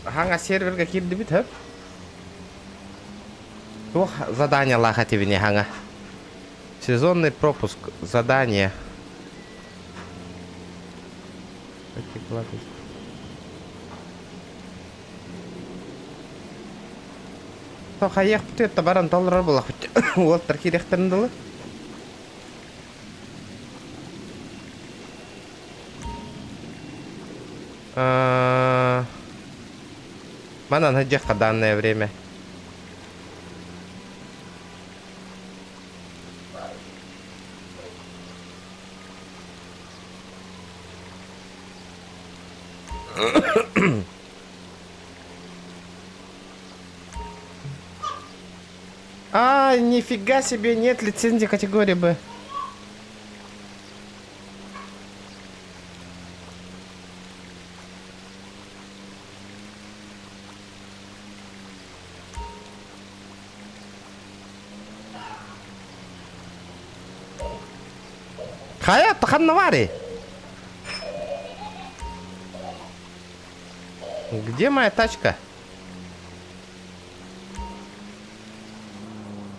Ханга серверге кирди бит хөп. Тух задание лаха тебе ханга. Сезонный пропуск. Задание. То хаяк бит баран доллар булак бит. Вот таркирехтериндиле. Mana najah ke данное время. А, нифига себе, нет лицензии категории Б. Хаят, Ханнавари. Где моя тачка?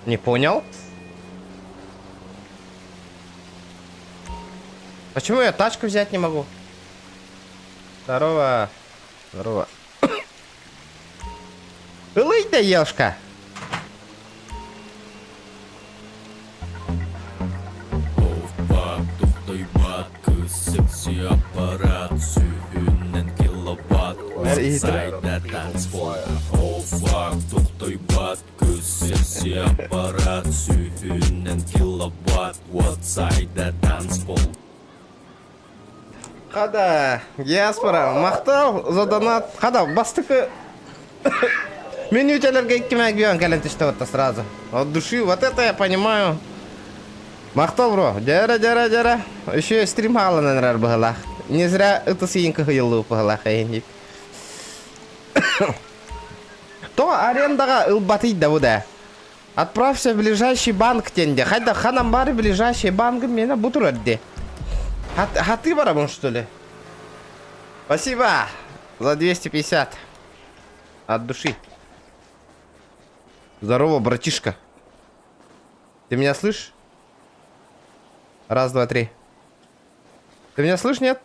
Не понял. Почему я тачку взять не могу? Здорово. Здорово. Лыйда, елшка. Қада, диаспора, мақтау, за донат. Қада, бастықы... Мен өтелерге 2 мегбион кәлентішті отта сразу. От души, вот это я понимаю. Мақтау, бро. Жара. Еще стрим халанан рар бұғылақ. Не зря это сиенка хыйлы бұғылақ әйіндік. То арендаға ылбатыйда бұда. Отправься в ближайший банк тенде. Хайда ханам бары ближайший банк мені бұтыр өдде. Хаты барамын, что ли? Спасибо за 250. От души. Здорово, братишка. Ты меня слышишь? Раз, два, три. Ты меня слышишь, нет?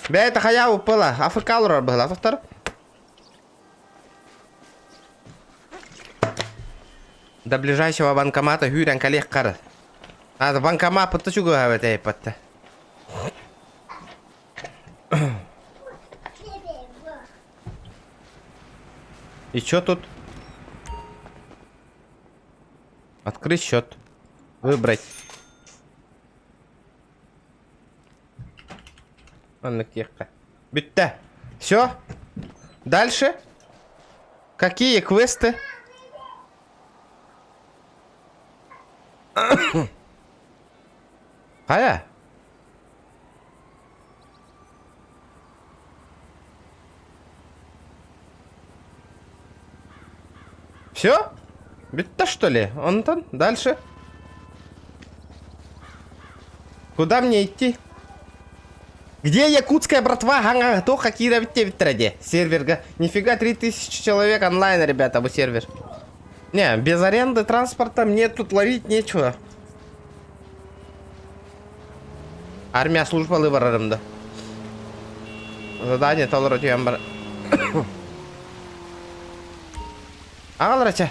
Бя это хая упала. АФК лура была. Автор. До ближайшего банкомата Гюрян коллег кар. А банкомат подточу говорит, эй, подта. И чё тут? Открыть счет. Выбрать. Анна кирка. Битта. Все? Дальше? Какие квесты? Ая? Все? Битта, что ли? Он там? Дальше? Куда мне идти? Где якутская братва? Ганга, то какие равите сервер. Нифига, 3000 человек онлайн, ребята, вы сервер. Не, без аренды транспорта мне тут ловить нечего. Армия службалы барарымда. Задание толрот ямбар. Алрача.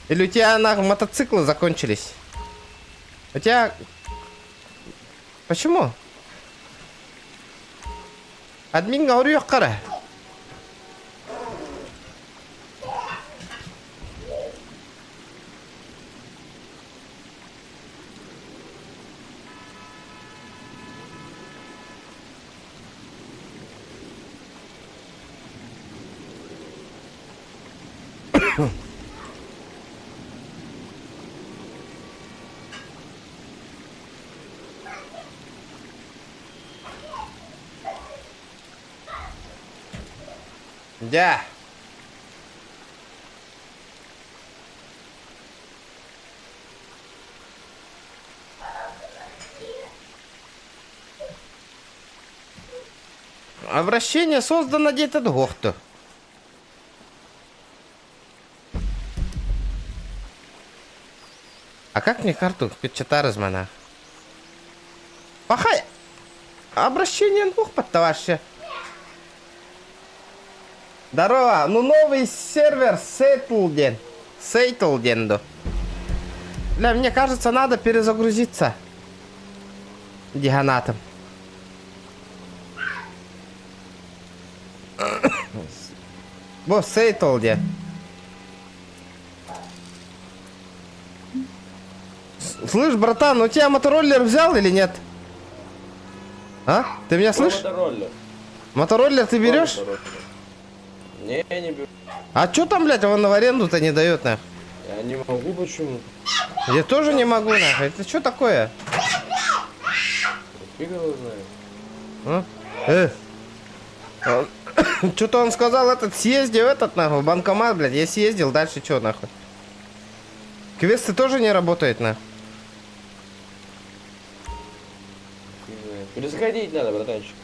Или у тебя мотоциклы закончились? У тебя... Почему? Админ говорю, кара. Да. Обращение создано где-то дохто. А как мне карту печатать из мана? Пахай! Обращение двух подтоварища. Здорово, ну новый сервер Сейтлден. Сейтлденду. Бля, мне кажется, надо перезагрузиться. Диганатом. Во, Сейтлден. Слышь, братан, у тебя мотороллер взял или нет? А? Ты меня слышишь? Мотороллер. Мотороллер ты берешь? Не, я не беру. А чё там, блядь, он в аренду-то не дает, нахуй? Я не могу, почему? Я тоже не могу, нахуй. Это что такое? Фиг его знает. Что-то он сказал, этот съезди в этот, нахуй, банкомат, блядь. Я съездил, дальше что, нахуй? Квесты тоже не работают, нахуй. Фиг знает. Перезаходить надо, братанчик.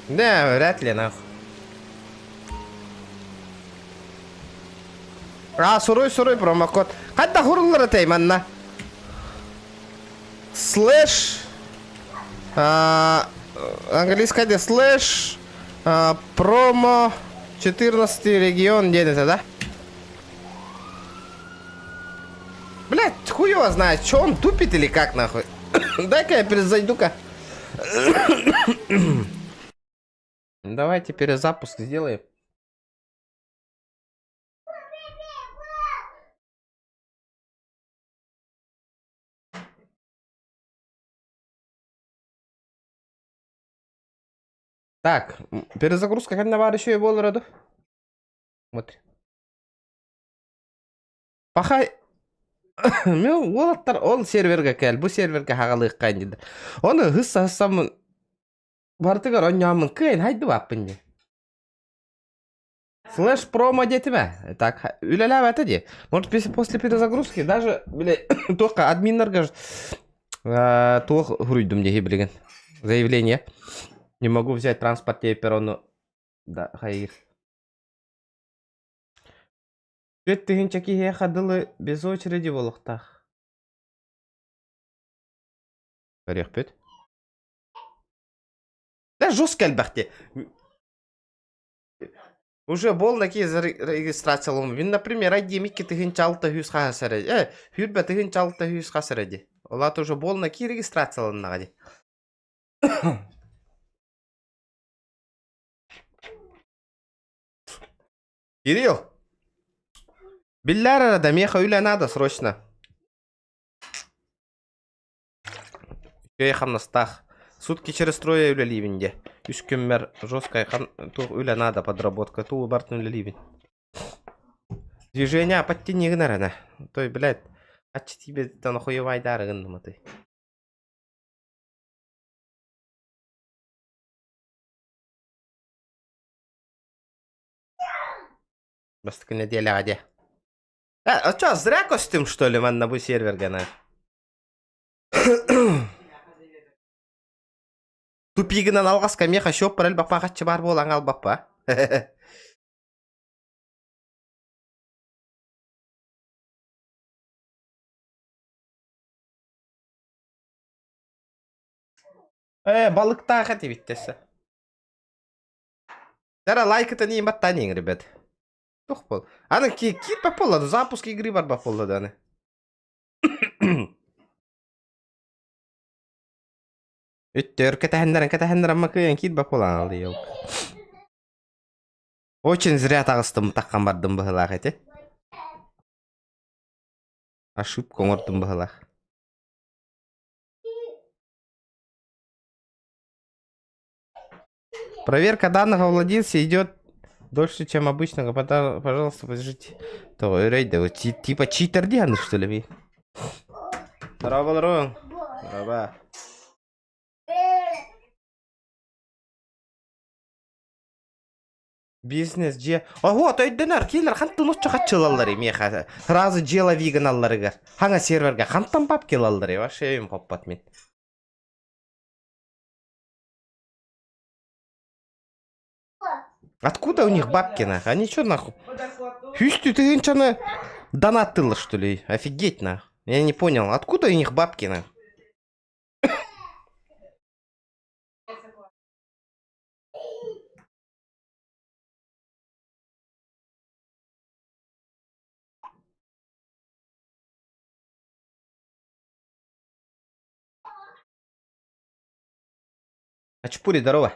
Да, вряд ли, нахуй. А, сурой промокод. Хатта хурлар атайманна. Слэш. Английское слэш. Промо 14 регион где-то, да? Блять, хуй его знает, что он тупит или как, нахуй. Дай-ка я перезайду-ка. Давайте перезапуск сделаем. Так, перезагрузка когда var еще и болыр еді. Смотри. Пахай. Мен олаттар ол серверге кел, бұл серверге хағалығы қайын деді. Оны хысса-хыссамын бартығар онямын күйін хайды баппын де. Слэш промо детиме. Так, үлеләв это де. Может, после перезагрузки даже, бля, только админлерге тоқ хуруйдым деге білген. Заявление. Не могу взять транспорт перрону. Да, хайыр. Төт тыгынчаки хе хадылы без очереди болуктах. Рехпет. Да жестко әлбәхте. Уже бол наки регистрациялым. Вин, например, айдемикки тыгынчалты хүйс хасареди. Хүрбә тыгынчалты хүйс хасареди. Олат уже бол наки регистрацияланнагади. Кирилл, Белляра да меха уля надо срочно. Ехам на стах. Сутки через трое уля ливенде. Үскеммер жестко ехам. Тух уля надо подработка. Ту убарт уля ливень. Движение подтяни гнарана. Той, блядь. А че тебе там нахуевай дары гндама ты. Басты неделя гаде. А чё, зря костюм, что ли, man на бу сервер гана? Тупигінен алғасқа меха шоп бір әлбақпа қатшы бар болаң албақпа. Балықта қати биттесі. Дара лайкыты нейін баттан ең, ребят. Тух бол. Аны кит бап болады, запуск игры бар бап болады аны. Үттер кәтәхендерін макыян кит бап olan алды ел. Очень зря тағыстым таққан бардым бұғылақ әте. Ошибка оңырдым бұғылақ. Проверка данных о владельце идет дольше, чем обычно. Пожалуйста, подождите. То, рейда, вот типа читер дианы, что ли? Здорово, здорово. Здорово. Бизнес же. Ого, то эдденер киллер хантын учча катчылалар меха. Сразу жела виганалларыгар. Ханга серверге хантан бап келалар. Вообще им хоппат мен. Откуда у них бабки, нахуй? Они что, нахуй? Хюстю, ты генчаны донатылы, что ли? Офигеть, нахуй. Я не понял, откуда у них бабки, нахуй? Ачпури, здорово.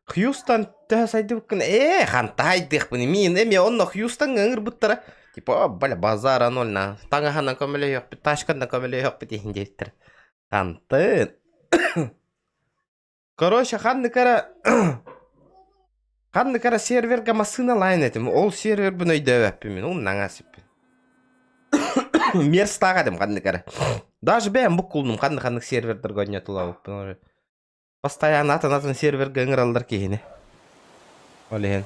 Хьюстон, ты сайды бүкін. Хантайдық бұны. Мен, мен онны Хьюстон ғыңыр бұттыра. Типа, бәлі базара нолна. Таңа ханна көмілі yok бі, ташқанна көмілі yok бі дейін дейттір. Хантын. Короче, ханны кара серверға масына лайн етім. Ол сервер бұны өйді өппі мен. Ол наңасып. Мерс тағадым ханны кара. Даже бән бұқ құлдым ханны сервердер гонетула өппі. Постоянно атын серверге ыңыралдар кейіне. Олеген.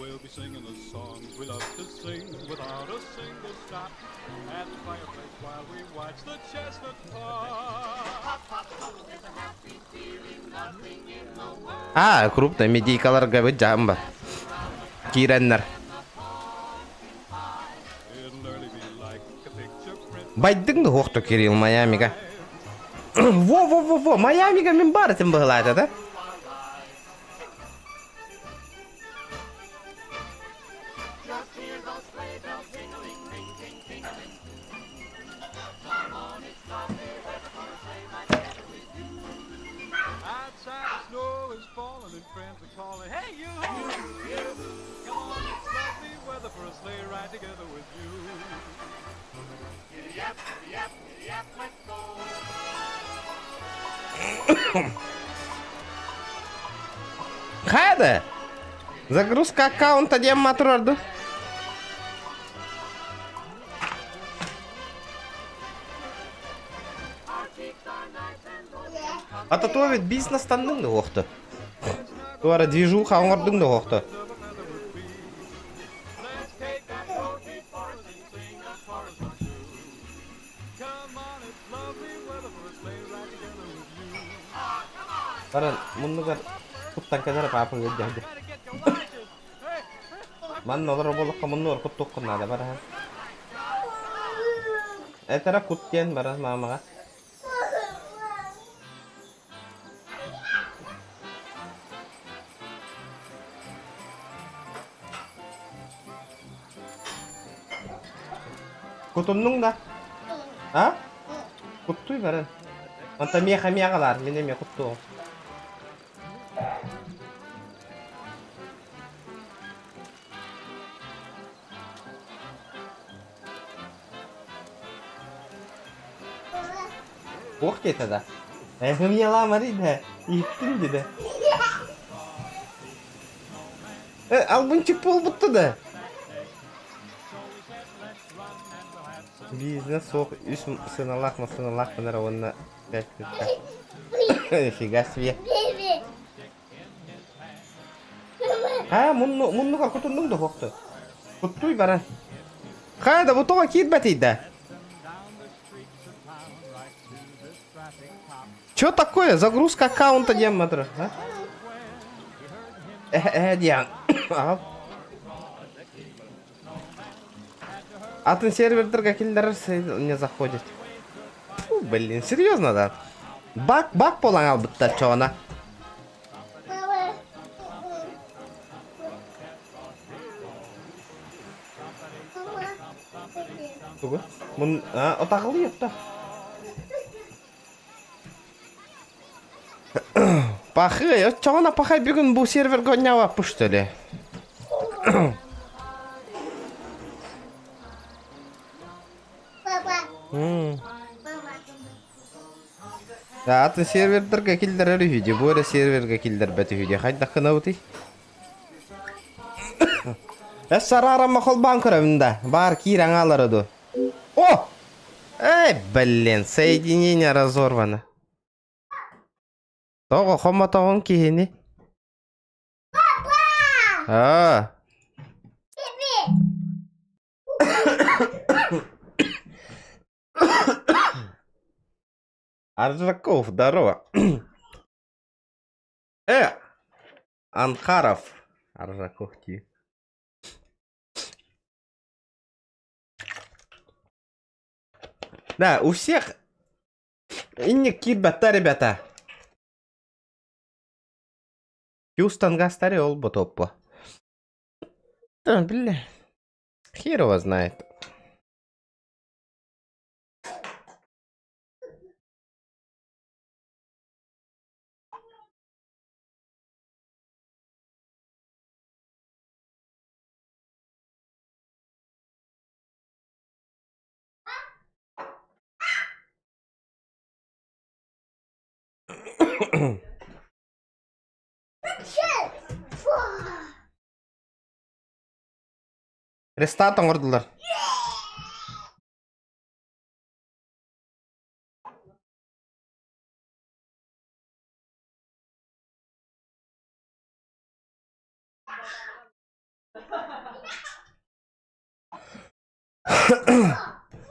We'll be singing the songs we love to sing without a single stop at the fireplace while we watch the chestnut pop. Крупно медийкаларға бөт жағым бар. Киреннер. It'll early be like a picture print. Байдың да хоқты Кирилл Майамиға. Во, Майамиға мен бар етім бұғылайды, да? Outside the snow is falling and friends are calling. Hey you! Come on, it's lovely weather for a sleigh ride together with you. Giddy up, let's go. Қайда? Загрузка аккаунта дем матырорды. Ататуавет бизнестандың да оқты. Туара движуха оңырдың да оқты. Баран, мұндығар құттан кәдері папын өдді. Манын олар болыққа мұнығар құт тоққынады баран. Әтара құт кен баран мамаға. Құтымның да? Құттуй баран. Анта меға-меғалар, мен еме құттуғым. Оқ кеті да. Әғым еламар еді. Еттің деді. Албынчық бол бұтты да. Бизнес соқ үш сыналақ бұнара онына кәшкетті. Фига себе. Мұнныға құтындың да қоқты. Құттуй баран. Қайда бұтыға кейт бәтейді. Чё такое? Загрузка аккаунта дем матыр. Диан. Атын сервердерге келдер не заходит. Фу, блин, серьезно, да? Бак болан албытта чоғына. Тугу? Мұн отағылы епті. Пахы, чоғына пахай бүгін бұл серверге ойнауа пұшты ли. Атын сервердерге келдер әрі үйде, бұл серверге келдер бәті үйде. Қайда қына өтей? Сарарама қолбан көрімді. Бар кейр аңалар өді. О! Эй, блин, соединение разорвано. Тоғы қома тоғын кейіне. Папа! Аржаков, здорово. Анхаров. Аржаков, ти. Да, у всех инники бата, ребята. Хьюстонга старел бы топпа. Да, бля. Хер его знает. Рестарт оңырдылар.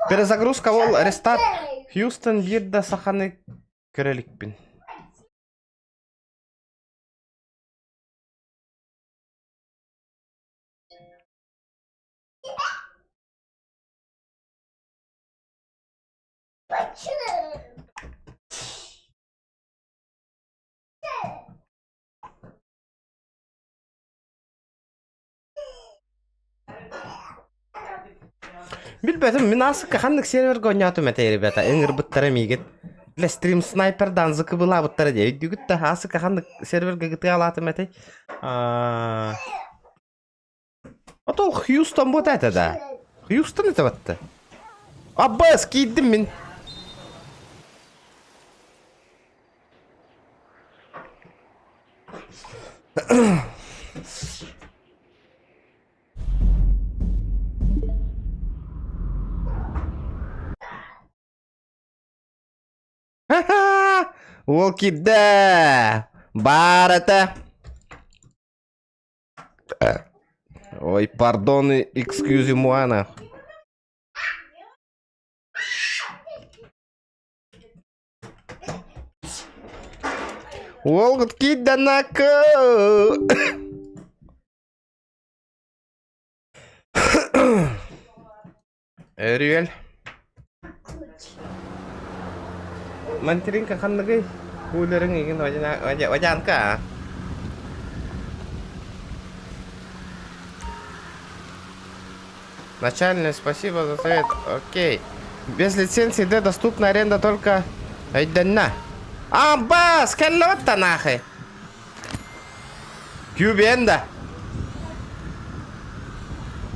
Перезагрузка ол рестарт. Хьюстон бирді саханы көрелікпін. Билбетім, мен асыққа қандық серверге ойнатым әтей, ребята. Эңір бұттары мейгет. Для стрим снайпердан зықы бұла бұттары дейд. Дүгітті асыққа қандық серверге гітіға алатым әтей. Отол Хьюстон бұт әті да. Хьюстон әті бұтты. Аббас, кейдім мен. Ол киді. Бар әті. Ой, пардон, excuse moi, ана. Ол құт киді нақты. Өрел. Мантеринка қандығы өлерің еген ваjanka. Начальный, спасибо за совет. Окей. Без лицензии D доступна аренда только айдана. Бас, каллотта нахай. Кюбенда.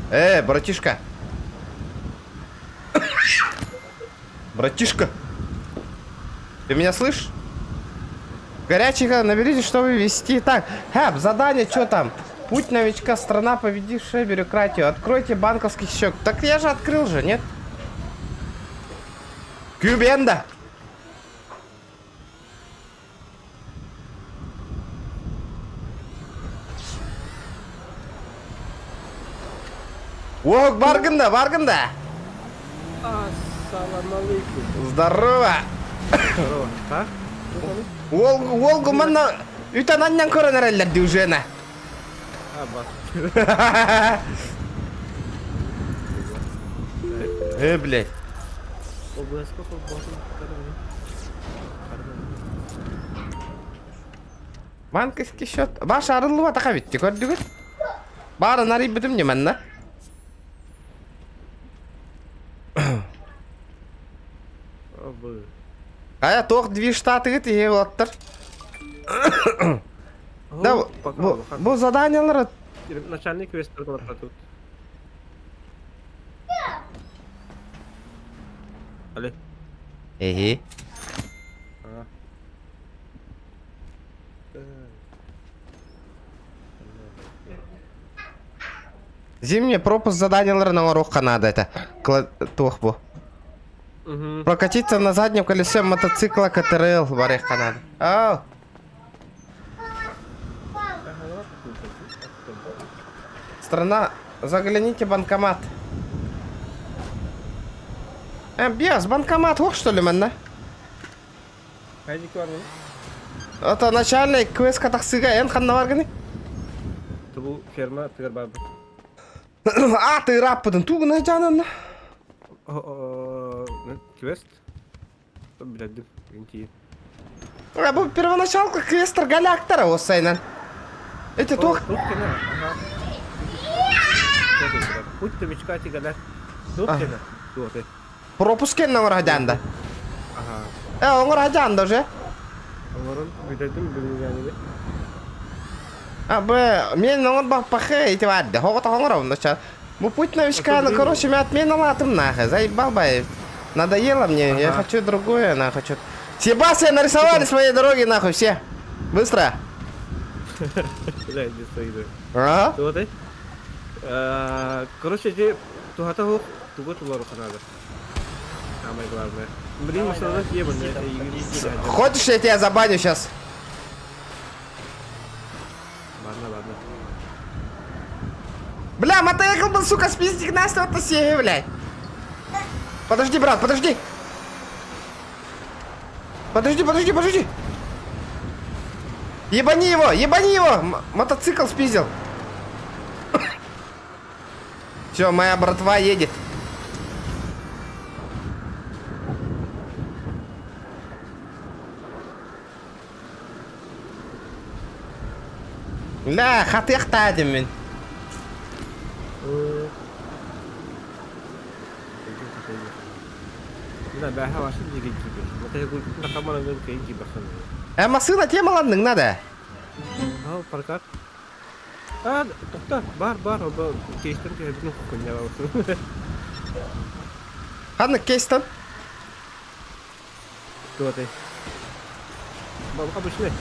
Братишка. Братишка. Ты меня слышишь? Горячего наберите, чтобы вести. Так, задание, что там? Путь новичка, страна, победившая бюрократию. Откройте банковский счет. Так я же открыл же, нет? Кюбенда. Ок, баргында, баргында. Ассаламалейкум. Здорово. Здорово. А? Ол гуманна ütänannan koronareller diujena. Бас. Блядь. Банковский счет. Баш арылуа тақа битти, көрдүгүт. Бары нари битим немен на. Ая тоқ движ штаты гит ие оттыр. Да, бұл заданиялар... Начальник квестер болады тут. Алле. Эхе. Зимний пропуск заданияларына орохқа надо это. Тоқ бұл. Прокатиться на заднем колесе мотоцикла КТРЛ варехқа надо. Ау. Страна, загляните банкомат. Без банкомат жоқ, что ли, мында? Қайдекі бар мұны? Это начальник квестка тақсыға ен қанна бар гіне? Бұл ферма тығыр бар бұл. А, ты раппыдың туғына жанына. Квест? Біләдім, кейін. Бұл первоначалка квестер галяктара осайнан. Эти тоқ... Путь новичка тигалар. Тухкена. Тухте. Пропускенна оңыр хажанда. Ага. Оңыр хажанда уже. Оңырын біләдім білмегені. Мен оңыр бақпақы еті барды. Хоғыта оңыр ауында. Бұл путь новичка, короче, мен отмен алатым нахуй. Заебал бай. Надоело мне, я хочу другое, нахуй. Себастьян нарисовали свои дороги, нахуй, все. Быстро. Блядь, не стоит. Ага. Тухте. Короче, же тухата хук, тугут лору ханада. Самое главное. Блин, машина съебанная. Хочешь, я тебя забаню сейчас? Ладно. Бля, мотоцикл был, сука, спиздик нас вот сея, блядь. Подожди, брат, подожди. Подожди. Ебани его, мотоцикл спиздил. Все, моя братва едет. Бля, хатыяқта едім мен. Мына бәһә башын деген кибе. Мотоцикл тақаманын кейін кибе бақсан. Машина темаландың, надо? Ал, паркат. Тоқта, бар, оба кейстен кебінің құқыня бауырсын. Қаны кейстен? Туатай. Бабқа бұшыне.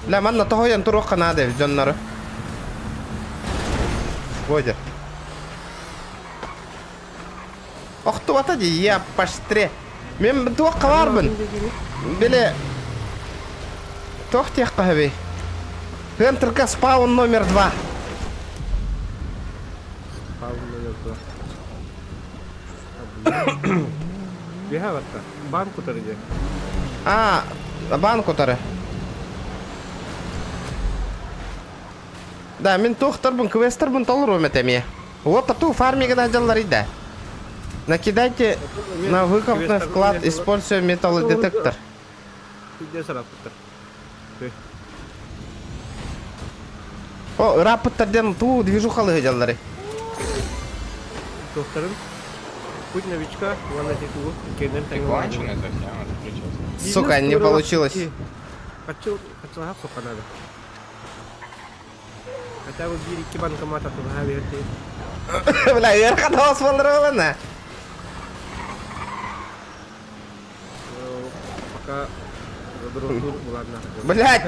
Бля, манна тоғойын тұруққа нады, жонлары. Водя. Оқты бата де, я паштре. Мен тоққа барбын. Біле... Тоқ теққа бей. Хентерка спаун номер 2. Спаун номер 2. Беха батта. Банку тарыде. Банку тары. Да, мен тоқтарбын, квестербын толыр өметеме. Вот тату фармига наджалар ида. Накидайте на выкопный вклад, используя металлодетектор. Где сарапыттар? О, рапыттардан ту движухалы гыжалары. Тоқтарын. Путь новичка, ванна тетугу, кенен тәңгіл. Сука, не получилось. Хочу сука надо. Хотя бы бери банкомат туда верти. Бля, ерқата освалдырылына. Пока заберу ладно. Бля,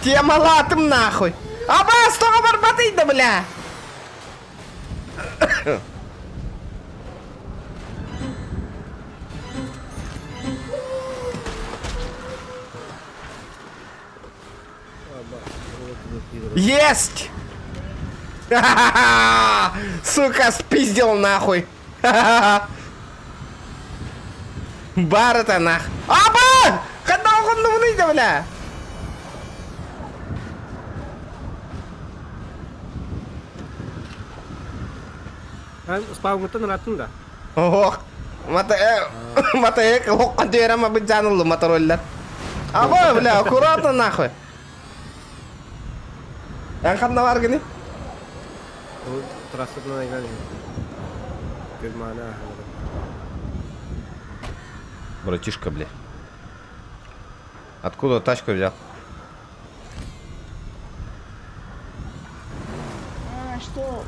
тем алатым нахуй. Абас, тоға бар батыйды, бля. Есть! Сука, спиздил нахуй. Бар это нах. Аба! Когда он выйдет, бля? Спаун ратын да. Ох, мотоцикл хоққан дүйерама бір жанылы мотороллер. Аба, бля, аккуратно нахуй. Yang kan nawar gini? Terasa naik lagi. Gimana? Братишка, бля. Откуда тачку взял? Что?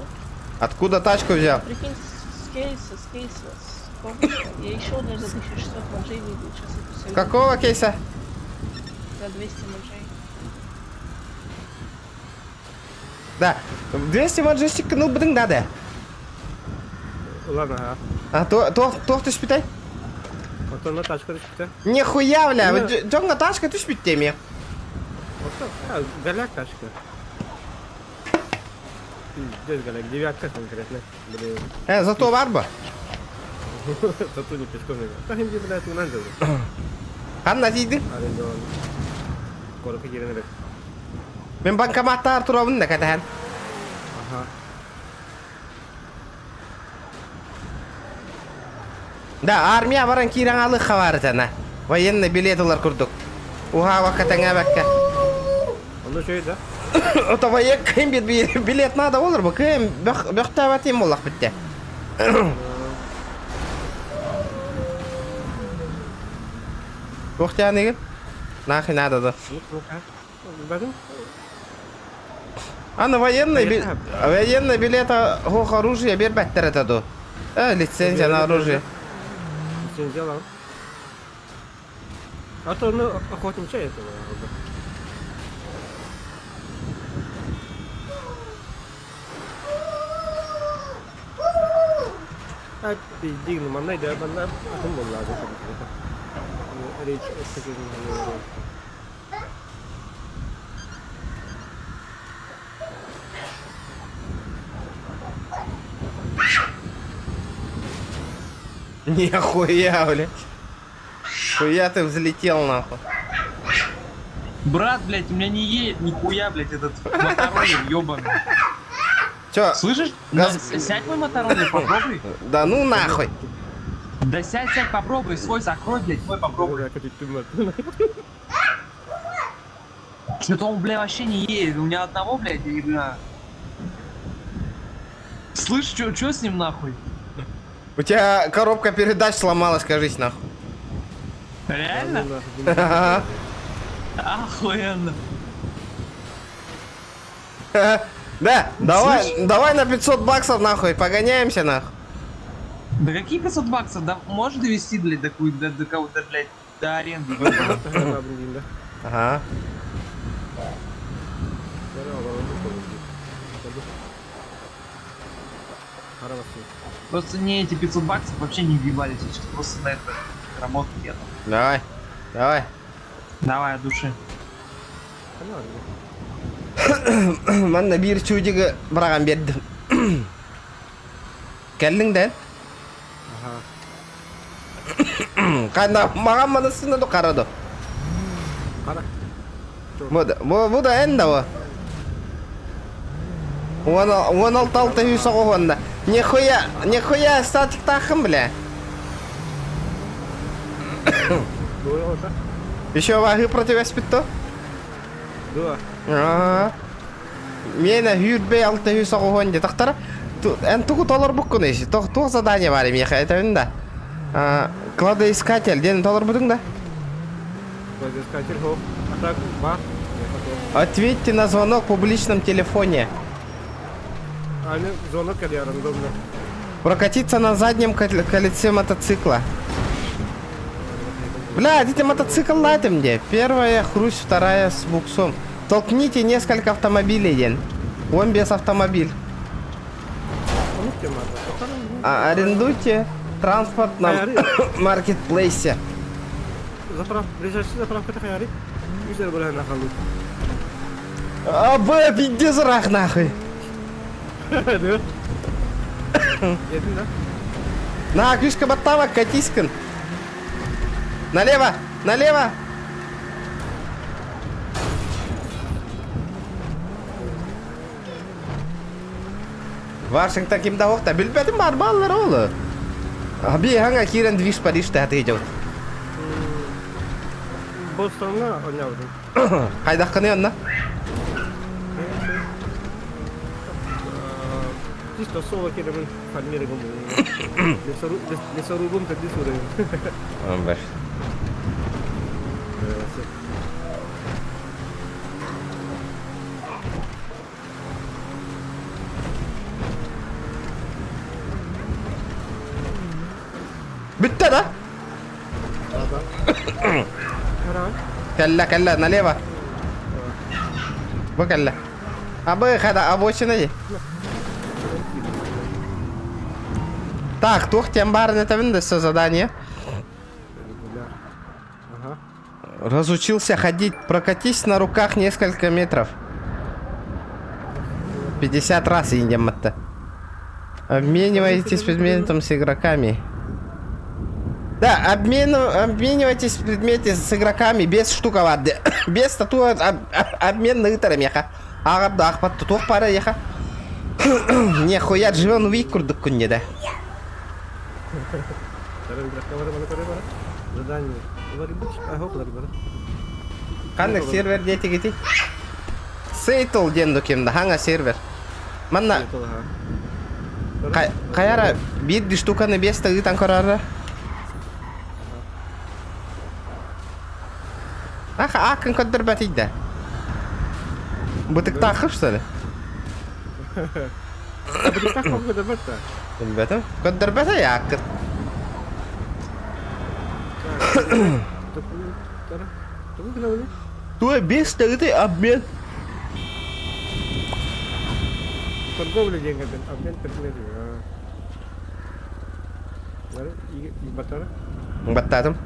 Откуда тачку взял? Прикинь, с кейса. Помнишь? Я еще даже за 1600 мажей выйду. Сейчас это все. Какого кейса? За 200 мажей. Да, 200 маджестик, ну, блин, надо. Ладно, Тоқты шпитай? Вот на тачку решите. Нихуя, бля, джонга тачка, ты шпит теме. Вот галяк тачка. Пиздец, Галяк, девятка конкретно. Блин. Зато бар ба? Зато не пешком. Так им, блядь, унан жазды. Қанна тидің? Аренде olan. Korku yerine bak. Мен банкоматтар тұрабын да кәтәһән. Aha. Да, армия баран кирен алы хабары тана. Военный билетлар курдук. Уха вакытыңа бәккә. Onu şöyle de. Ото воен кем билет надо olur bu кем бөхтә ватим булак битте. Бөхтә неге? Нахи надо да. Bakın. Аны военный билета хох оружие бербәттер этаду. Лицензия на оружие. Лицензия alalım. Hatta onu охотничья этого. Hep bildiğin numaraydı. Ben de atım bunlardı. Öyle hiç eskiden. Нихуя, блядь. Хуя ты взлетел нахуй. Брат, блядь, у меня не едет нихуя, блядь, этот мотороллер ёбаный. Чё? Слышишь? Газ- Сядь мой мотороллер, попробуй. Да ну нахуй. Да сядь, попробуй, свой закрой, блядь, мой попробуй. Buraya kötü tüm var. Что-то он, блядь, вообще не едет. У меня одного, блядь, и, бля. Слышь, чё с ним нахуй? У тебя коробка передач сломалась, кажись нахуй. Реально? Ага. Охуенно. Да, давай на 500 баксов нахуй, погоняемся нахуй. Да какие 500 баксов? Да можешь довести, блядь, до кого-то, блядь, до аренды, ёбаный. Ага. Просто мне эти 500 баксов вообще не въебались. Я сейчас просто на это работу еду. Давай. Давай, от души. Мен de bir çudiga bırağan berdim. Келдің Қайда маған манысыны да қарады. Қара. Bu da en de o. 16 yüz oğunda. Нихуя статик тахым, бля. Doğru olsa. Еще ваги против аспекту? Doğru. Ага. Мені хүрбей 600 оғында. Тақтара, ән тұғы толар бұққын еші. Тұғы задание бар емей қайтауын да. Кладоискатель, дені толар бұдың да? Кладоискатель хоп. Атак бар. Ответьте на звонок в публичном телефоне. Aynı звонок или рандомно. Прокатиться на заднем колесе мотоцикла. Бля, идите мотоцикл лайте мне. Первая хрусь, вторая с буксом. Толкните несколько автомобилей, ден. Он без автомобиль. Арендуйте транспорт на маркетплейсе. Ближайший заправка-то хаяри. Güzel buraya nakalım. Пиздец рах нахуй. Değil. Yedin lan. На, крышка баттава, катискин. Налево, налево. Вашингтон кимда оқта, білбәдім бар балалар олы. Abi hangi kiren движ Париж'te hadi gidiyor. Boston'la oynayordum. Hayda kanıyor lan. Чисто соло кидем фармируем. Лесорубом тогда сурим. Амбар. Bitti da. Калла, налево. Бакалла. Абы хада обочина. Так, тем барн это виндоса задание. Ага. Разучился ходить. Прокатись на руках несколько метров. 50 раз индем это. Обменивайтесь предметом с игроками. Да, обменивайтесь предметами с игроками без штуковады. Без статуи обмен на итармеха. Агабда ахпат тутух пара еха. Нихуя живем в икурдук кунне, да. Задание. Кандак сервер дети гити. Сейтл дендо кемда ханга сервер. Манна каяра бир штуканы без тагытан корара. Аха, акын коддер батида. Бутык тахыр, что ли? Ребята, коддер бата я акыр. Туя без тагыты обмен. Торговля деньгами, обмен предметами. И батара? Баттатым.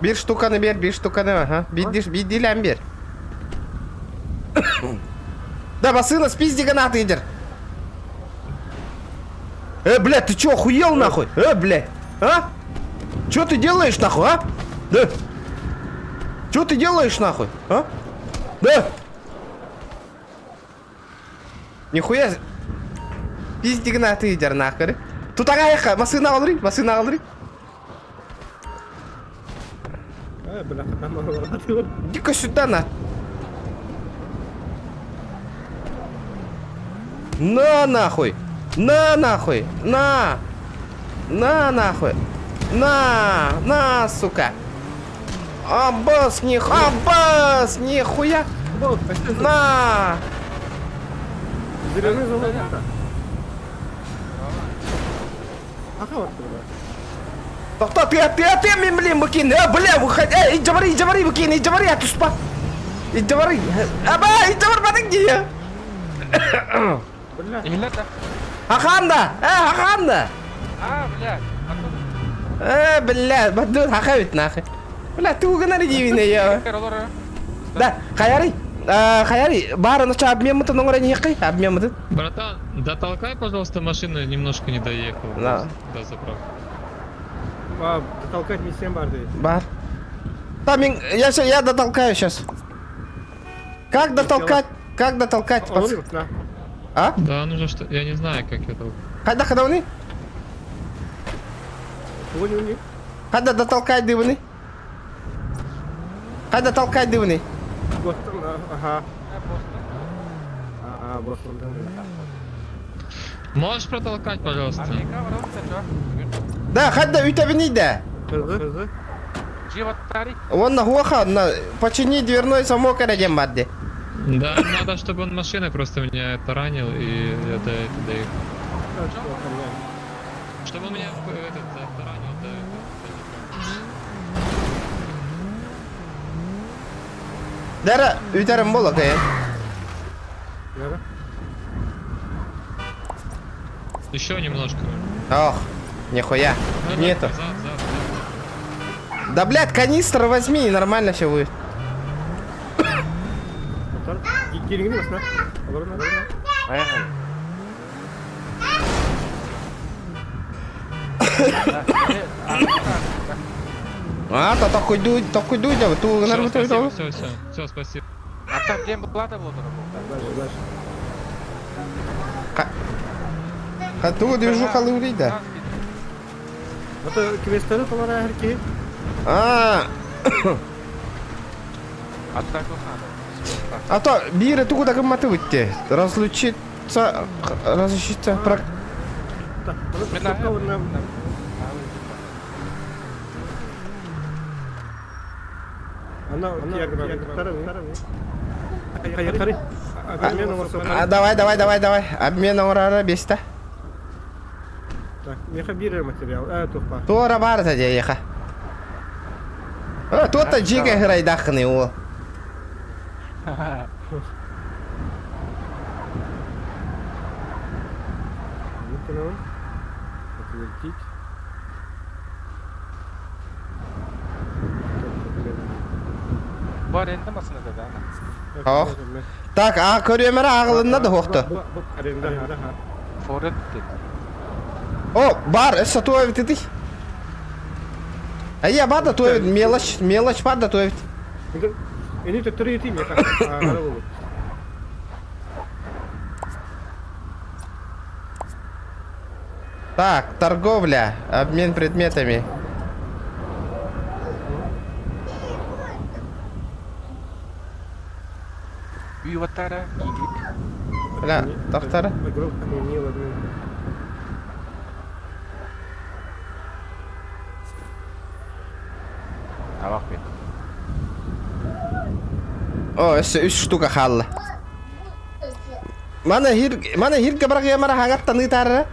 Bir штуканы бер, bir штуканы, ага. Бидилем бер. Да, басына спизди гранаты идер. Блядь, ты чё, охуел нахуй? Блядь, а? Чё ты делаешь нахуй, а? Да. Чё ты делаешь нахуй, а? Да. Нихуя. Пизди гранаты идер нахуй. Тут ага, машина алри, машина алри. Бля, там работает. Иди-ка сюда, на. На нахуй. На нахуй. На. На нахуй. На, сука. Аббас, нихуя. На. Зеленый завод. Ага, вот туда. Тоқта, ты мен білем бөкен. Бля, выходи. Иджабари бөкен, иджабари, атуспа. Иджабари. Аба, иджабар батың дейі. Бля. Хақанда. Хақанда. Бля, бадуд хақа бет нахы. Бля, ты угнали дивіне, я. Да, Хаяри, бары ноча обмен мұты нөңірі неқи? Обмен мұты? Братан, дотолкай, пожалуйста, машину, немножко не доехал. Да. До заправки. Толкать не всем барды. Бар. Там, я дотолкаю сейчас. Как дотолкать? На. А? Да, нужно что... Я не знаю, как я толкаю. Қайда уни? Уни. Қайда дотолкать дивыны? Қайда толкать дивыны? Бостон, ага. Бостон. Можешь протолкать, пожалуйста? Да, қайда үйтәбіні да. Кызы. Онна хуаха, почини дверной замок әреген барды. Да, надо, чтобы он машиной просто меня таранил, и я доехал. Чтобы он меня таранил, да. Дәрі үйтәрім бол, окей. Еще немножко. Ох, нихуя. Ну, Нету. Зад. Да, блядь, канистру возьми, и нормально все будет. Кереңді басына. Поехали. То такой дуй, да, вот ту нормально той. Все, спасибо. А там блин плата была Ту движу халури, да. Это квестеры полара herki. А так вот надо. А то бире ту куда гамматы выйти. Разлучиться. Давай. Обмен урара беста. Так, меха бире материал. Тухпа. Тора барта дееха. Тут-то джига грайдахны о. Отвертить. Var elde masına da ana. Oh. Так, а көрөмөр агылында да хоқты. Аренда, да. Forret dedi. О, бар, эсэ туэвит иди. А я бада туэвит, мелочь бада туэвит. Ini teteri itu ya kan. Так, торговля, обмен предметами. Үй ваттара, кийлик. Бля, тоқтар. Табақ бет. О, эсэ 3 штука халлы. Мана хирге бірақ ямара хаңаттан ытары.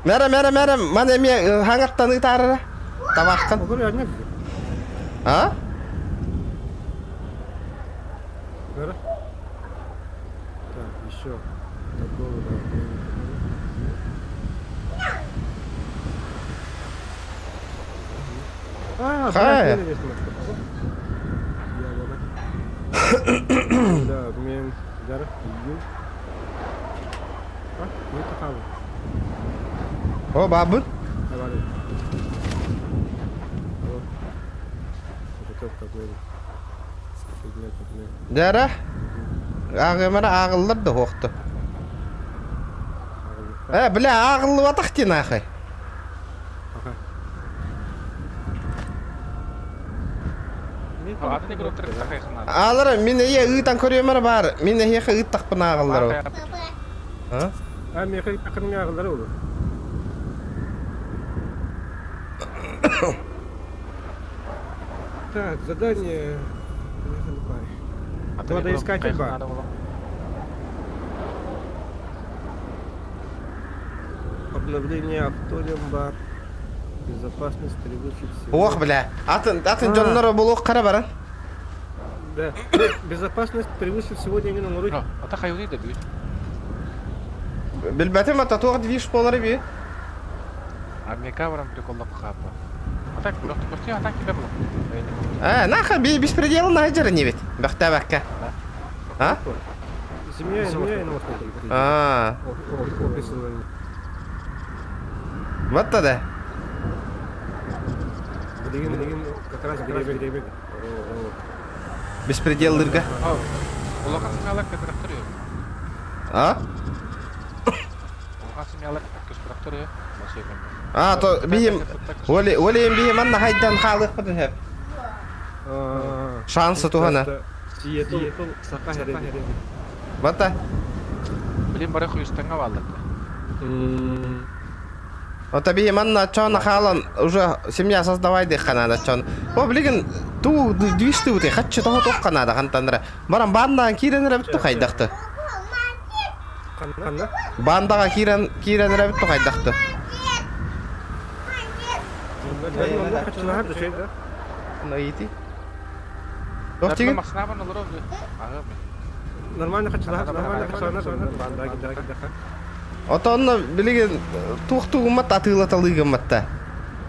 Мәре, мана ме хаңаттан ытары. Табаққан. А? Так, еще. Хай. Да, мен жара. А, не такого. О, бабы. Давай. Вот такой. Дәрі. Ағымара ағылыр да хоқты. Бля, ағылы ватақ тен ақы. Аты не көріп тұрып тақайқын ады. Алыры, мен ие ұйтан көремір бар. Мен ие ұйт тақпын ағылыр о. А, мен қай тақырын ағылыр олы. Так, задание... Надо искать оба. Обновление автолем бар. Безопасность превыше всего. Оқ, бля. Атын жонлары бұл оқ қара барын. Да. Безопасность превыше всего деньги на руки. Ата қайуды да бүйт. Білбәтім ата тоқ движ болары бе. Армейка барам приколлап қапы. Ата көрті ата кебе бұл. Нақы беспределы нағыжыры не бет. Бәқті бәкке. А? Семья и на Вот да. Блин, как раз гребень. Беспределдырға. Олақан семьялар көпіріп тұрıyor. А? Олақан семьялар көпіріп тұрıyor. То бейім, олейім бейім анна хайдан қалық бұдын хеп. Шансы туғана. Сиетл сақа хәреді. Бата? Білім бары құйыстыңға балдық. Ота бейім анна чоны қалан уже семья создавайды қанада чоны. О, білген, ту двишті өте, қатшы тоғы тоқ қанада қантандыра. Барам бандаға кейренірі бітті қайдақты. Қанна? Бандаға кейренірі бітті қайдақты. Наити. Тоқтеген? Мақсынабын олар өбді. Ағым. Нормально қачылар, банда кидақа. Ота онна білеген туқтуғымат атылаталығыматта.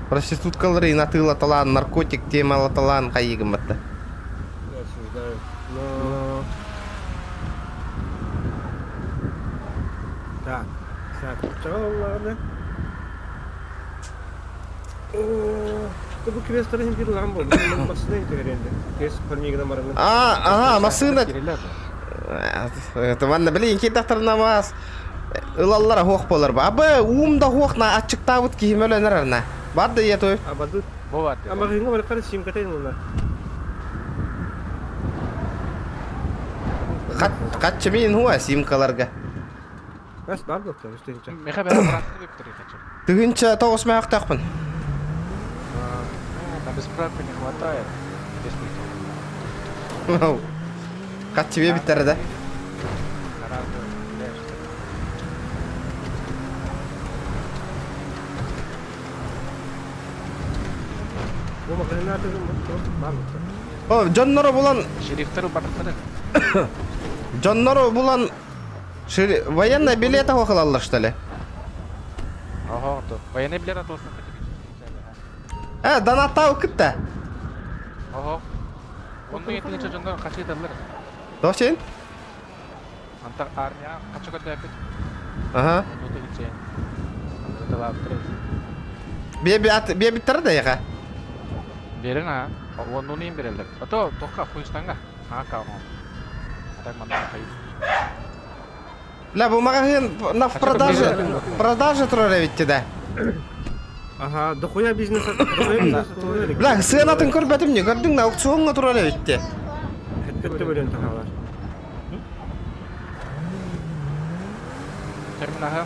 Проституткаларын атылаталан, наркотик темалаталан қайығыматта. Осуждаю. Но... Так, чағаларды. Бұл квестерін бір лам болды. Бұл масына интегренді. Квест көрмегіна мараны. Ага, масына. Манна білейін кетақтарына мас. Илаллара хоқ болар ба. Абы уымда хоқна атчықта бұд кейім өлінер арна. Барды ет ой. Абады. Болады. Ама ғыңға бар қары сим катайын олар. Қатшы мен хуа симкаларға. Бас бар доктор, үстенче. Меха бәрі бұрасты деп тұры етачым. Түгінші тоғысмай ақтақпын. Там без справка не хватает. Без прикол. Қатшы бе біттері да. Бұл мақайын артығын бар доктор. О, жоннору бұлан... Шерифтері бардықтары. Жоннору бұлан... Военная билета хоқыл аллар, что ли? Ага, то. Военный билет отосын. Донаттау кітті. Ого. Onun yetkince canından kaç ederler? Досен? Antar armia kaç kadar yapıyor? Ага. Nutu gideceğin. Devam edelim. Бе биттірді еға. Verin ha. Onun neyin verirler? Atau toka kuyustan ga? Ha kau no. Ada mana kayu? Бля, бұл маған на в продаже тұрар әвітті да. Ага, дохуя бизнес атылыр. Бля, сығанатын көрбәтім не, көрдің на аукционға тұрар әвітті. Хәттетті бөлен тағалар. Terminal ha.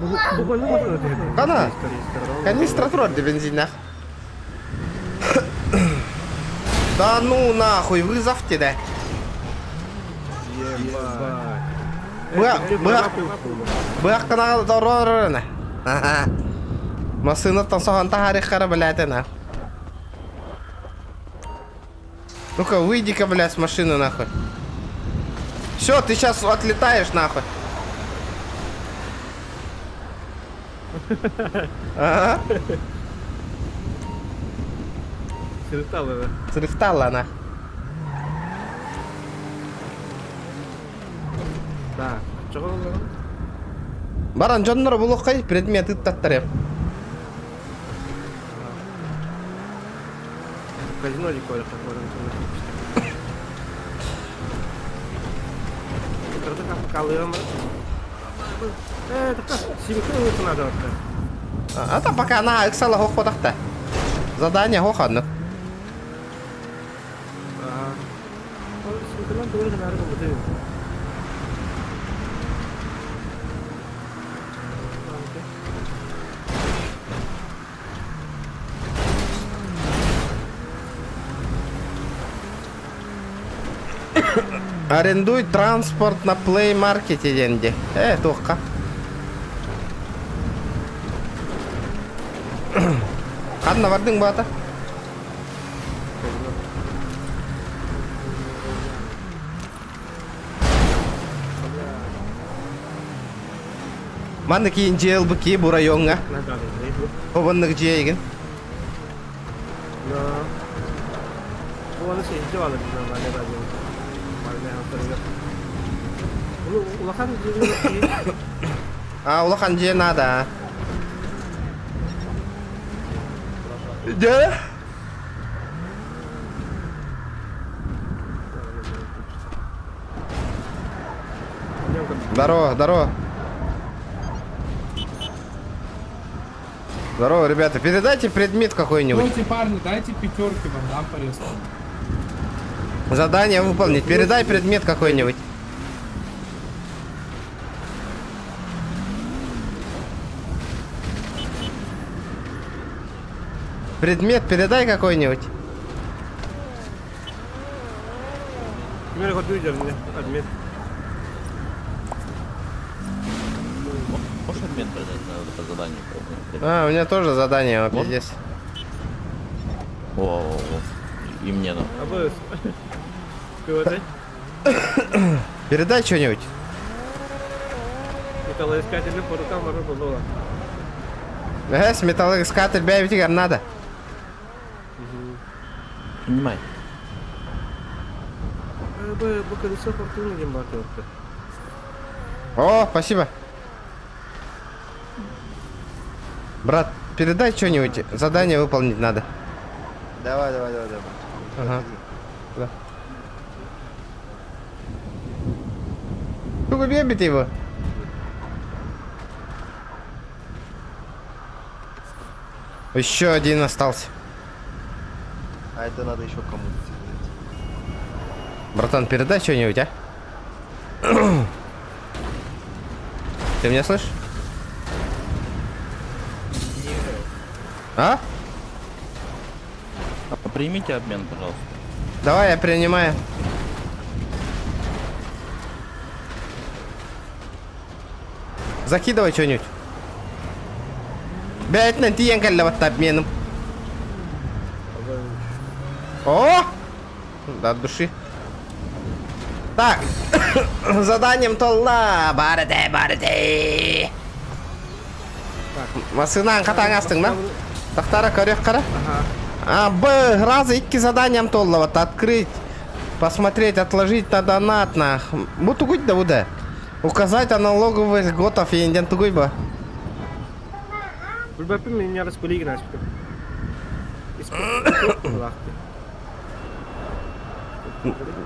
Бұғаны бұғаны өтеді. Қана? Канистра тұрар де бензинах. Да ну нахуй, вызовьте да. Бұяқ қана дұрырына. Масынаттан соған тарихқара біләтіна. Ну-ка, выйди-ка, блядь, с машины, нахуй. Все, ты сейчас отлетаешь, нахуй. Ага. Сырталы, да? Срифтала она. Да. Чого олар? Баран жоннор булуккай предмет ыттаттар. Казино дикой қақорын. Тұрды қалыған бар. Так, симка өтін ады отты. А пока она иксала хоходахта. Задание хоходны. Симкадан дөрген арғы бұды. Арендуй транспорт на Play Market деньги. Тухка. Қанна бардың бата? Маны кейін жел бұки бұл районға. Қобынлық жейгін. Оны сен жеп алып жүрген мане радио. Мане хатырға. Улахан жері. Улахан жер надо. Да? Здорово, здорово. Здорово, ребята. Передайте предмет какой-нибудь. Слушайте, парни, дайте пятерки вам, дам порезку. Задание выполнить. Передай предмет какой-нибудь. Предмет передай какой-нибудь. Теперь хоть уйдем, мне админ. Можешь обмен продать на вот это задание? У меня тоже задание вот Вот. здесь. О, и мне надо. А вы... Кого-то? Передай что-нибудь. Металлоискатели по рукам можно было. С металлоискатель бегать надо. Понимай. Бы колесо фортуны не батут. О, спасибо. Брат, передай что-нибудь. Задание выполнить надо. Давай. Ага. Да. Сколько бебит его? Еще один остался. А это надо еще кому-то сделать. Братан, передай что-нибудь, а? Ты меня слышишь? А? Примите обмен, пожалуйста. Давай, я принимаю. Закидывай что-нибудь. Бять на тиенкаль вот обменом. О! Да, от души. Так. Заданием Толла. Барате. Машинаң қатаң астың да? Тақтара көрек қара? Ага. Раза 2 заданиям толла. Вот открыть, посмотреть, отложить на донат на. Бу тугуй да буде. Указать о налоговых льготах и инден тугуй ба. Білбәппін мен ярыс бөлеген аспектім. Испектім.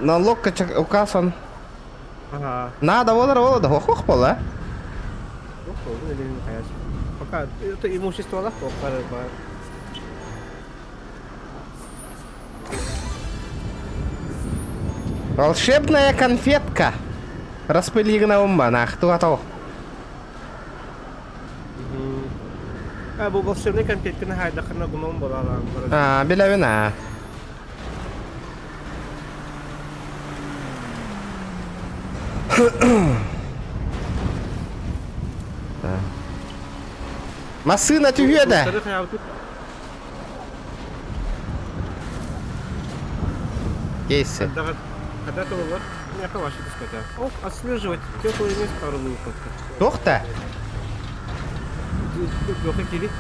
Налог указан. Ага. Надо олар да хохох бола. Yok oldu elini kayar. Fakat это имущество lah kok para. Волшебная конфетка. Распылигна умбанах. Тугатау. Bu волшебный конфетканы hayda қана гном болалар. Билевина. Машина тюгеда. Кейсы. Когда то вот не каваши дискота. Оп, отслеживать теплое место вторую фотку. Тохта. Yok ikili.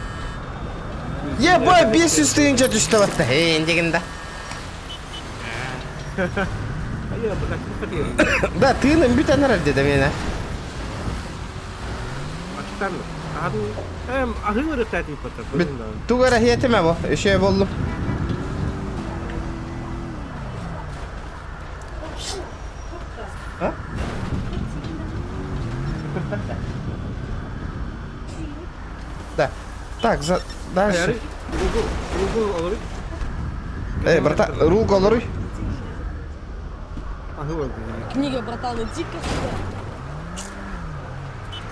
Ебай, 500 тыйынча түштү атты. Дегенде. Hayır, bakın. Да, тыйным бүтән деді мені. Açıktan mı? Hem ahır üretiyor patı. Тугара хиетиме бу, еще болдум. Да. Так, дальше. Рулгу olur. Братан, рулгу olur. Ahır oldu. Книга, братан, иди-ка сюда.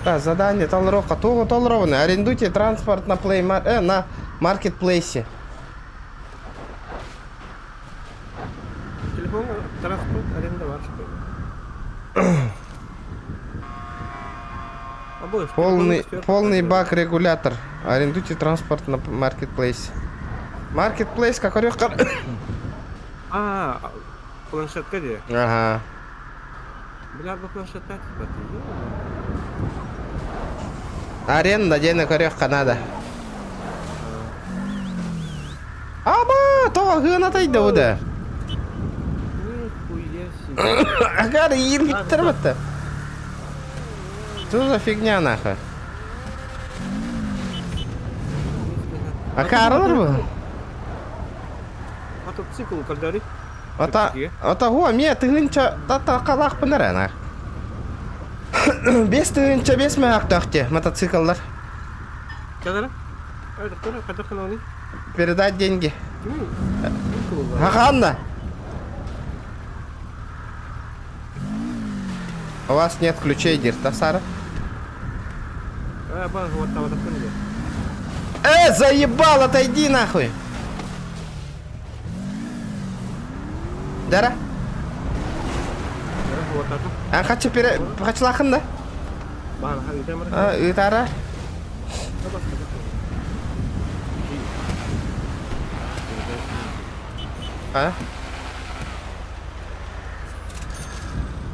Да, задание толрока. Толрованы. Арендуйте транспорт на на маркетплейсе. Telefon, transport, arenda var. Полный бак регулятор. Арендуйте транспорт на маркетплейсе. Маркетплейс как орёхкар. Планшетка diye. Ага. Бля, bu планшетка типа. Аренда денег орёхка надо. То гынатайды уды. Нихуя себе. Агар елгиттер бітті. Что за фигня нахуй? Карылар бұл? Мотоцикл калдары. Ата го, ме тыгынча қалақ бұныр ана. 5 тыгынча 5 мәғақ төқте мотоциклдар. Kadar? Evet, kadar kanalını. Передать деньги. Хаханна. У вас нет ключей, Дирта, Сара? Заебал, отойди нахуй. Дара? Хочу лахын да? Ütara?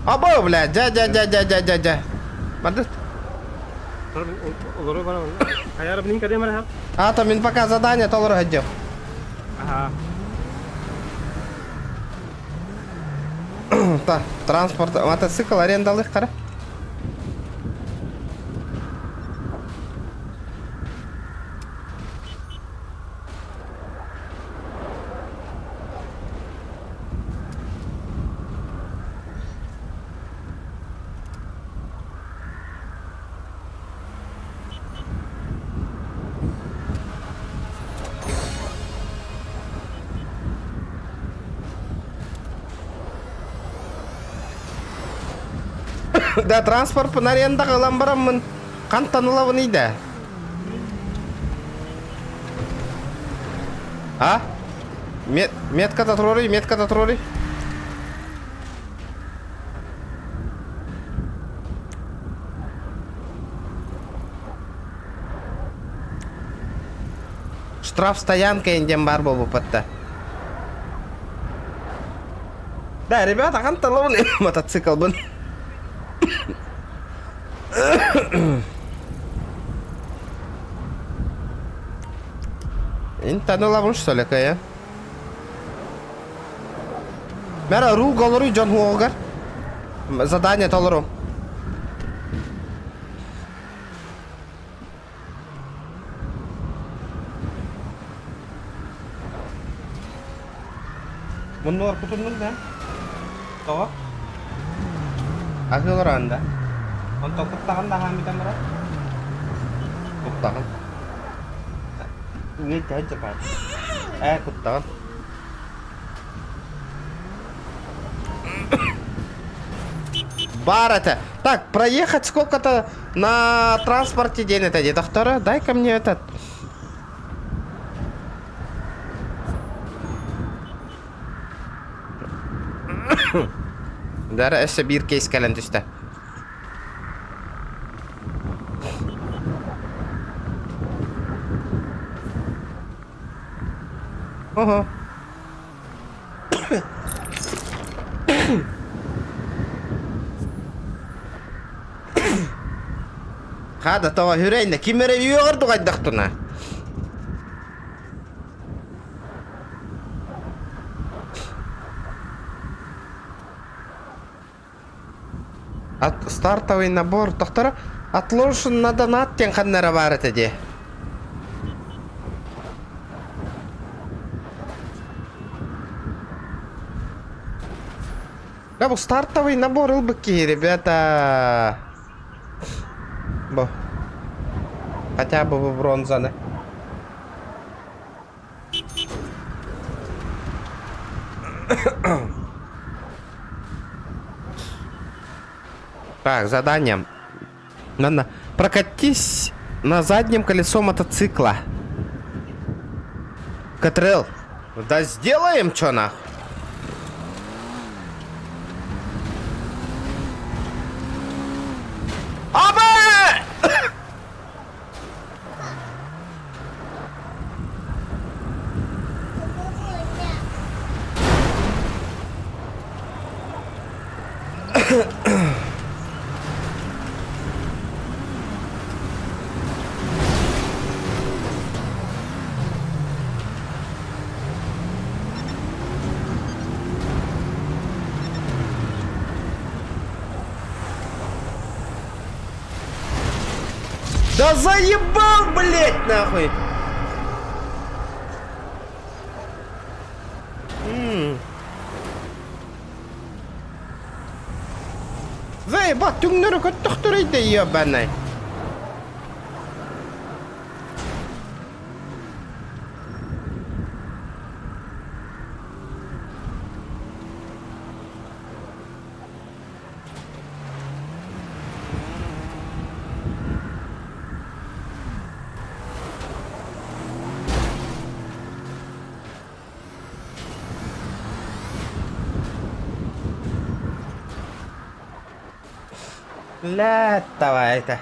Або, блядь, дя. Мадут? Там мен пока задание толру отдел. Ага. Так, транспорт, мотоцикл арендалых қара. Да, транспорт пын аренда қылан барамын. Қантанылауын ейді. Метката тұрори. Штраф стоянка енден бар болу патта. Да, ребята, қантанылауын мотоцикл бұн. Tanılamış söyle ya. Mera rul goluru John Huogar. Задание толору. Bunlar kutunun da. Tawa. Akıllar anda. Untuk kutakan dah kami kamera. Kutakan. Ini aja cepat. Kutakan. Бар это. Так, проехать сколько-то на транспорте день это где? Доктора, дай-ка мне этот. Дара эссе бир кейс кален түстө. Ого. Hadi tava hüreyinde kimere yiyordu kaydaktuna. Стартовый набор доктора отложен на донат тен ханнара бар эти. Да, стартовый набор ЛБК, ребята. Бо. Хотя бы в бронза, да? Так, задание. Надо прокатись на заднем колесо мотоцикла. Катрел. Да сделаем чё нахуй. Да заебал, блять, нахуй! Заебал, түңнөрү көттүктүрөйдү ебаный. Ля, давай это.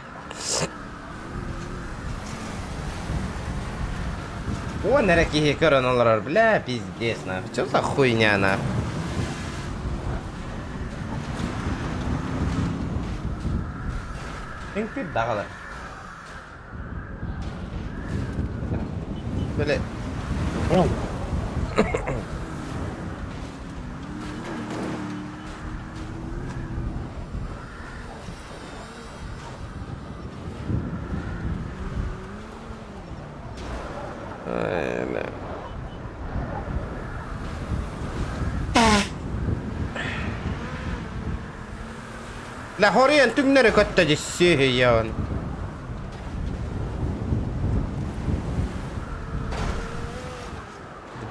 О, на какие коронолар, бля, пиздец, нахуй. Что за хуйня, нахуй? Ты дагала. Бля. La horien tyngner kottaji siihen.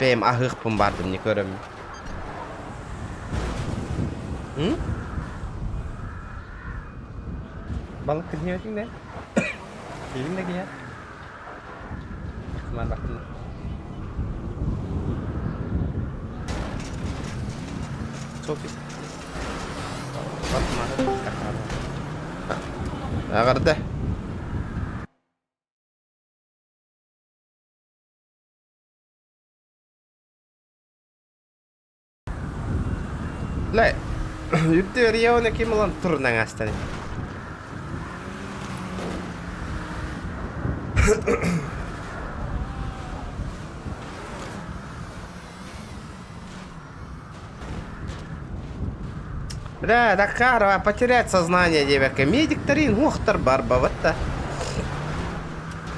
Benim ahık bombardım ne görüm. Hı? Balık kızıyor şimdi. Elimdeki ya. Kemal bakın. Çok iyi. Agarda. Lah, itu Rio nak kimalan turun nangastan. Бля, Дахарова, потерять сознание девяка. Медикторин, ухтар барба, вот та.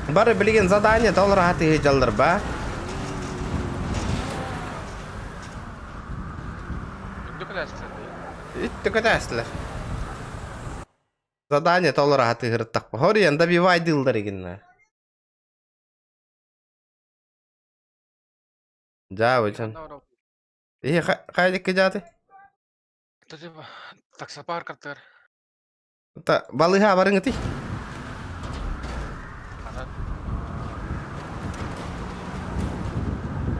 Бары білген задание доллар атыға жалдар ба. Үтті көтәсілер. Задание доллар атыға ғырттақ ба. Хори янда бивай дылдар егінна. Жа, өчен. Қайдекке жаты? Таксопаркаттар. Балыға барың өтей.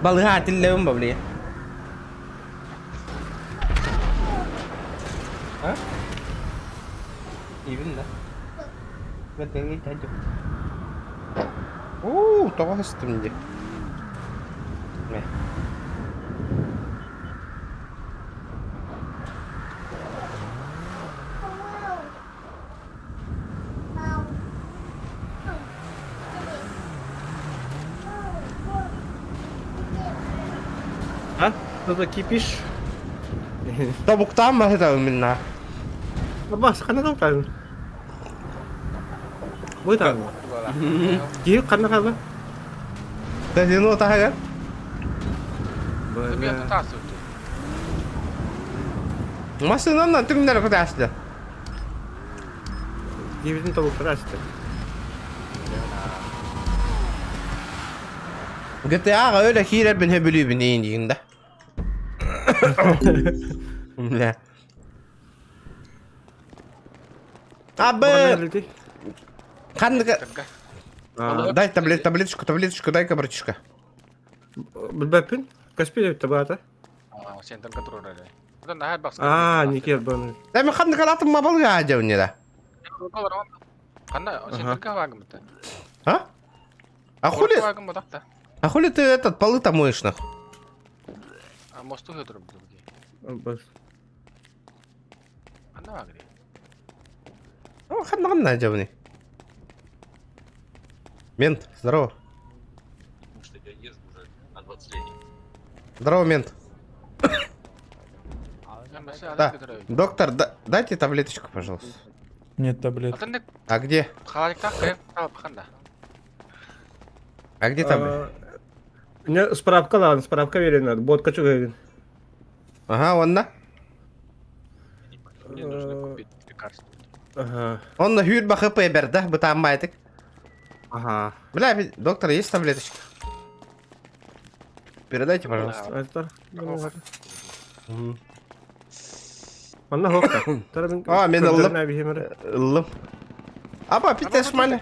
Балыға атыллауым ба біле? Ha? Even da. Ngerti aja. Tawa sistem dia. Nih. А? Что-то кипишь? Tabuktan mı tahu minna? Abas, kan na kan? Bukan. Iya, kan na kan? Tadi nu tahu kan? Lebih atau tas itu? Masih nana terminal aku dah sudah. Iya, itu tahu keras tu. GTA öyle hirer ben hebülü bin indiğinde. Ne? Абы! Ханныка... Дай таблеточку, дай-ка, братишка. Білбәппін? Каспи деп табата? Сентен контроль ada. Itu nah box. Не кер баны. Дай мен ханныка латым мабал гадя уне да. Karena senten вагым это. А? А хули? Вагым бодакта. А хули ты этот полы там моешь нах? А мосту хедром другие. Бас. Anda вагри. Ханныка гадя уне. Мент, здорово. Здорово, мент. Да, доктор, дайте таблеточку, пожалуйста. Нет таблеток. А где? Халаликтах кайф паханда. А где таблетка? Не, справка ладно, справка верен надо. Бодка что говорит? Ага, он на. Мне нужно купить лекарство. Ага. Он на хюрба хп берда, бы там майтик. Ага. Бля, доктор, есть таблеточка? Передайте, пожалуйста. Это? Анна хокка. Мен ылым. Ылым. Ылым. Аба, питес мали.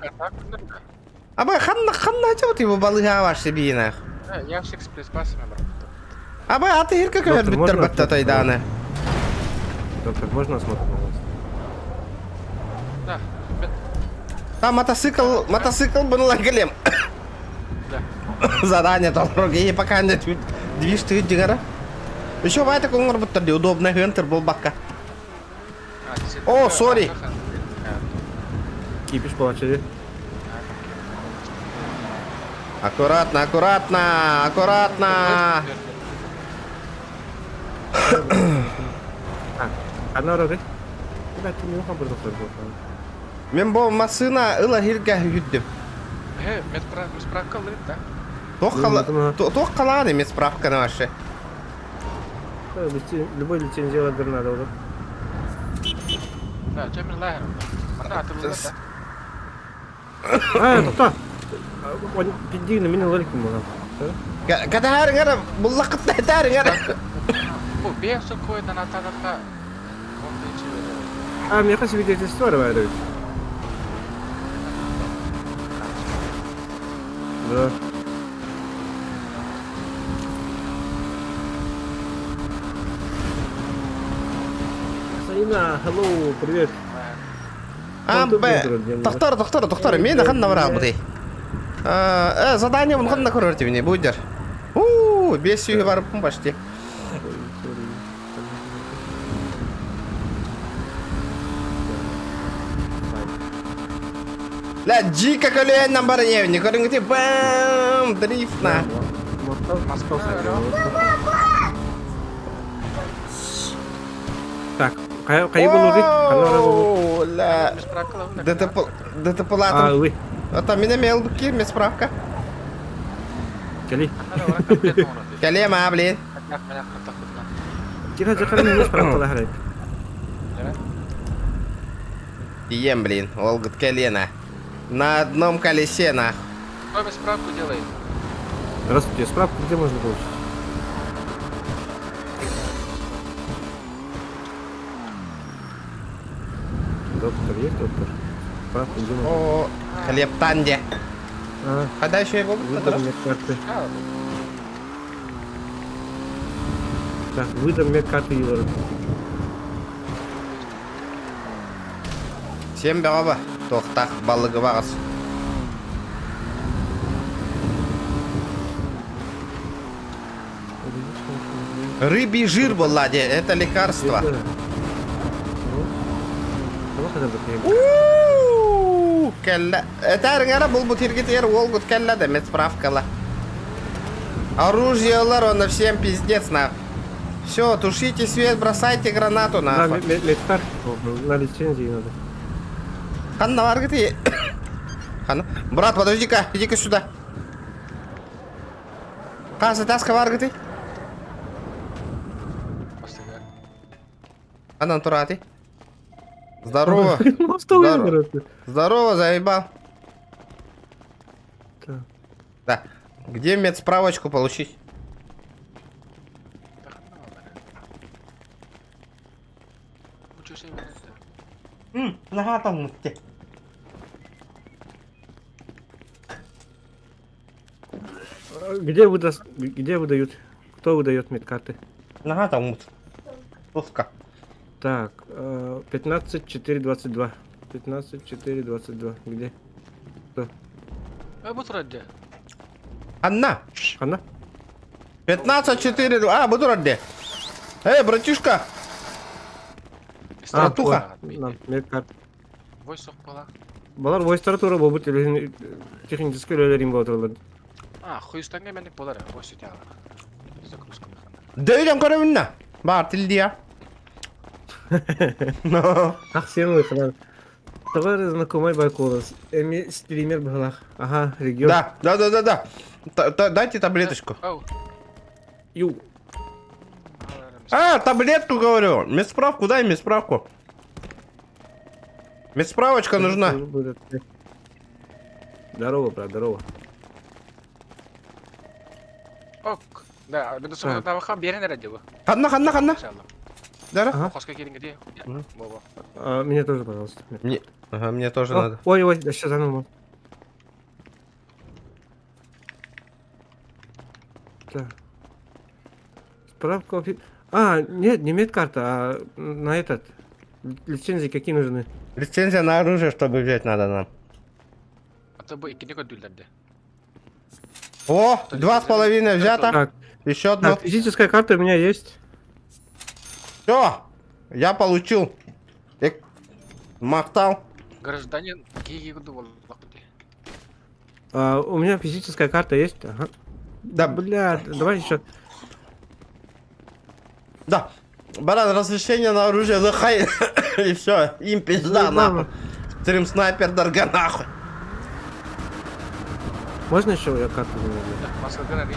Аба, ханна ачабыт его балыга ваш себе нах. Я в экспресс пассами брат. Аба, а ты ирка кövер биттер батта тайданы. Доктор, можно осмотреть, пожалуйста? Да. Там мотоцикл был лагалем. Да. Задание доллар, и пока не движ ты дигара. Еще в этой конгр будто удобно, хентер был бака. О, сори. Кипиш по очереди. Аккуратно, аккуратно. Она роды. Да, ты не ухабыр доктор был. Мен бұл масына ыла хирге хүддім. Справка лыт, да? Тоқ қаланы мен справканы ваше. Любой лицензия ладыр надо уже. Да, чемер лайер. Манда атылы да. Тоқта. Он пиддигіні менен ларикім болған. Катарың әрі, бұл лақытта әтәрің әрі. Бұл бесу койдан атадатқа. Мне кажется, свидетельство Равайрович. Да. Саина, hello, привет. Доктор, мен қанна барал бұдай. Задание мұн қанна көрерді мені, бұйдер. Бес үйге барыппын башты. Ля, джика колен нам бараневни, корынгти бам, дрифтна. Так, Кайы болури? Канара болури? О, ля. Справка лавна. ДТП А, латым. вы. Это меня мелкий, мне справка. Кели. Канара вара комплект моно. Калема, блин. Менак тахтна. Кира жакарын не справка лахарайт. Дием, блин, Олгут колено. На одном колесе, на. Кто мне справку делает? Здравствуйте, справку где можно получить? Доктор есть, доктор? Справку где можно? О, хлеб танде. А, Когда еще его? выдам медкарты. Так, выдам медкарты Юра. Всем баба. Тохтах, балыгы вағыз. Рыбий жир был, ладе, это лекарство. Кәллә. Это арыңара бұл бутиргет ер олгут кәллә да медсправкала. Оружиелар, он всем пиздец на. Все, тушите свет, бросайте гранату На нахуй. медкарты, на лицензии надо. Ханна варгати. Ханна. Брат, подожди-ка, иди-ка сюда. Каза, таска варгати. Ханна турати. Здорово. Ну что вы говорите? Здорово, заебал. Так. Да. Где медсправочку получить? Нога там. Где выдают? Кто выдает медкарты? Нога там. Пуска. Так, 15-4-22. 15-4-22. Где? Кто? Бутрадде. Анна. Она? 15-4. А, буду ради. Эй, братишка. Стратуха. Медкарт. Вой соқпала. Балар войстары туры бұл технический өлелерін болдырылады. Хуйстанга менек болар. Вой сөйте ала. Загрузка механа. Дөйлен көрімінна. Бар тілдия. Ах, сен выхода. Товар знакомый Байколос. Эми стример была. Ага, регион. Да. Дайте таблеточку. Ау. Ю. А, таблетку говорю. Медсправку, дай медсправку. Медсправочка нужна. Здорово, брат, здорово. Ок. Да, ben de sonra daha bakalım bir yere nerede bu? Ханна. İnşallah. Да. Ага. Хоска келin где? Боба. Мне тоже, пожалуйста. Ага, мне тоже надо. Ой, да сейчас заново. Так. Справка. А, нет, не медкарта, а на этот. Лицензии какие нужны? Лицензия на оружие, чтобы взять надо нам. Hatta bu ikinci ödüllerde. О, 2,5 взято. Так, Еще одно. так, физическая карта у меня есть. Все, я получил. Махтал. Гражданин Киеву Волокоти. У меня физическая карта есть. Ага. Да, Бля, давай еще. да. Баран, разрешение на оружие, захай. И все, им пизда, нахуй. Стрим снайпер, дорога, нахуй. Можно еще я карту не Маска Грари.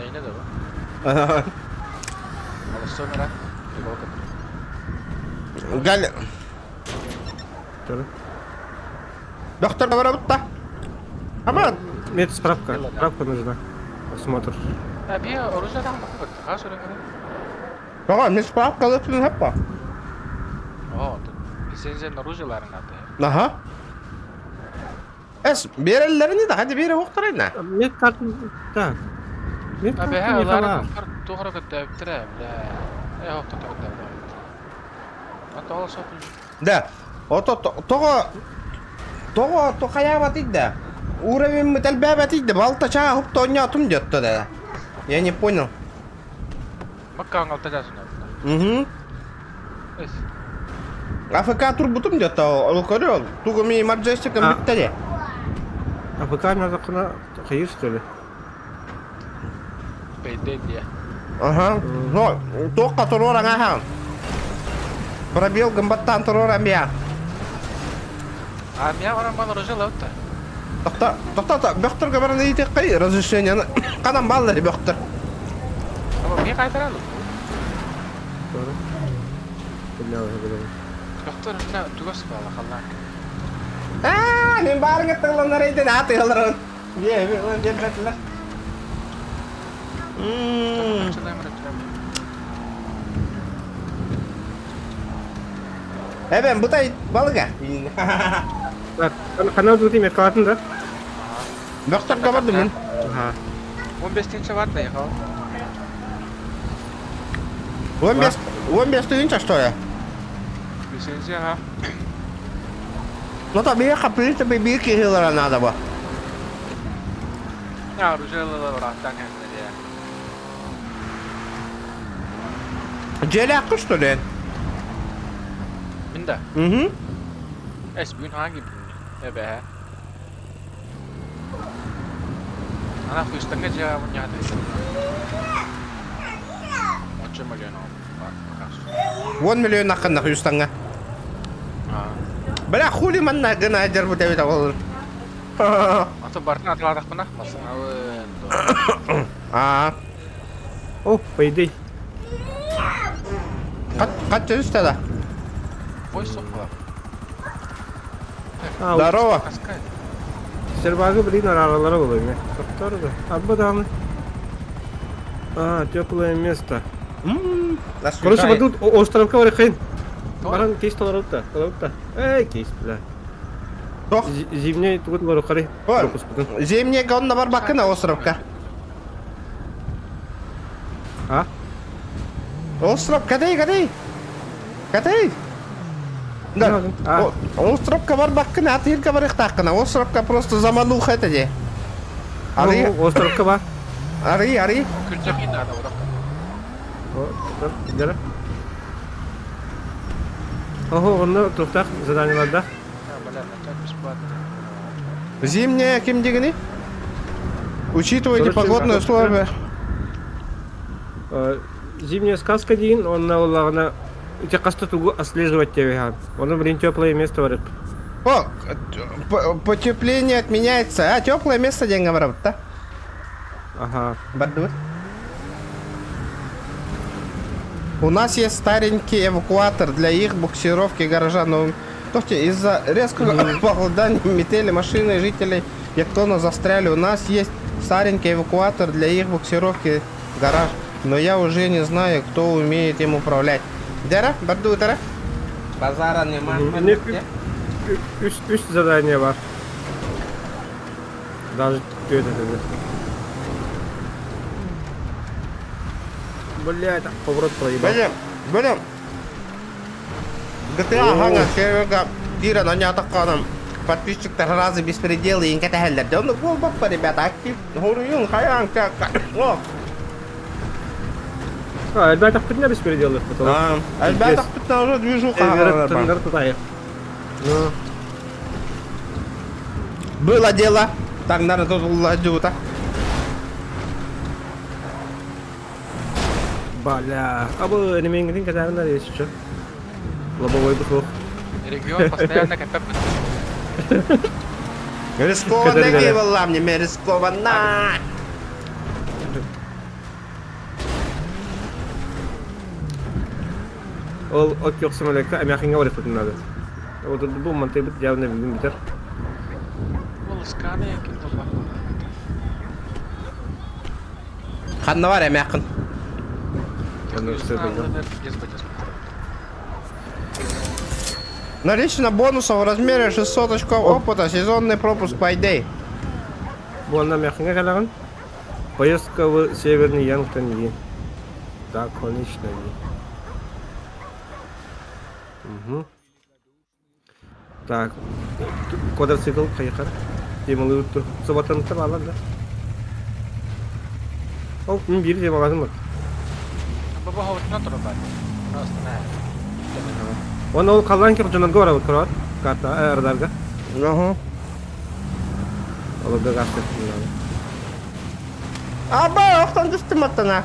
Yine de var. Alışsın lan. Галя. Доктор, говорит, Амат. Мне справка. Справка нужна. Осмотр. Bir orijinalden bakmak. Ha söyle kadar. Ага, мне справка лучше хапа. О, лицензия оружияларын аты. Ага. Эс, берелерини да, хadi бере оқтарайна. Медкарта. Так. Медкарта Abi не ha, хала. onların doğru götürüp hafta da. Hatta ola sokun. Да. То хаява тидда. Уровень металбаба тидда. Балта чаа хуп тоня тум жетті да. Я не понял. Bakkan altacaksın. Угу. Es. АФК турбутум жетті. Ол көрі. Тугуми марджестиком А. биттеле. АФК надо кына хайыр что ли? değil diye. Ага. Ну, только турор ага. Пробил гамбаттан турор амбия. А меня orang bana roja laut ta. Тоқта, бөқтірге баран ейтек қай, разрешениені. Қадан баллары бөқтір. Ama niye kaytaralım? Doğru. Ne olabilir? Doktor ne tugas bala kallan. Мен барың еттіңландар ейтен аты ғылырын. Мен jelbetler. Çalayım rötürem. Ben bu da balığa. Bak, kanal tutayım et kağıtın da. Böқтір kabardı мен. Ha. 15 var da yakal. 15 түйінші, что я? Лицензия ha. Ну, то бейқа, в принципе, бейки ғылыра надо ба. Ya rojalar oraqtan kendine diye. Жел ақы, что ли? Minda. Мхм. Bugün hangi gün? Ebe. Ana kuyustanga cevabını yadı. Maçı milyon oldu. Bak. 1 миллион аққында құйыстаңа. Бля, хули манна гына ажар бұта бета olur. Atı bartın atıladak mı nakmasın? Oh, по идее. Kaç üstte da? Boy sokma. Здорово. Сербагы, блин, aralara oluyor ya. Doktor da. Abba da mı? Теплое место. Короче, вот тут островка var yakın. Баран кейс толарутта. Кейс, бля. Зимний тут var yukarı. Зимний гонна бар бакына островка. А? Остров, кадай. Да. Островка бар бакына, атырка бар ихтақына. Островка просто замануха это де. Ари. Островка var. Ари. Külçak indi ada odak. Gel. Onu tutak zadanlarda. Ya bala начать бесплатно. Зимняя кем дегени? Учитывайте погодные условия. Зимняя сказка дейін, онна олағына өте қасты тугу отслеживать тебе. Оны блин теплое место бар. О, потепление отменяется. Теплое место деньги говорят, да? Ага. Бадут. У нас есть старенький эвакуатор для их буксировки горожан. Но из-за резкого похолодания метели машины жителей Яктона застряли. У нас есть старенький эвакуатор для их буксировки гараж. Но я уже не знаю, кто умеет им управлять. Дера? Баду, дера? Базара нема. Üç задание var. Даже это. Бля, это поворот проебал. Блин. GTA ханга серверга тира на нятаканом. Подписчиктар разы беспределы и инкатахеллер. Да ну баппа, ребята, актив. Хуруюн, хаян, как. Әлбәттә күтне без переделык потом. Әлбәттә күтне уже движуха. Ну. Было дело. Так, наверное, тут ладюта. Бля, а вы не менгин кадарна есть что? Лобовой бухло. Регион постоянно как Рискованно не было мне, рискованно. Ол ок yoksa melekte emyakinga var ikutun adı. O da bu mantığı bit javne bildim biter. Волосканы якин тола. Ханна var yakın. Наличие бонусов в размере 600 очков опыта, сезонный пропуск по идее. Bu anlam yakınga kalan. Поездка в Северный Янгтон yi. Да, конечно. Угу. Так. Квадроцикл кайыкар. Демалы өттү. Собатанытып алар да. О, мен бир дем аласың бар. Баба хаватына тұрып бар. Просто не. Оны ол қалған кеп жонанга барабыт көрөт. Карта радарга. Ага. Оларда гасты. Аба, оқтан düştüm attana.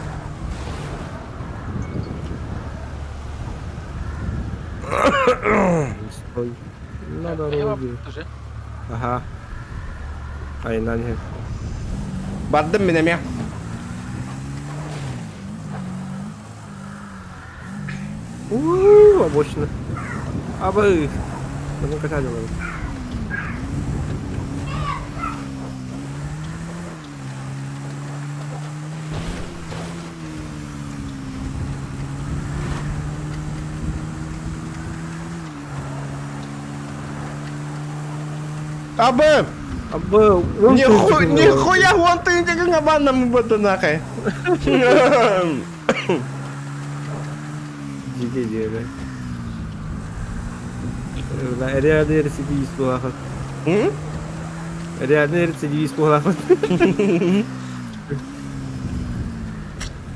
Стой. На Я дороге. тоже. Ага. Aynen öyle. Bardım benim ya. Обочина. Абы. Ну катали надо. Абы! Абы. вон ты где Нихуя, вон ты где габаном буду нахай. Диде. Реально рецидивист плохо. Реально рецидивист плохо.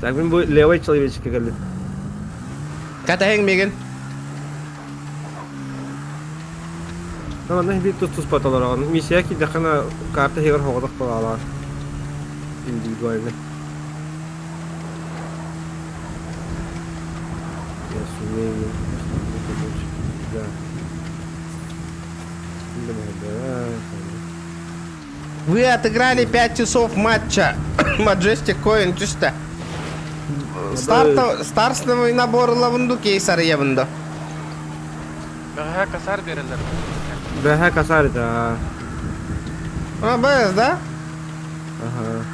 Так, мен bu левый человечек geldi. Kata hengmegen. Ama ne bir tuz patalar ağın. Misiya ki dakana kartı heger hoğdak bağlar. Individualne. Я сумею. Да. Вы отыграли 5 часов матча. Majestic Coin чисто. Старстовый набор лавынду кейсары ебынды. Baha kasar verirler. Daha kasar da. Без, да? Ага.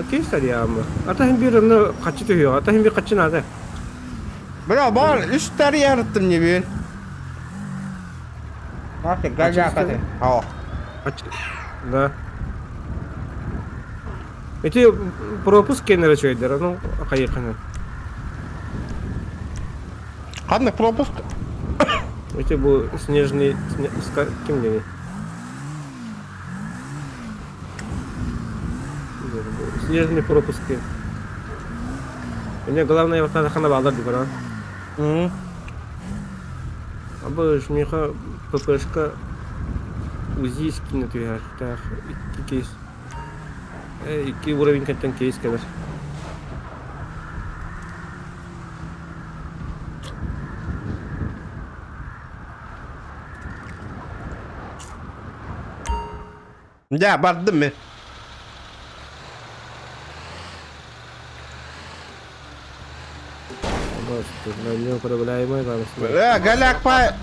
Кейсар ya ama. Atahın bir onu kaçı tüyüyor. Atahın bir kaçı nerede? Бля, бал, 3 тәрі ярыттым не бейін. Бақы, гәлжа қаты. Ау. Kaçı? Da. Эти пропуск кенері чөйдер, ну, қайықыны. Қадны пропуск? Эти bu снежный... Кем дені? Снежный пропуски. Мне главное вот надо хана балдар деп бара. Абы шмеха ППшка УЗИ скинет я. Так, iki кейс. 2 уровень контент кейс kadar. Ja, bardım ben. Bas, на него проблемы там. Галяк па...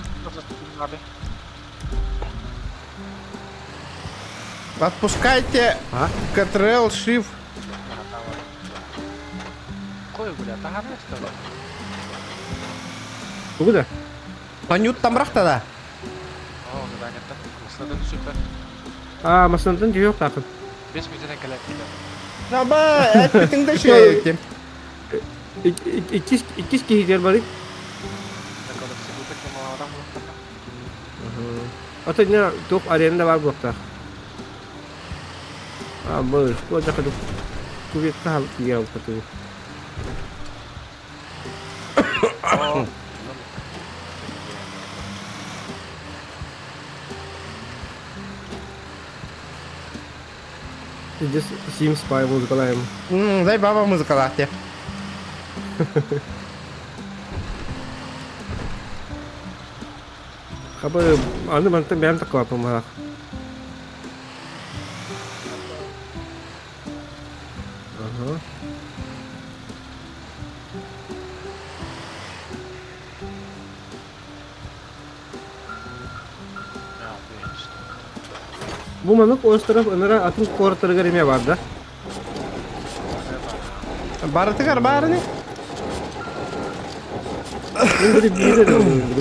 Отпускайте Ctrl Shift. Koy buraya. Daha ne istiyorlar? Куда? Понют там рахта да. Oo, zannetten. Mısır'da süper. А, масадан жоқ тақын. 5 milyon kelektiler. Ya ba, etmetin şey ettim. İkiz kişiler var. Bakalım sigorta kim o adam mı? Ata ne top arenda var burada. Ama bu da kadar kuvvet kahal ya katı. Oo. Здесь Sims Spy музыкалаем. Дай баба музыка лахте. Хабы аны мантан бәм таква помах. Ага. Bu manık o taraf önere atın kortarı garime vardı. Барытыгар барыны. Şimdi bir de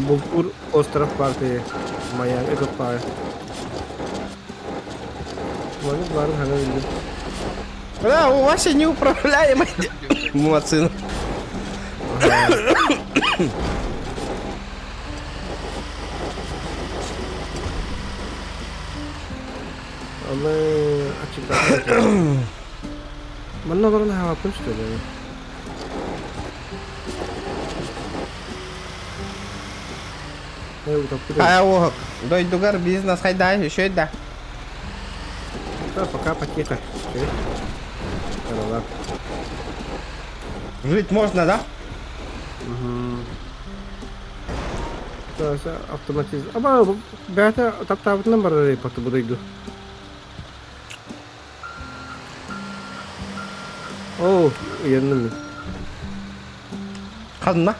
bu kur o taraf vardı. Maya ekip var. Manık var hani öyle. Да, у вас неуправляемый. Молодцы. Ama açıkçası. Bana bana hava yapmış da. А о, дойдугар бизнес хайдай, еще да. Да, пока потихо. Окей. Хорошо. Жить можно, да? Автоматизм. Ama beta tap-tapından bara repatı budaydı. Oh, yandım. Kadın da.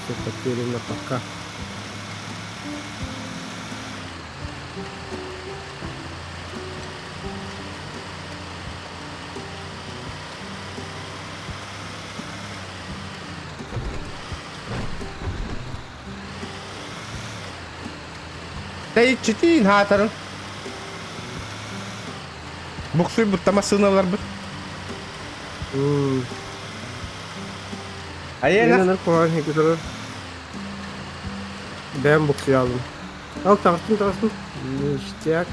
Seperti ini apakah? Tay çitin hatarın. Buksuy buttama sınavlar bu. Ayena. Yine koyan hektar. Ben boxu aldım. Al taktım. İştiyak.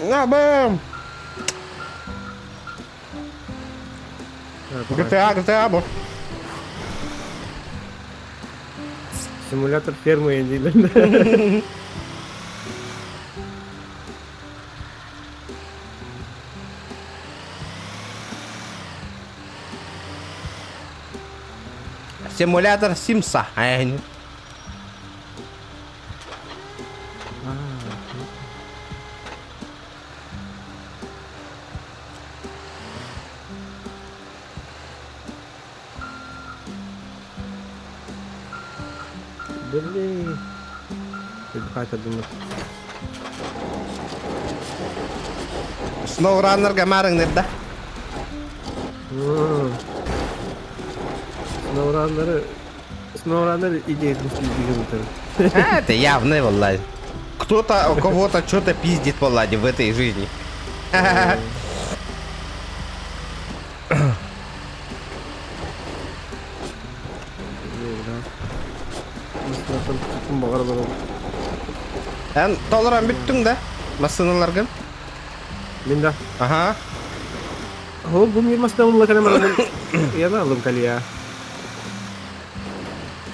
Ya bam. GTA bu. Simulator фермы değil. Simulator Simsa. Aynen. Beli. Kaç adımı? SnowRunner kemarin nerede? Сноураннеры идеи друг Это явно, валлади. Кто-то у кого-то что-то пиздит, валлади, в этой жизни. Sen toleran büttün de. Masınılargın. Linda. Aha. Oh, gue masih tahu mulai karena malam. Iya nah, belum kali ya.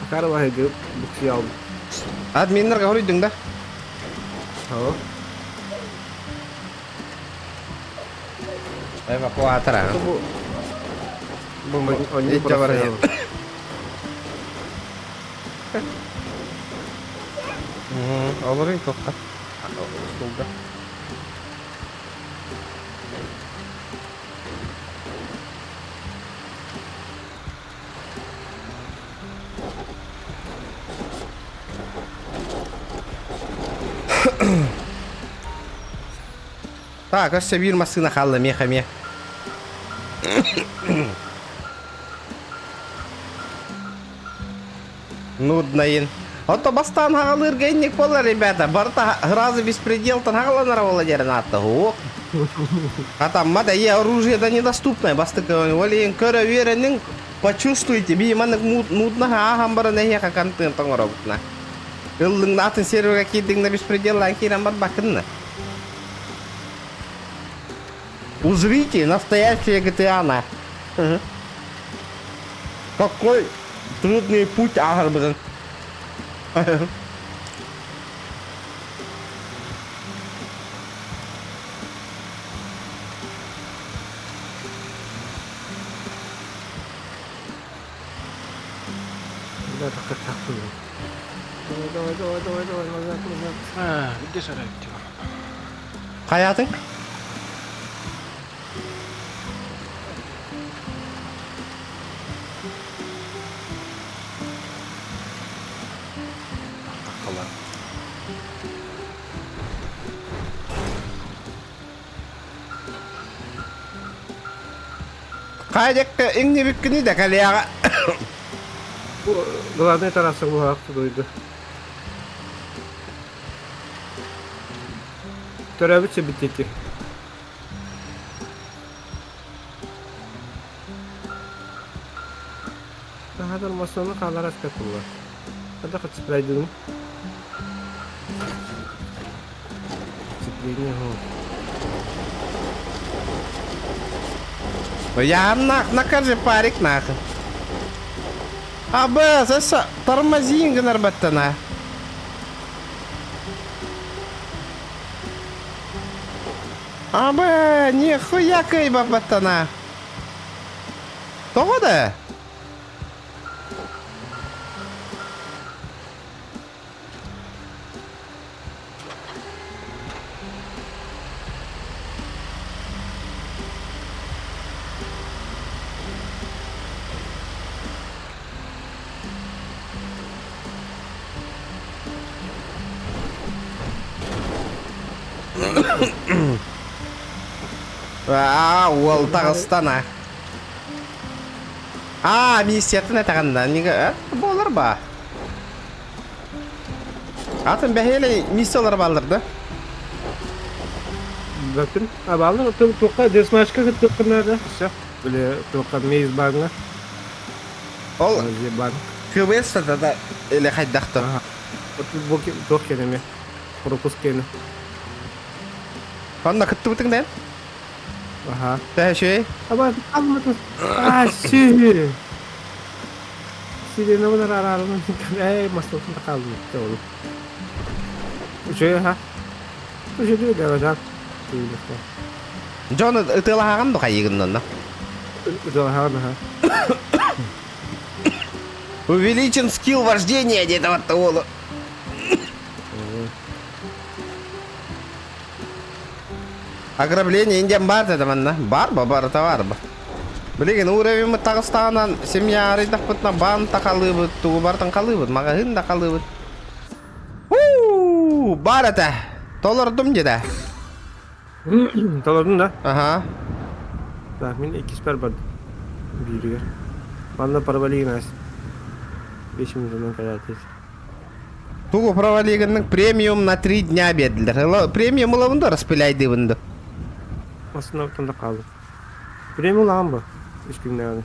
Sekarang wah itu bukti al. Adminler kahruydun da. Oh. Evakuator ha. Bu ini Coba ya. Olur itu kan. Sudah. Так, ось bir masına kaldı mekame. Нудно. Вот то бастан хагалыр генник болар, ребята. Барта разы беспредел тан хагаланар вола дернатта. О. А там мада е оружие да недоступное. Бастыка олин көрө веренин почувствуйте. Би маннык нудно хамбара не хека кантын тоңоробутна. Ылдың натын серверге кидиң на беспредел ланкиран бар бакынна. Узрите настоящее GTA на. Какой трудный путь, Агрбен. Ha, bir de sonra bitiyor. Hayatın? Kayaknya ini bikin dah kali ya. Главное это раз его авто дойду. Төрәбитче битети. Хәзер машина каларас капыла. Хәзер хәтсплайдым. Цепление. Я накажи парик нахуй. Абы, заса тормозин гынар баттана. Абы, нихуя кайба баттана. Того да? Ол Дағыстана. Министрдің айтағанда неге болар ба? Атын бәхелі миссиялар балдырды. Bakın, abalım toka desmaşka gittiklerdi. Все. Böyle toka meyz bagına. Ол Aziz bag. КВС-та да или хайдақты. Вот боки ток келеме. Пропуск келе. Онда күтті бұтың дән? Ага. Бәші? Абар almadın. Си. Сиде ne kadar ararım. Masrafında kaldım. Doğru. Şey ha. Şey diyor da hocam. Джон ұтылағаған бұқа егіннен да. Увеличен скилл вождения, деді ватты олы. Ограбление инден бар деді манна. Бар ба, бар товар ба. Білеген уровень Тағыстағынан семья арайдақ бұтына бан тақалы бұд, туғы бартын қалы бұд, мағағын да қалы бұд. Бар әті. Толырдым деді. Toladın da. Aha. Tahmin 2 süper vardı. Büyürüyor. Bana para vali yine 5 milyondan kadar tez. Тугу провалигеннің премиум на 3 дня беділдір. Премиум ұлауында распыляйды бұнды. Aslında ortamda kaldım. Premium lan bu. 3 günde yani.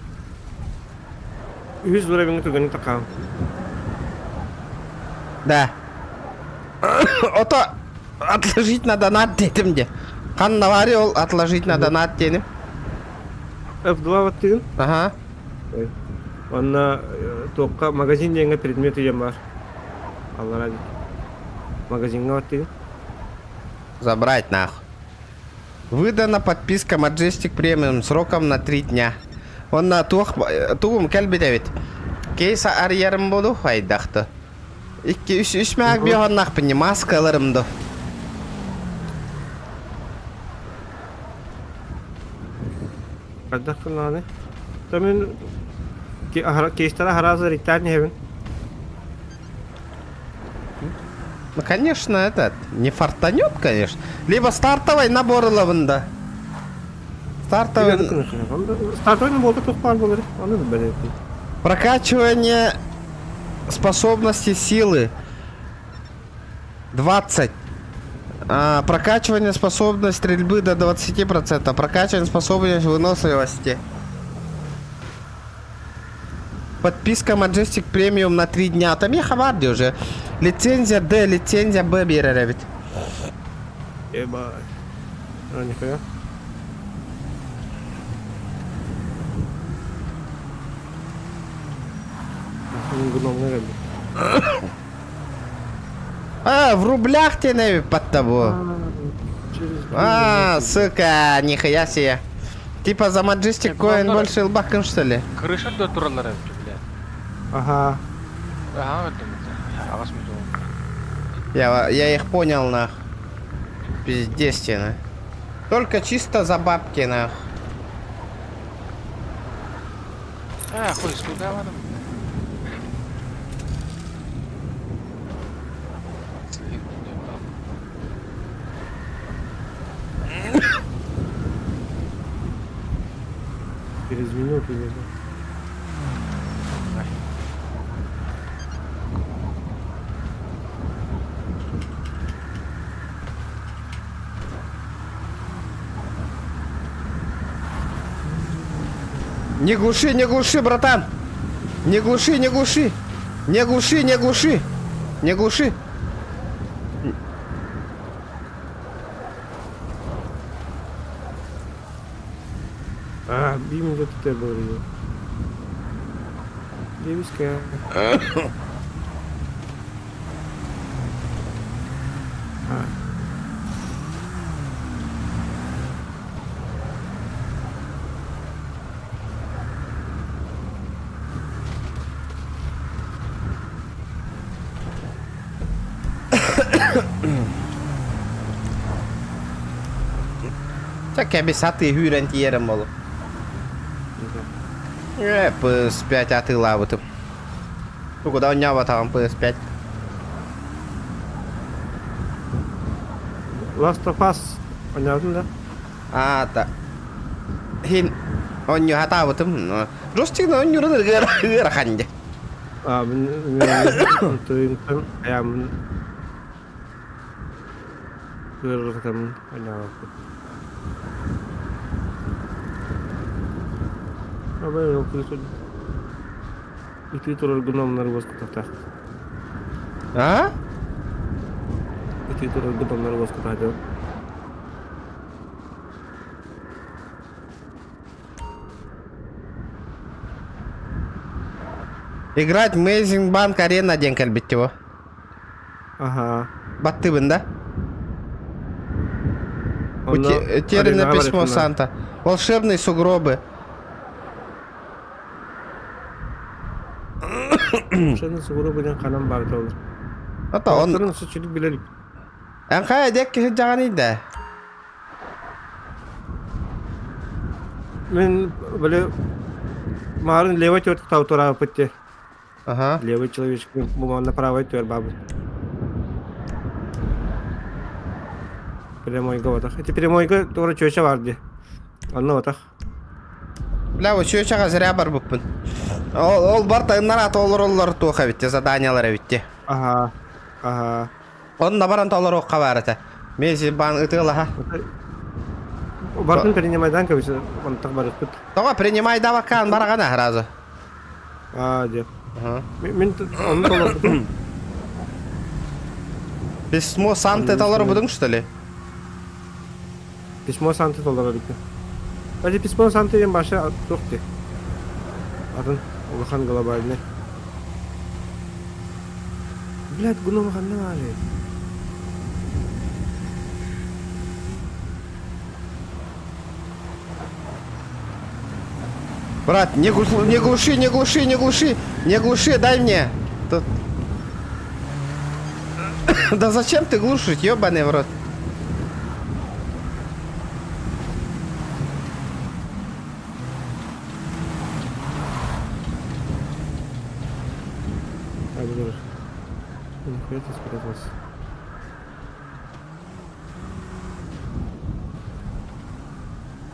100 lira beni tutduğunu takalım. Да. Ото отложить на донат дедім де. Қанна бари ол отложить на донат дедім. F2 attın. Ага. Onunla Tokka magazin denge предмет uyum var. Allah razı olsun. Magazinga attın. Забрать нахуй. Выдана подписка Majestic Premium сроком на 3 дня. Он на туғым кәлбі дәвет. Кейса арьерім болу хайдақты. 2-3 мәк бейғаннақ піне маскаларымды. Kaçtın lan ne? Tabii ki кейстара хараза рейтарни хевен. Ну, конечно, этот, не фартанет, конечно. Либо стартовый набор лавында. Стартовый... Стартовый болды çok var olur. Onu da böyle. Прокачивание способности силы 20. Прокачивание способности стрельбы до 20%. Прокачивание способности выносливости. Подписка Majestic Premium на 3 дня. Там я хабарди уже. Лицензия Д, лицензия Б береревит. Ебай. Нихуя. В рублях тебе под тобой. Сука, нихуя себе. Типа за Majestic Coin больше лбакин, что ли? Крыша до туралар эпчи, блядь. Ага. Ага, это ағаш мезон. Я их понял, нах. Пиздец, на. Только чисто за бабки, нах. Хуй, скуда вадым? Через минуту я. Не глуши, братан. Не глуши. Не глуши. Bir minut tutar böyle. Demiş ki. Чакай би саты hyyren tiedän ollut. PS5 атыла вот. Ну куда у него там PS5? Last of Us oynadın da. Ta. Hin on jo hata вот. Rustik on jo röra kanje. Ben tuyuntan ayamın kırıktam oynadım. Ama yok itu turun gununglar bos kota. Ha? Itu turun gununglar bos kota. Играть Amazing Bank Arena день кальбит его. Ага. Батты бында. Утерянное письмо Санта. Волшебные сугробы. Şunu sigara bilen kanam barda olur. Hatta on. Onların suçluluk bilelim. En kaya dek ki canıydı. Ben böyle Марин левой тёртик таутора пути. Ага. Левый человечек, на правой тёр бабу. Прямойга вот так. Эти прямойга тоже чёча vardı. Anla вот так. Бля, вот чөчага зря бар буппун. Ол бар тайыннар аты олар туха битте, заданиялар битте. Ага. Ага. Onun da baran tolar okka varata. Mezi ban ытыла ха. Бартын принимайдан кабысы, он так барып кыт. Тоға принимай да вакан барагана сразу. Деп. Ага. Мен он толар. Письмо Санты толар будың, что ли? Письмо Санты толар битти. Бәле письмо Сантыден башы жоқ де. Атын Улахан глобальный. Блядь, гуном ханна вали. Брат, не глуши, дай мне. Тут... Да зачем ты глушить, ёбаный в рот?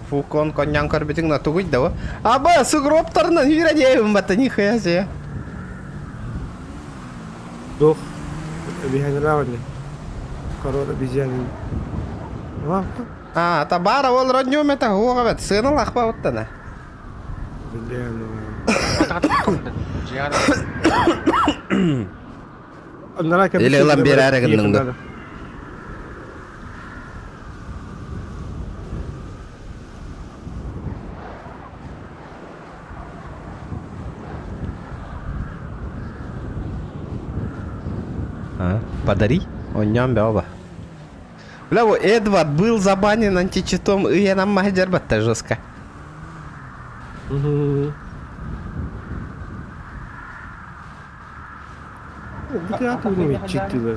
Фукон коньян корбитин на тугуй да. Аба, сугроптарынан үйренемін бата, нихуя себе. Дух. Бихайнравали. Корона бизянин. Та бара ол роднём это хуга бет, сына лахпа оттана. Блин. Или ламбер арагынның. Подари? Он ням бяба. Бля, вот Эдвард был забанен античитом, и я нам махер бата жестко. Где ты не читила?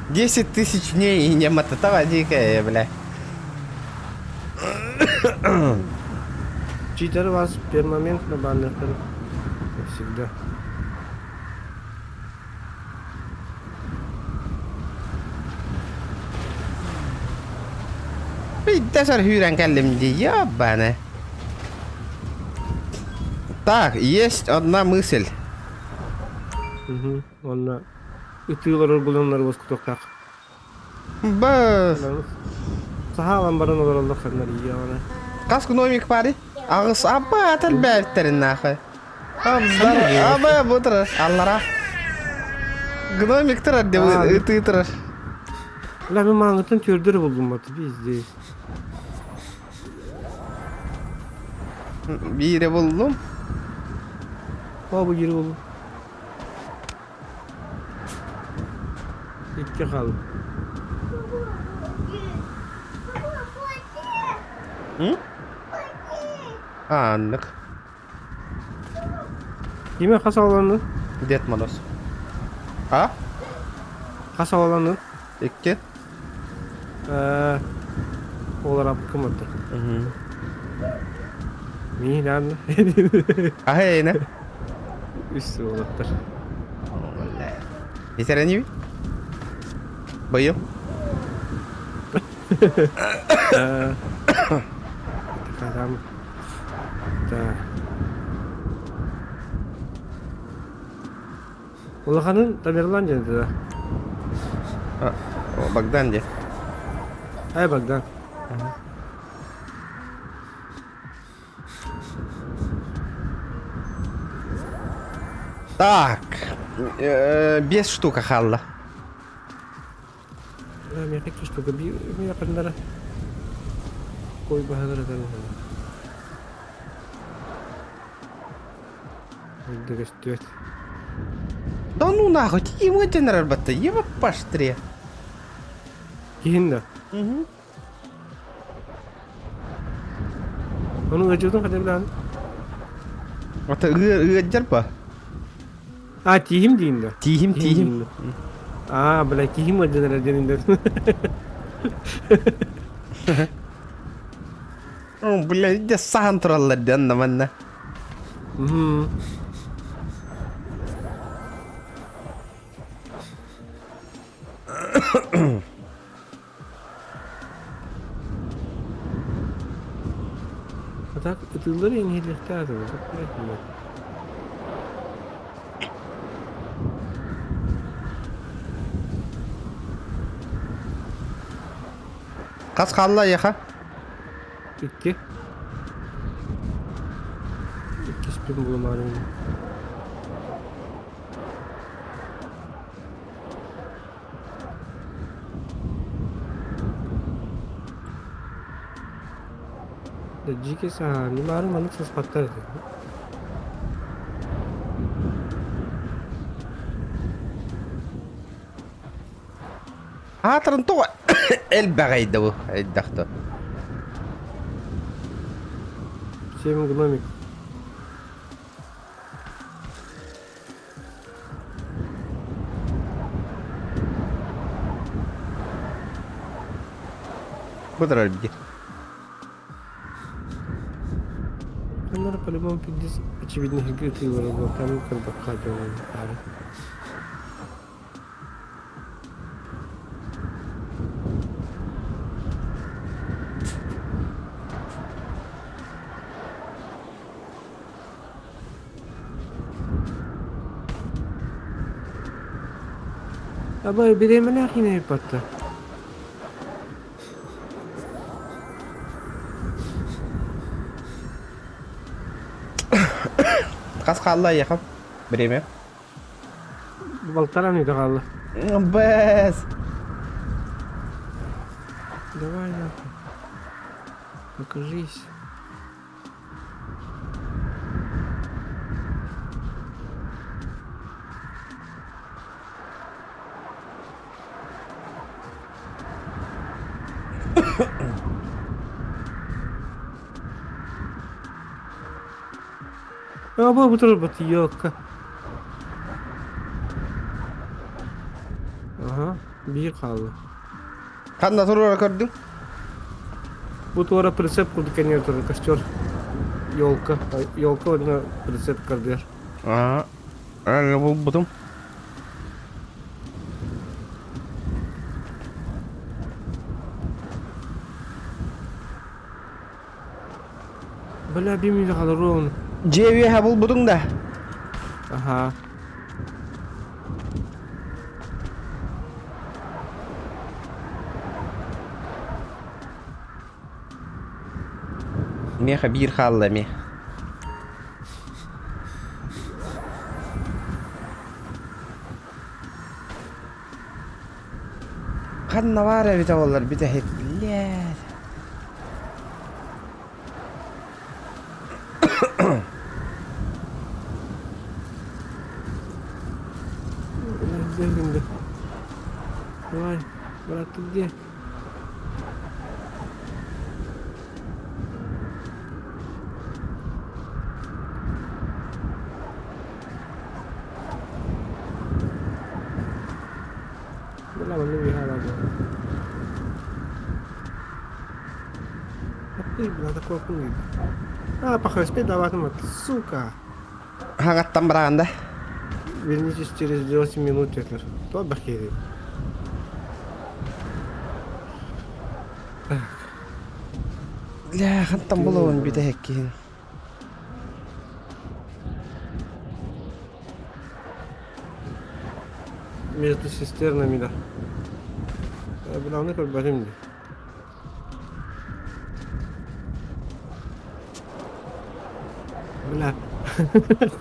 10 тысяч дней и не мототава дикая, бля. Читер вас перманентно баннер. Всегда. Tässä hyyden кәллемде, ебаный. Так, есть одна мысль. Он ытылар булганнар бос кутоктак. Бас. Сахалан баран олар ханнар яна. Кас гномик пари? Агыс апа атал бәттерин нахы. Аба бутра, аллара. Гномик тырар деп ыты тырар. Ла мен маңытын төрдөр булдум бат bizde. Biri buldum. O bu geri oldu. İki kaldı. Anlık. Kime kasa olanın? Detmanos. Ha? Kasa olanın. İki. Olarak kımattı. Hı. Niye lan? Ahe ne? Üstü olaktır. Yeter ne? Bayım. Kadam. Da. Ulakanın Tamerlan cennet. O Bagdan diye. Ay Bagdan. Так. 5 штук халла. Я хочу, чтобы я поймала. Кой бахадыр экен. Дегестет. Да ну нахуй, ему это работа, его паштре. Киһинде. Onun vücudun kadar bilen. Это ıgıcır Ha tihim deyinde. Tihim. Aa bela tihim vücudun deninde. Бля, иди сам тролладен на мене. Так, ытылдыр эң электер атабы. Кас халла яха. İki. İki spin bulamadım. Jika sah, ni baru manusia sepakat. Тронто البعيد هو الدكتور. Чем гномик? Куда беги? Наверное, по-любому 50 очевидных игр ты вырвал, там как бы хатил. Абай, беременна ахина ипатта. Кас халла яха. Время. Балтарам не дагалы. Без. Давай, нахуй. Покажись. Абай bu tarafa yok. Aha, bir kaldı. Kanda turura gördün? Bu tuvara precept kurduk en yer turu kastör. Yolka oyuna precept kırdılar. Ага. Bu butum. Bala bir milyon kalır onu. Ceviye ha bul budun da. Aha. Меха bir хalla мех. Kanna var ya bir de onlar bir de hep bilir. Где? Давай, брат, ты где? Bella, ma lui ha la надо qualcuno. Ah, pakai sepeda banget, suka. Hangat tambahan dah. Вернитесь через 8 минут, я говорю. То бахери. Ля, хантам болон биде хеккин. Между цистернами, да. Главное, как барим. Бля.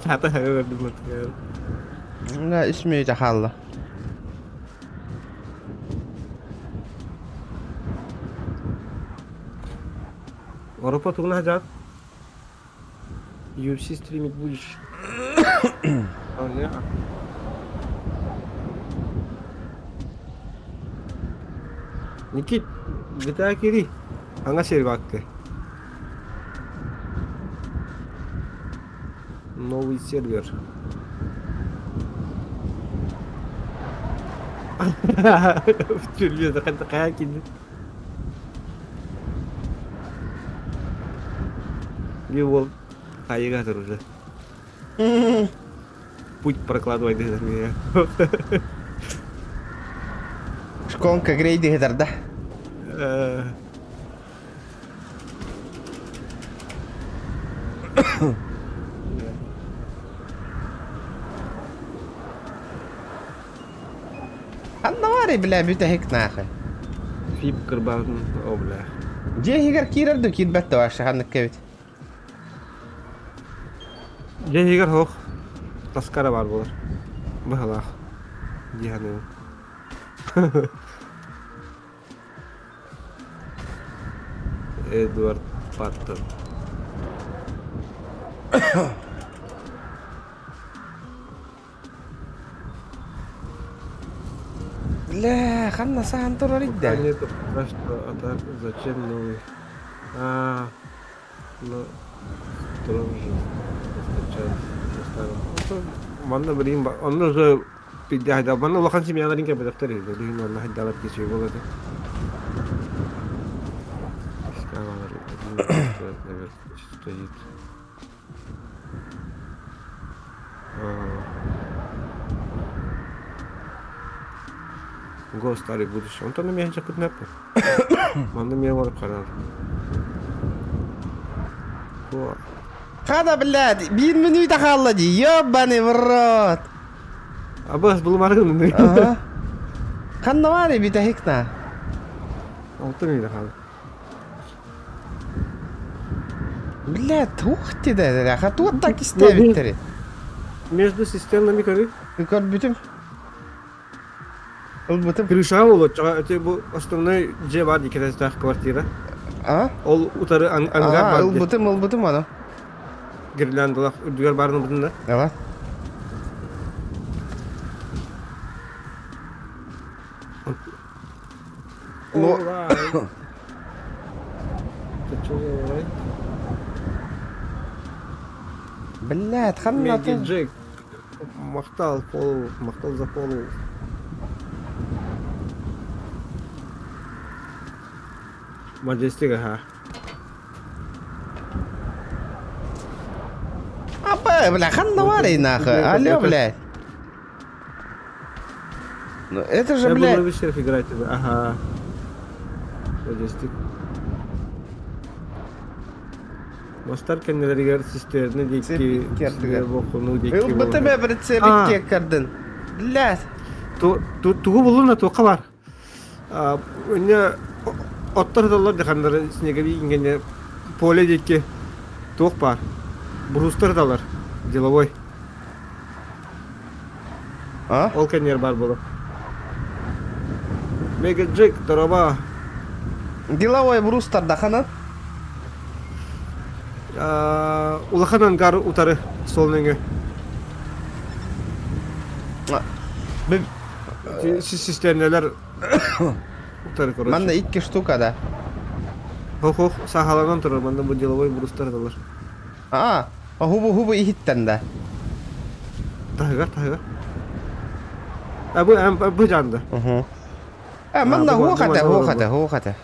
Тата gördüm hatırlıyorum. لا اسمي جحالة. Avrupa turuna hacak. UFC streaming bu iş. Ya. Никит, GTA kiri. Anga seri baktı. Новый сервер. В тюрьме заходит хакинг. Его аллигатор уже. Путь прокладывай до меня. Шконка грейди хедер да. النواري بلا بيتهك ناخي Фип карбан, о бля. جي هيجر كيرر دو كيد بتا واش خان كبت Я игр хох. Таскара бар болар. Бахалах. Диханы. Эдвард Паттон. لا خلنا ساعة نطر رجع Нету пока что атак. Зачем новый? Ну, тоже скачать заставил. Манда брим, он уже пидя, да, манда лохан си мяна ринка бедактери, да, лин он нахид далат кичи было да. Скавалар, наверное, стоит. Го старый будущее. Он то на меня чакут напи. Он на меня ворк харал. Во. هذا بلادي بين منو يتخلى دي ياباني برات Абас был марган. اها خلنا واري بيتهكنا Он то не дохал. بلاد توختي ده يا اخي توتك استابتري Между системами коры. يكون بيتم البتم Крыша было, это был основной где бар дикая квартира. Ол утары ангар бар. البتم انا Гирляндалар үдгөр барын бында. Evet. Ну. بلاد خلنا Меди Джек. Махтал за полу. Маджестика, ха. ابا بلا خلنا واري ناخذ اليو بلاد Ну, это же, Я блядь... буду вечеров играть. Ага. Маджестик. Мастар кеннелерге систерне дейки. Бокуну дейки. Бытыме бір цебекке кірдің. Блядь. Тугу болуна тоқа бар. Өне оттардалар дехандары снегови ингене поле дейки тоқ бар. Брустардалар. Деловой. Ол кеннер бар болу. Мега Джек, дороба. Деловой брустар да ханат? Улаханан гар утары солныңы. Sisterneler Utarı korоче. Manda 2 штука da. Hoh sahalanan turur. Manda bu delovay burustar dalar. Aa, hubu ihitten de. Tahga. Bu candı. Manda bu- hu kate.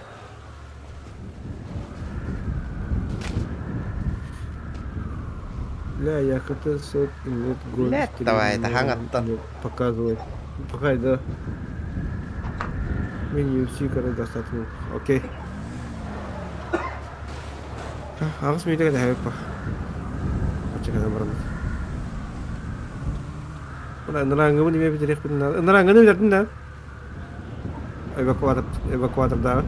Ля, я хотел сет нет год. Ля, давай, это хангаттан. Показывай. Пока да. Мен UFC когда достаточно. Окей. Ағыс мейдеге де әуіп ба. Очекадан барамыз. Бұна нұраңғымы неме бітірек бітін. Нұраңғыны білердің да? Эвакуатордағы.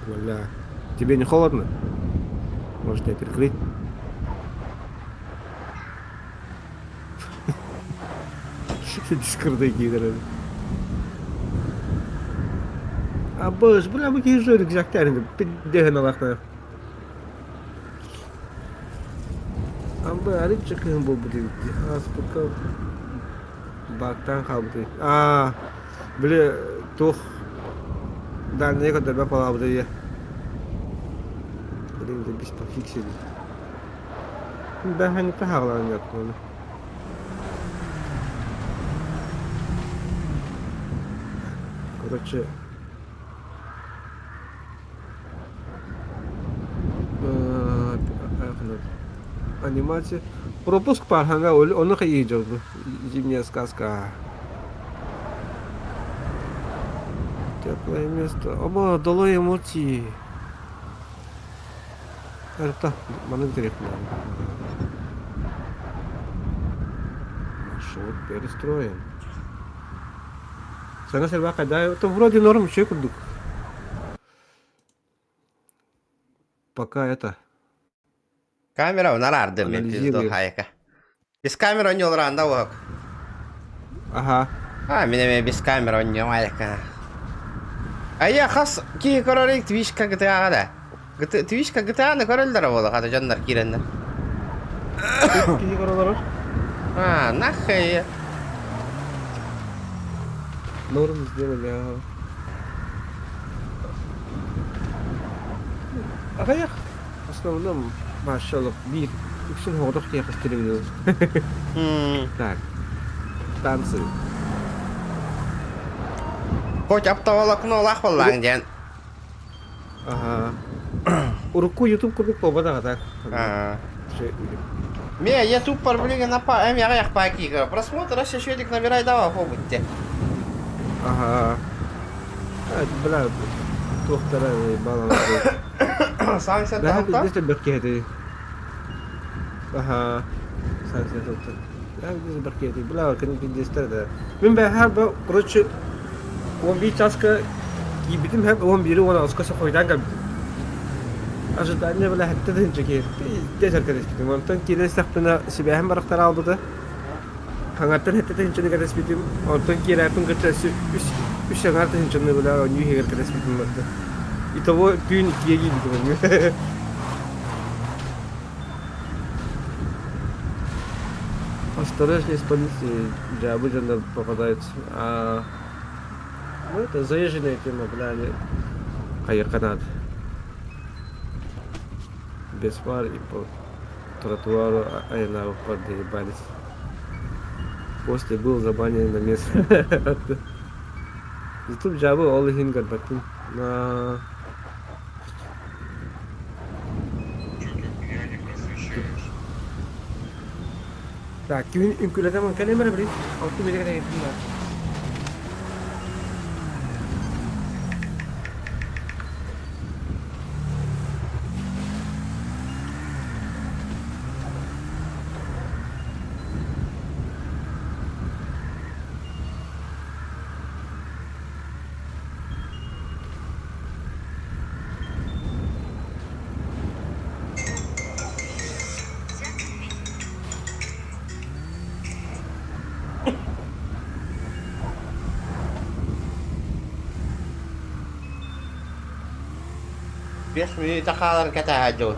Бля, тебе не холодно? Может, тебя перекрыть? Дискорда гидеры. А боже, бля, мы какие жорик жактарины, пиддеген алахна. А бля, аричек им был будет. А спока бактан халбы. А, бля, тух. Да, не когда бы палабы я. Блин, да без пофиксили. Да, они тахала нет, ну. Короче, анимация. Пропуск парханга, он их идет. Зимняя сказка. Теплое место. Оба, долой эмоции. Это манок директно. Маршрут перестроен. Sana serba kada это вроде норм чек курдук. Пока это Камера нарарды мен Анализируем. пизду хайка. Без камеры он не лранда вок. ага. Мене без камеры он не майка. А я хас ки королик твишка GTA да. Твишка GTA на королдара болду, хата жандар кирендер. Киги королар. Нахай. Норм сделали. Ага. Ага. В основном, машаллах, бир. Üçün hodok diye kastırıyor. Так. Танцы. Хоть аптавалакно лахваллаң ден. Ага. Урукку YouTube курдук побада так. Ме, YouTube проблема на па, я пакика. Просмотр, а шведик набирай давай побудьте. Ага. Бля, тоқтара балансы. Санкция Да, топта? здесь беркети. Ага. Санкция топта. Да, здесь беркети. Бля, kan здесь да. Мен бәһәр бу, короче, 11 часка гибитим һәм 11 оны аскасы койдан калды. Ожидание бля хәтта динчеке. Дезер кадеспитим. Онтан килен сахтына сибәһәм барактар алды. Хангаттан хәтта динчене кадеспитим. Онтан кирәпин гычасы үш ягартын динчене бля нюхегер кадеспитим. Итого түйін 2-ге гибитим. Осторожнее с полицией, для обычно попадаются. Ну, это заезженная тема, бля, Кайыр-Канат. Без фар и по тротуару Айна подъебались. После был забанен на место. Зато жабы ол хингар баттын. Так, күйін үмкілетемін кәлемір білейін. Алты береге де еттім бар. Beş minute kadar kata hajjot.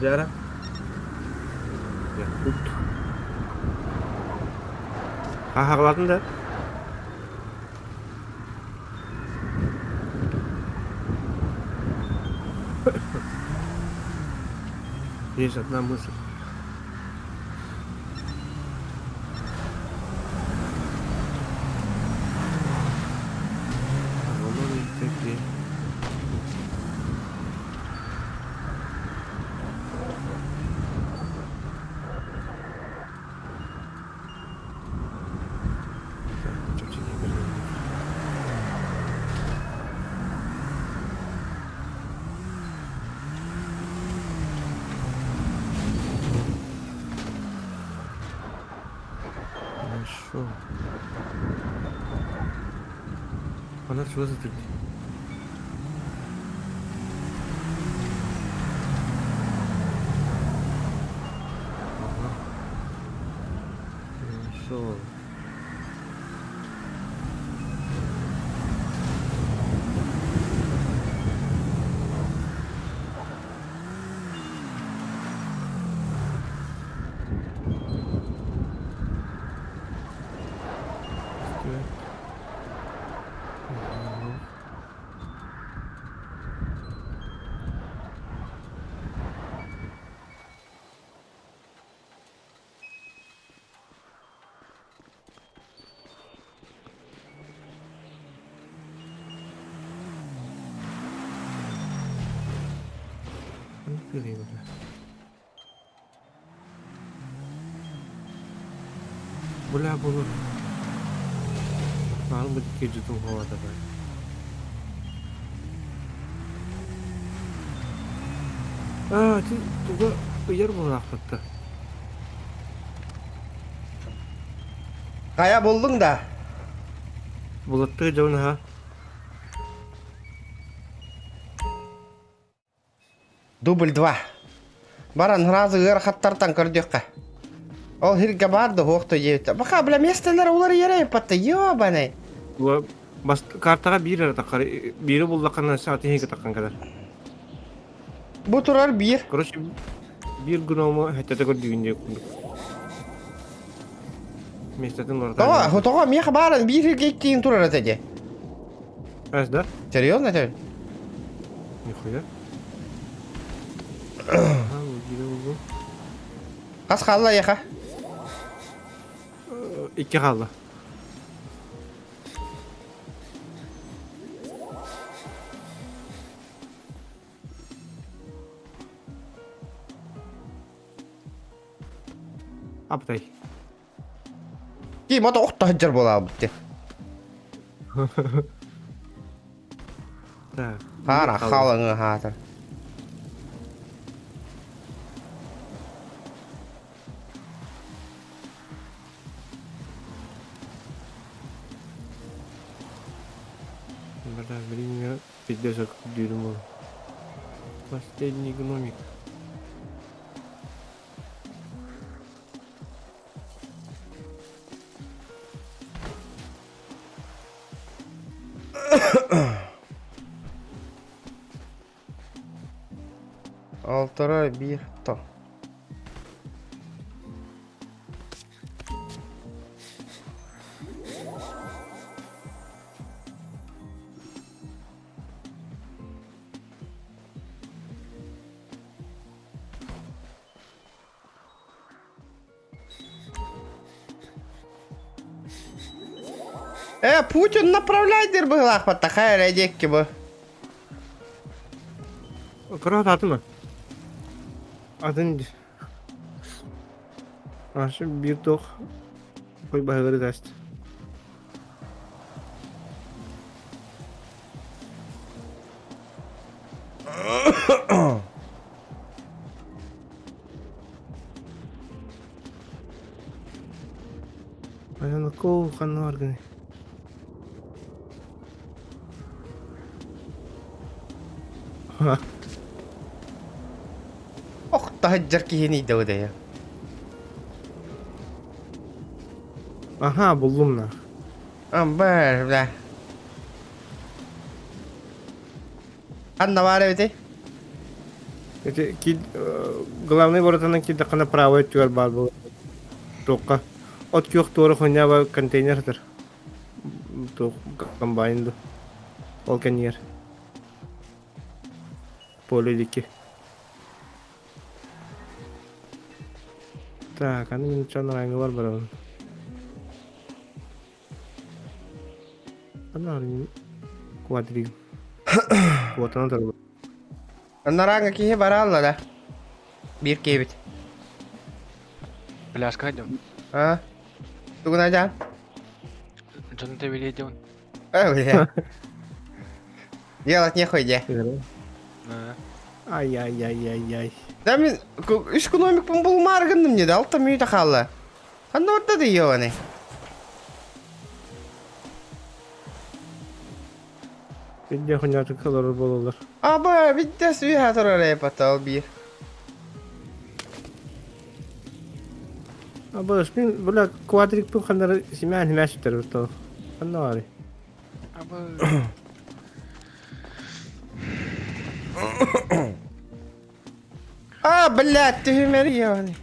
Jara. Ya, tut. Hakladın da. Есть одна мысль. Хорошо. Она чего за тыкли? Хорошо. Increíble. Boleh boleh. Malu begitu tuh hawa tapi. Tuga uyar bolak hatta. Kaya buldun da. Bulattı jauh ha. Дубль 2. Баран разы гыр хаттартан көрдөккө. Ол хирге барды хоқты жебіті. Бақа біла местелер олар ерей патты, ёбанай. Бас картаға бiri таққар, бiri бұл лаққаннан сағаты хеге таққан кадар. Бұ тұрар бір. Короче, bir gün olma hatta gördüğünde kunduk. Местатын орта. Тоға меха баран бір хирге кейін тұрар атаде. Аз да? Серьезно тебе? Нихуя. Қас қалла еқа? 2 қалды. Аптай. Ки мото оқты хыджар бола бұтте. Қара қалыңы хатыр. Бля, время пиздец как дерьмо. Последний гномик. Алтыра bir то. Путин направляй дырбылах патта хайр эдекки бу. Кырат аты mı? Adın... Aşım bir tok koy bayları kaçtı. Ayağına kol kanı var gene. Tahajjar kihini de ya. Aha buldum lan. Ambar lah. Kan da var evde. Это главный воротанан киде кана правый тюр бар бу. Тоққа. От кюх торы хонява контейнердер. Тоқ комбайнду. Ол коньер. Полидики. Так, аны мен чан раңы бар барабын. Ана квадриг. Вот она торба. Наранга кие баралла да. Bir kebit. Пляшка идем. А? Тугун ajaan. Джон ты видел? Бля. Делать нехуй где. Ай-яй-яй-яй-яй. Да мен үш экономик бұл маргындым не дал там үйді қалла. Қанда орта да ебаны. Бидде хуняты калоры бололар. Аба бидде сүйе тұрар епатал bir. Абаш мен бля квадрик пун хандар симян химяштер то. Аннари. А, блядь, ты умер ебаный.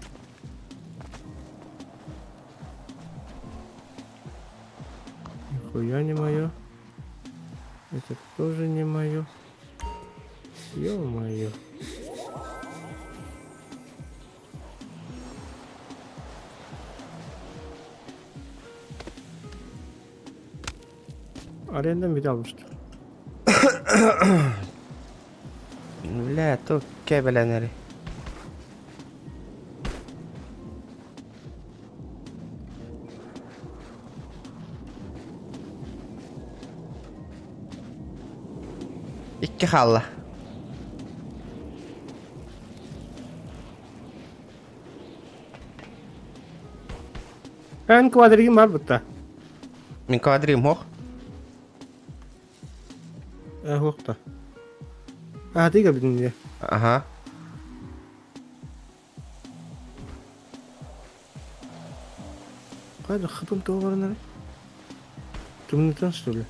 Нихуя не мое. Это тоже не мое. Ё-моё. Арендан бит алmıştır. Бля, тут кебеленери. İki xalla. Ben kvadragim var burada. Min kvadrim hoq. Hoqta. Diga bidin diye. Aha. Hadi xapım tovarına. Тумнутан что ли?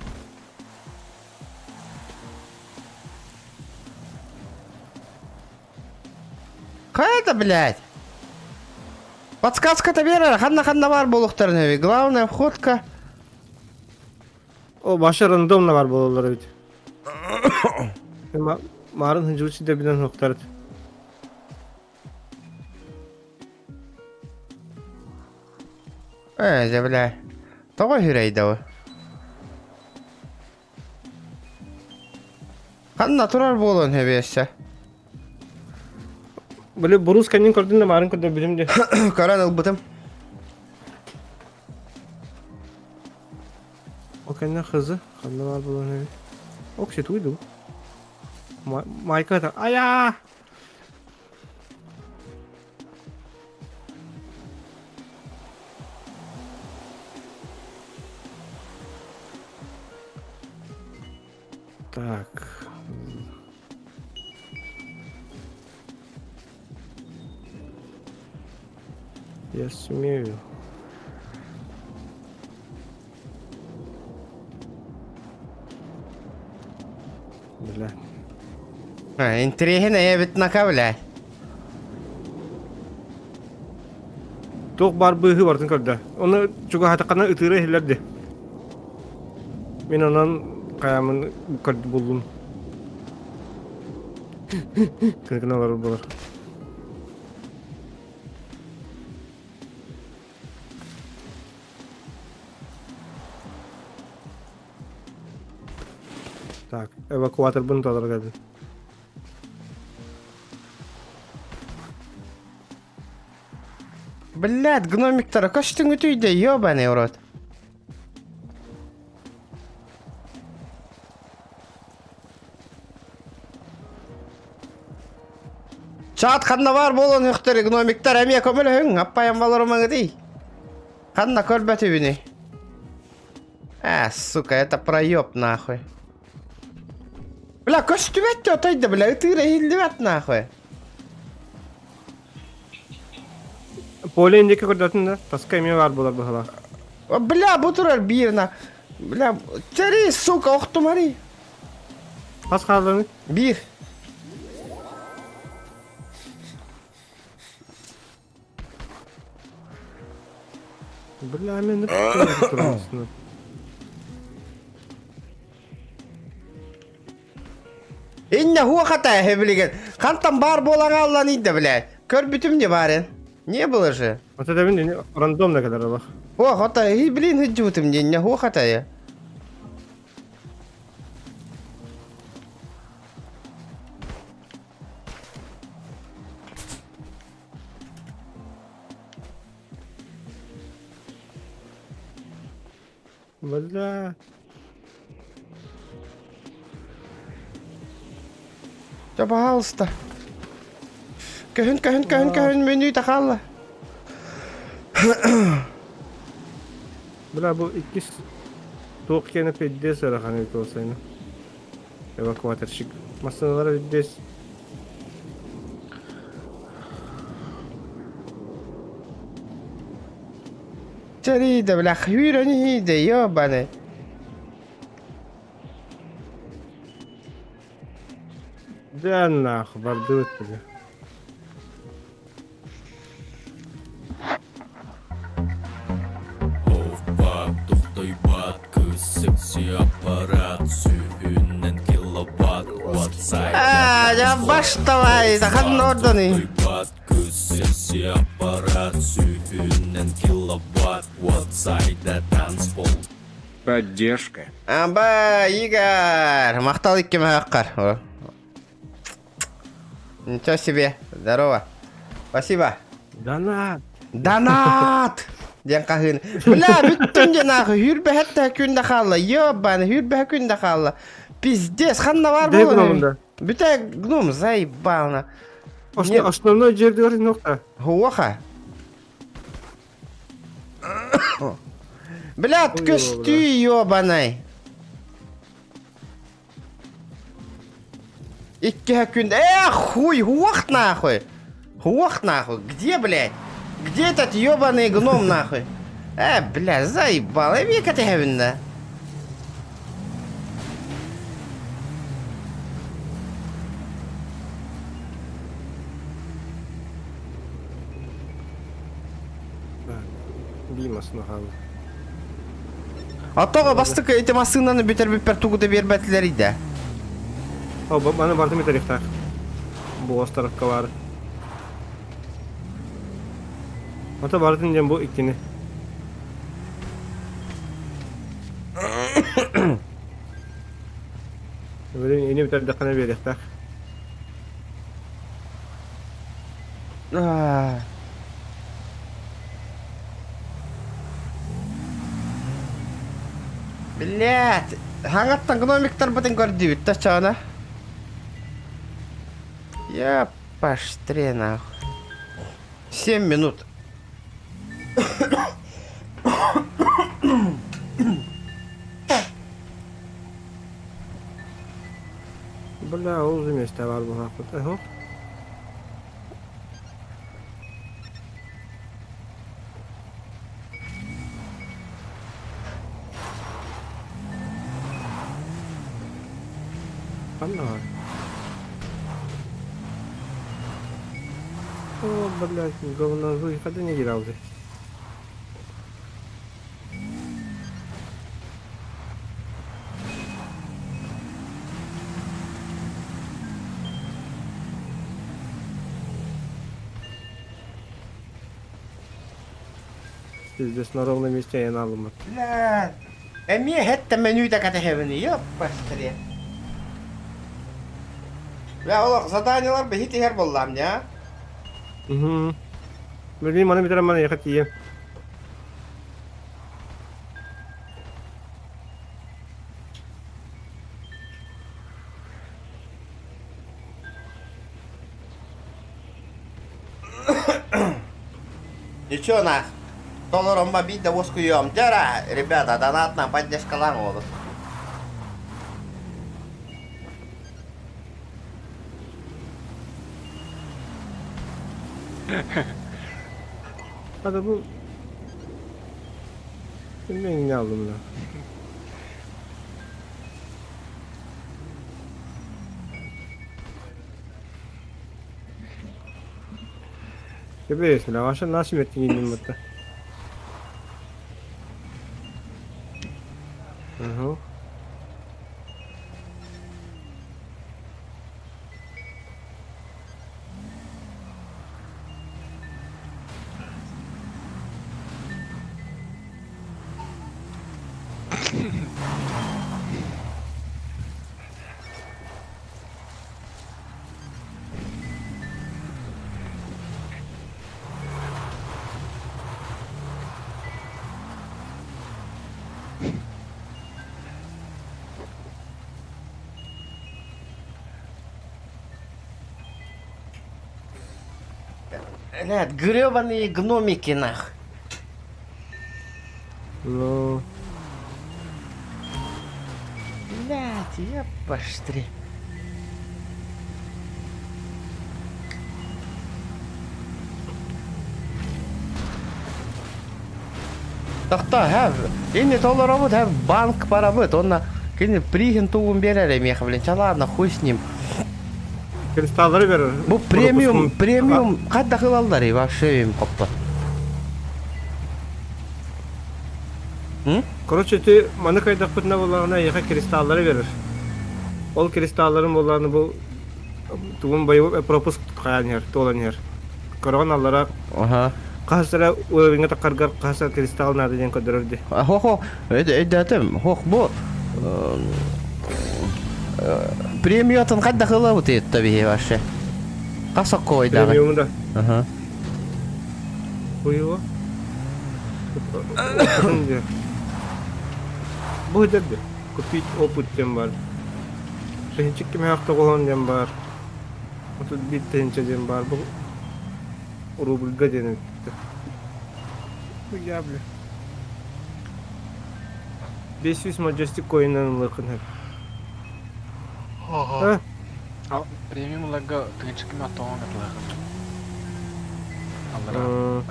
Қайда, блядь? Подсказка-то бер, ханна бар болуқтарын. Главная входка. O başı random var bololар bit. Marın hıncılıçı da bilen hoqtardı. Бля. Тоғы хүрейді о. Ханна тұрар болуын хебесі. Böyle buruz kendin gördün de marın kadar bilim de. Karan ılbıtım. O kendine kızı. Kanda var bulan evi. O kişi tuydu. Mayka da. Aya! Так. Я сумею. Бля. Интригина я битнака, блядь. Тоқ бар быһы бартын көрдө. Оны чуга хатакана ытыры хилерди. Мен онан каямын көрдү болдум. Кыркыналар болар. Так, эвакуатор bunu da geldi. Блядь, гномиктар, каштың өтүйді, ёбаный урод. Чат қанна бар болуын өқтері гномиктар, әме көмілі хүң, аппайын балырымаңы дей. Қанна көрбәті біне. Сука, это проёб нахуй. Бля, кашты бәтті отайды, бля, үтігірі хилді бәт нахуй. Поле индеке көрдөтүн да, таска эме бар болар быхала. Бля, bu тұрар бирна. Бля, чари, сука, оқтым ари. Пас қалдыңы? Bir. Бля, мен не тұрмысыны. Инне хуа хата хеблиген. Кантан бар болаң аллан иде, бля. Көр бүтүм не барен. Не было же. Вот это вин рандомно kadar bak. О, хата, и блин, хиджутым не, не хуа хата я. Бля. Ja, pahallsta. Köhyn, menüytä kalla. Bля, bu ikisi soğuk kene pedde sonra hani bir olsaydı. Evakuatörşik. Masalara pedde. Çarida, bля, хвирани hiде, ёбаны. Да нахуй, бардут тебе. Ja vastavai, tahan ordoni. Поддержка. Аба, Игорь, мақтал иккеме хаққар. Ничего себе, здорово. Спасибо. Донат. Донат! Ден қағын. Бля, бүттін де нахы, хүрбе хәтті күнді қалла. Ёбаны, хүрбе күнді қалла. Пиздец, қанна бар Дай болу? гномында. Бүті гном, заебална. Основной жерде бар нокта. Хуаха. Блядь, көсті ёбанай. Икки күнді. Хуй, хуақ нахуй. Хуақ нахуй. Где, блядь? Где этот ёбаный гном нахуй? Бля, заебал. Века ты гавинна. Бимас нахуй. Атоға бастық эти масынаны бітер туғыды бербәтілер иді. О, бana бардым етарихтар. Bu tarafka var. Ata bardın diyen bu ikini. Böyle yeni bir tane dakikana veriktar. Блядь, хангаттан гномиктар бутын көрді бітті чана. Я поштре нахуй. 7 минут. Бля, uzun месте var bu hakikaten. Hop. Anna var. О, блядь, говно, выхода не играл здесь. Здесь на ровном месте я наломал. Блядь. Мне это меню так это хевни, я поштре. Бля, олақ заданиялар бі хит ехер боллам, не? Bileyim bana bir tane bana yakıt yiyeyim. Ничего, на. Долларом мобить да воскуем. Дера, ребята, донатная поддержка лангода. Hadi bu... Ben ne aldım lan? Göbeğisin lan, aşağı nasıl ettin yedin burada? Угу. Блядь, гребаные гномики, нах. Ну, Блядь, я поштри. Тахта, have. Inni толлар обуд, have банк парабыт. Он кini пригин тугун берер емеха, блин. Ладно, хуй с ним. кристаллары бер. Bu премиум кадда кылалдар и вообще им коппа. Короче, ты маны кайдак путна болағына еға кристаллары берер. Ол кристалларын болағаны бұл туғын байы пропуск қаян ер, толан ер. Көрген аллара Ага. қасыра уэлвинге тақарғар қаса кристалл нады ден көдірірді. Хо-хо, эдетим, хох, бу премиотын кадда кылабыт ет таби вообще. Касак койдагы. Премиумда. Ага. Буйуа. Бұл дерді. Купить опыт дем бар. Тенчик кеме хақта қолан дем бар. Отут бит тенче дем бар. Бұл рубльга ден өтті. Бұл я, бля. 500 Majestic коиннан лықын хәп. Ха? Премиум лага тынчык ма тоон атлага. Аллара.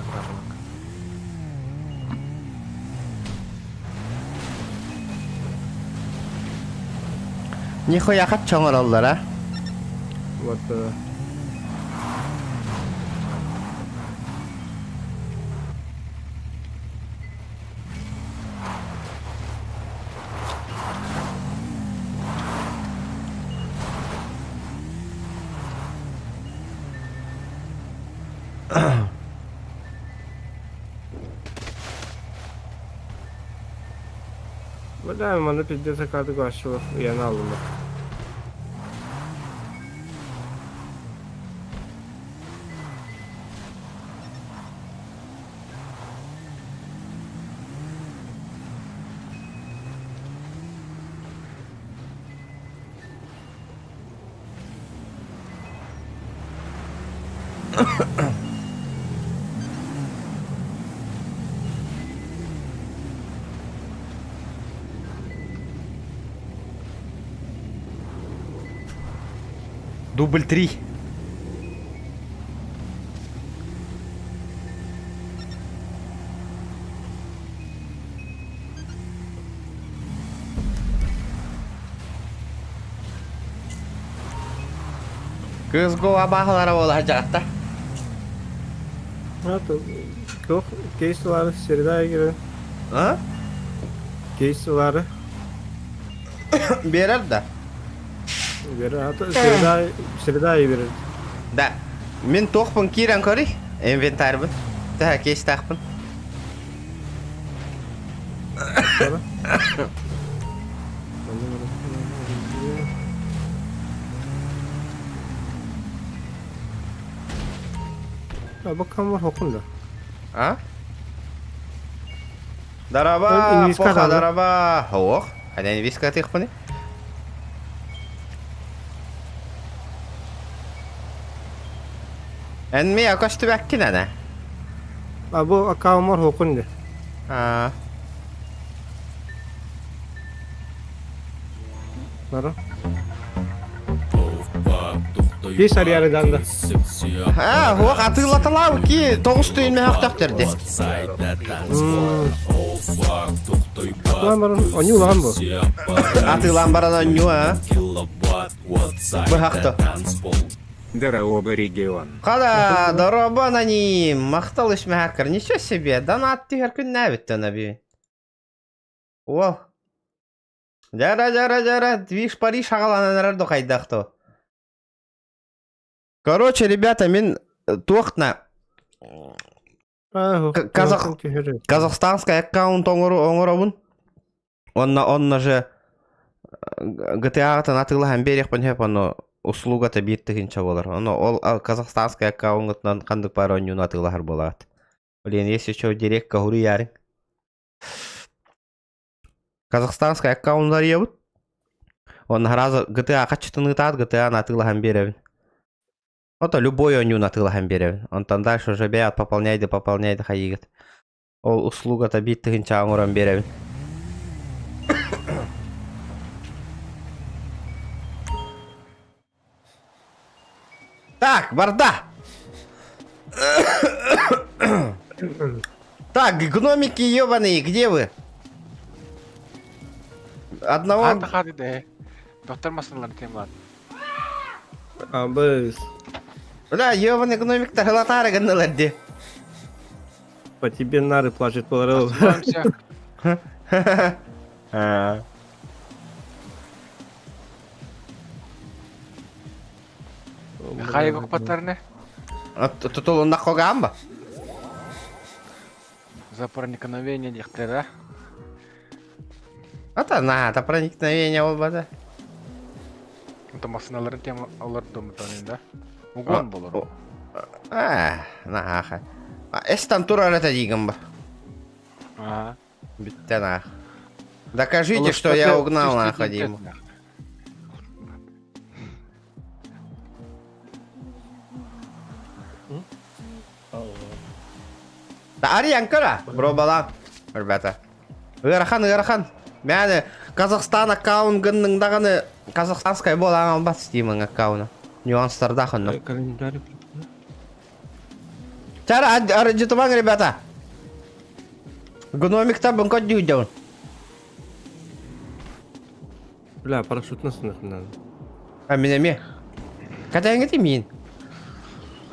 Нихуя хат чоңор алдар, а? Вот. Да, мана пиздец акады гашылы уяна алдым. Дубль 3. CSGO абағылары бол ажақта. Yok, кейсілері сердайы керен. А? Кейсілері. Берер да. Берер, сердайы берер. Да. Мен тоқпын кирен кори. Инвентарбын. Да, кейс тақпын. Bak kam var hokunda. А? Дараба, поха, дараба. Ох, хаден виска тихпыны. Энми акашты бәккин ана. Bu akam var hokunda. А. Nara? Кейс ариярадан да. А, хох атылаталау ки 9 түйін мен хақтаптырды. Атылан баран, они улаған бұл. Атылан баран аню, а? Бұл хақты. Дорога регион. Қада, дороба нани, мақтал үш мәхәкір. Ничего себе, донат тігер күн нәбітті нәбі. О. Жара. Движ Париж ағалананарды қайдақты. Короче, ребята, мен тоқтна казахстанский аккаунт оңырабын. Онна же GTA-ға атылыған берек пін хеп, оны услугата биттігінші болар. Ол казахстанский аккаунтынан қандық пароньюн атылығар болады. Блин, если что, директка ғұры ярын. Казахстанский аккаунтлар ебіт. Он разы GTA қачытын ұтады, GTA-ны атылыған беребін. Это любой онюн атылыған беребін. Онтан дальше уже бәят пополняйды хайығыт. Ол услугата биттігінші аңыран беребін. Так, барда! Так, гномики ебаные, где вы? Одного... Hadi de. Doktormasınlar temlat. Biz Бля, ебаный гномик-то галатары гандаларди. по тебе нары плачет поларел. Aslanımся. Hayır okupatlarını. Тут он нахогамба? За проникновение дихтера. Это проникновение олбада. Это машиналарын тем алар домытанында. Угон болар. Наха. Эстан турар это дигамба. Ага. Битте нах. Докажите, что я угнал находиму. Да Ариянкара, бро бала, ребята. Ырахан. Мәне Казахстан аккаунтының дағаны казахстанскай болған албас деймін аккауны. Нюанстарда хынным. Чара, арджитуман, ребята. Гномик-то бын код дюйдеун. Бля, парашют насынық надо. А менеме? Катайыңы деймейін?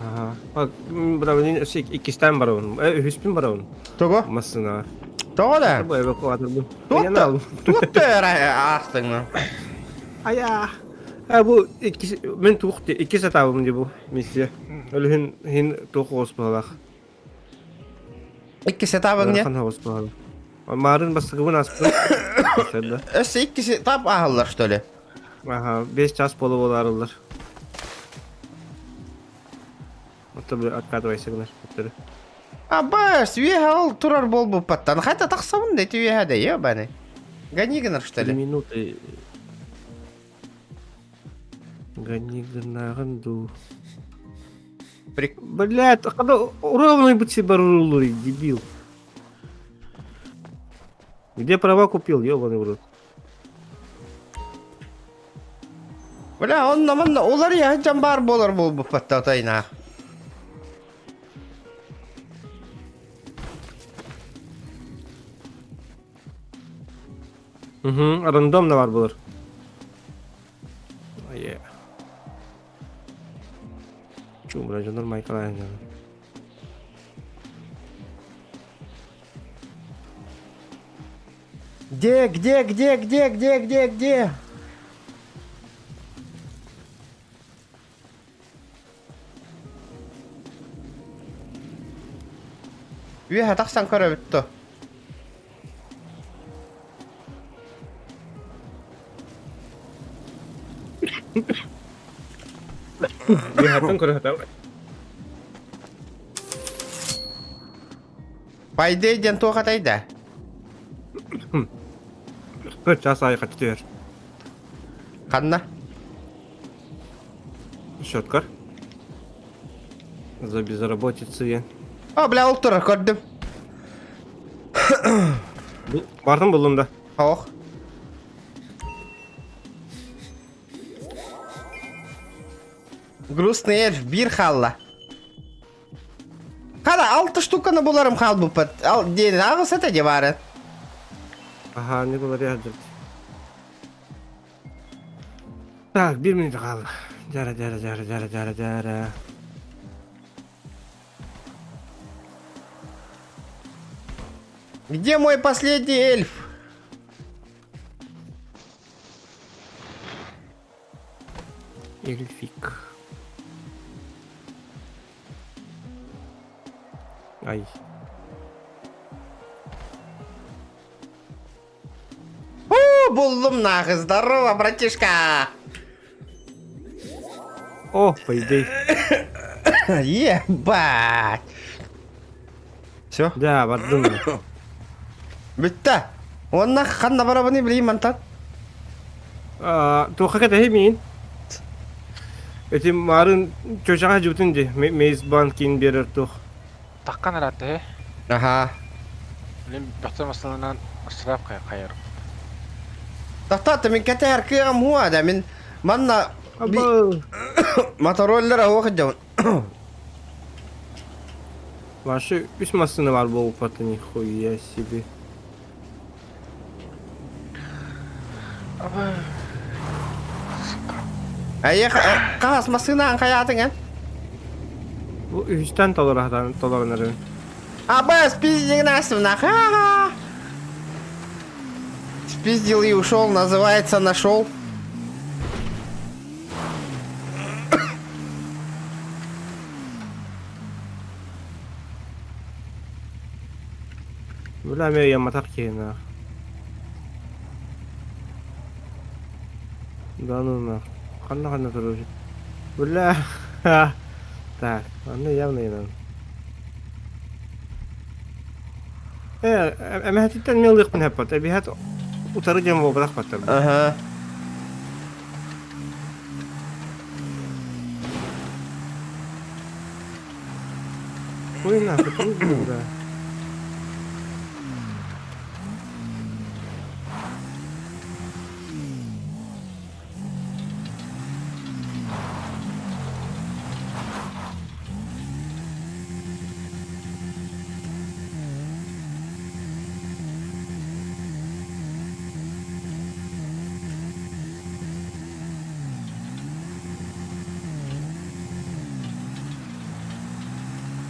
Ага. Bak, bravo, ikisinden var onun. Hüspün var onun. Того? Masına. Того да? Bu evakuatör bu. Tuttu astыңны. Aya. Ha bu ikisi men tuğdu. İkisi tabım diye bu misya. Öyle hin tuğu olsun. İkisi tabın ne? Kan olsun. Marın bastığı bu nasıl? Öse ikisi tab ahıllar что ли? Aha, 5 час polu olarlar. Tabii откатывайсыңдар. Абас, вега ол турар бол бұл паттан. Қайта тақсамын да вега да, ебаны. Ганигнар что ли? Минуты. Ганигнарын ду. Блядь, когда ровно быть себе рулы, дебил. Где права купил, ебаный в рот. Бля, он наман олар я жамбар болар бол бұл патта отайна. Random da var bulur. Yeah. Cuma janur Michael aja. Где? Вега тақсан көрі бітті. Lihatkan kurang tahu. Пойди, ден тоға тайда. Час ай kaçtıyor. Қанна? Щеткар. За безработицу я. О, бля, ол тұрар көрдім. Бардым бұлымда. Оқ. Грустный эльф, бир халла. Қада, 6 штуканы боларым қал бұл пәт. Дейін, ағыс әті де бары. Ага, не было рядом. Так, 1 минут қалды. Жара. Где мой последний эльф? Эльфик. Ай. Buldum nahı. Здорово, братишка. О, по идее. Ебать. Все. Да, бардым. Bitti. Onunla kanla barabını bileyim ben tan. Тоха кете хемин. Эти марын чочага жутунди. Мейзбан кин берер тох. Таққан араты, Aha. Лем бәқтер масалынан ысырап қайыр. Tahta min keter kıyam huwa da min manna Аба. Motorollere okuyacağım. Ваши üst masını var bu упата, нихуя себе. Ay kahas masına hayatın en. Bu üstten dolarları. Абас спиздил нас нахуй. Спиздил и ушел, называется нашел. Бля, я мотарки на. Да ну на. Ханна тоже. Бля. Так, она явно не надо. أما هتتن ميل يقبل هبط أبي هات وترجم وبرخ بطل. Aha. وين ناخذ وين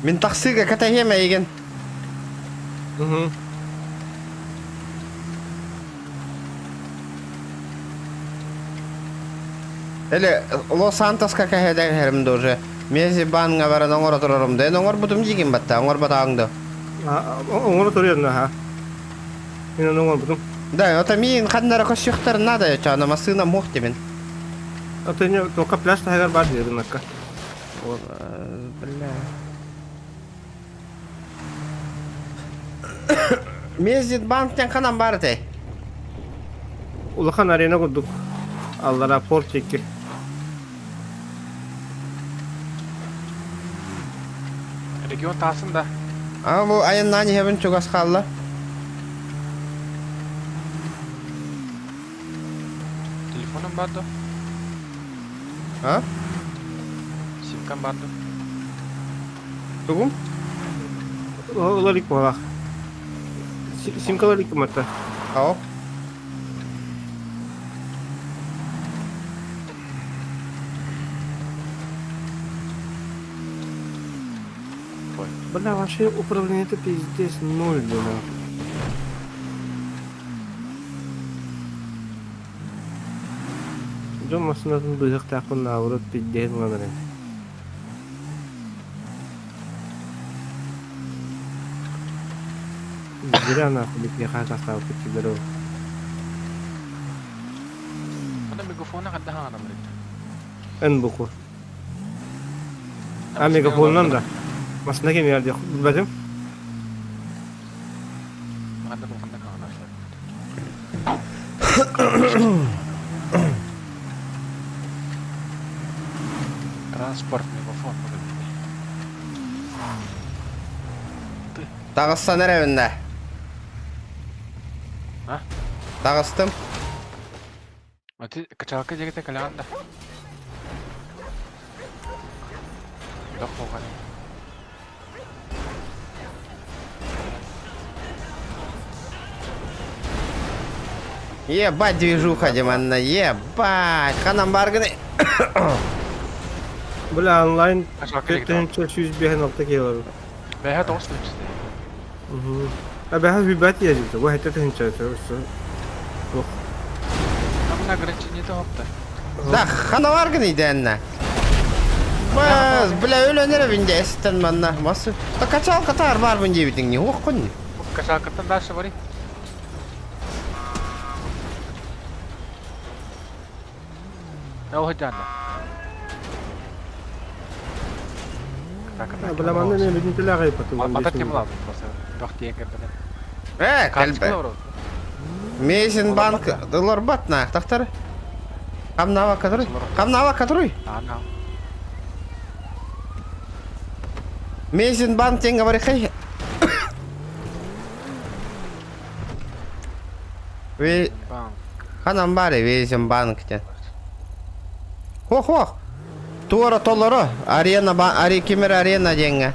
Min taksiga katahema igen. Ele Los Santos'ka kaheden herimde уже. Mezi banğa varan oңор otururum de. Oңor budum jigin batta, oңor batağında. Onu soruyorsun ha. Yine ne oldu? Да, это мин хаднара кошюхтар надо, чана масына мохтемен. А ты не только пляж тагар бар дедin накка. Бля. Мезит банктен канан бар те. Улахан арена курдук. Алла рапорт чекки. Регион тасында. А bu ayın nani hebben çok az kaldı. Telefonum vardı. Ha? Simkam vardı. Tugum? Оларик бала. Симкаларик мата. Ау. Бля, вообще управление это пиздец ноль, бля. Жон масынатын быйык тақын авырып пиздец ғанырын. Зря нахуй бит яха тастау кетчилер. Ана мегафона каддахан адамдар. Эн буку. А мегафоннан да. Масына кем ярды билбедим. Анда буканда канашлар. Транспорт мегафон. Dağıstan evinde. Ha? Dağıstım. Ати качалка жегете каланда. Док болгон. Ебать движуха, Диманна, ебать. Ханам баргыны. Бля, онлайн Качалка жегете. 400 бehen altta geliyor. Бэха тост липсте. Бэха бибат yazıyor. Bu hatta tınçı. Амна гранчи не топта. Да, хана var gını idenne. Bas, bile ölenere binde esitten manna. Masu. Da kaçal katar var binde bitin ne ok kunni. Кашалкаттан дальше вари. Хожанда. Bilemem ne bildiğin telaga yapatım. Ата кем lazım просто. Жоқ тиенгер менен. Kalbe. Мейсин банк доллар батна. Тахтар. Камнава который? Камнава который? Ана. Мейсин банк тен говори хай. Ve Банк. kanam bari Meysin bankten. Ho. Tuara toloro. Ari kimir arena jenge.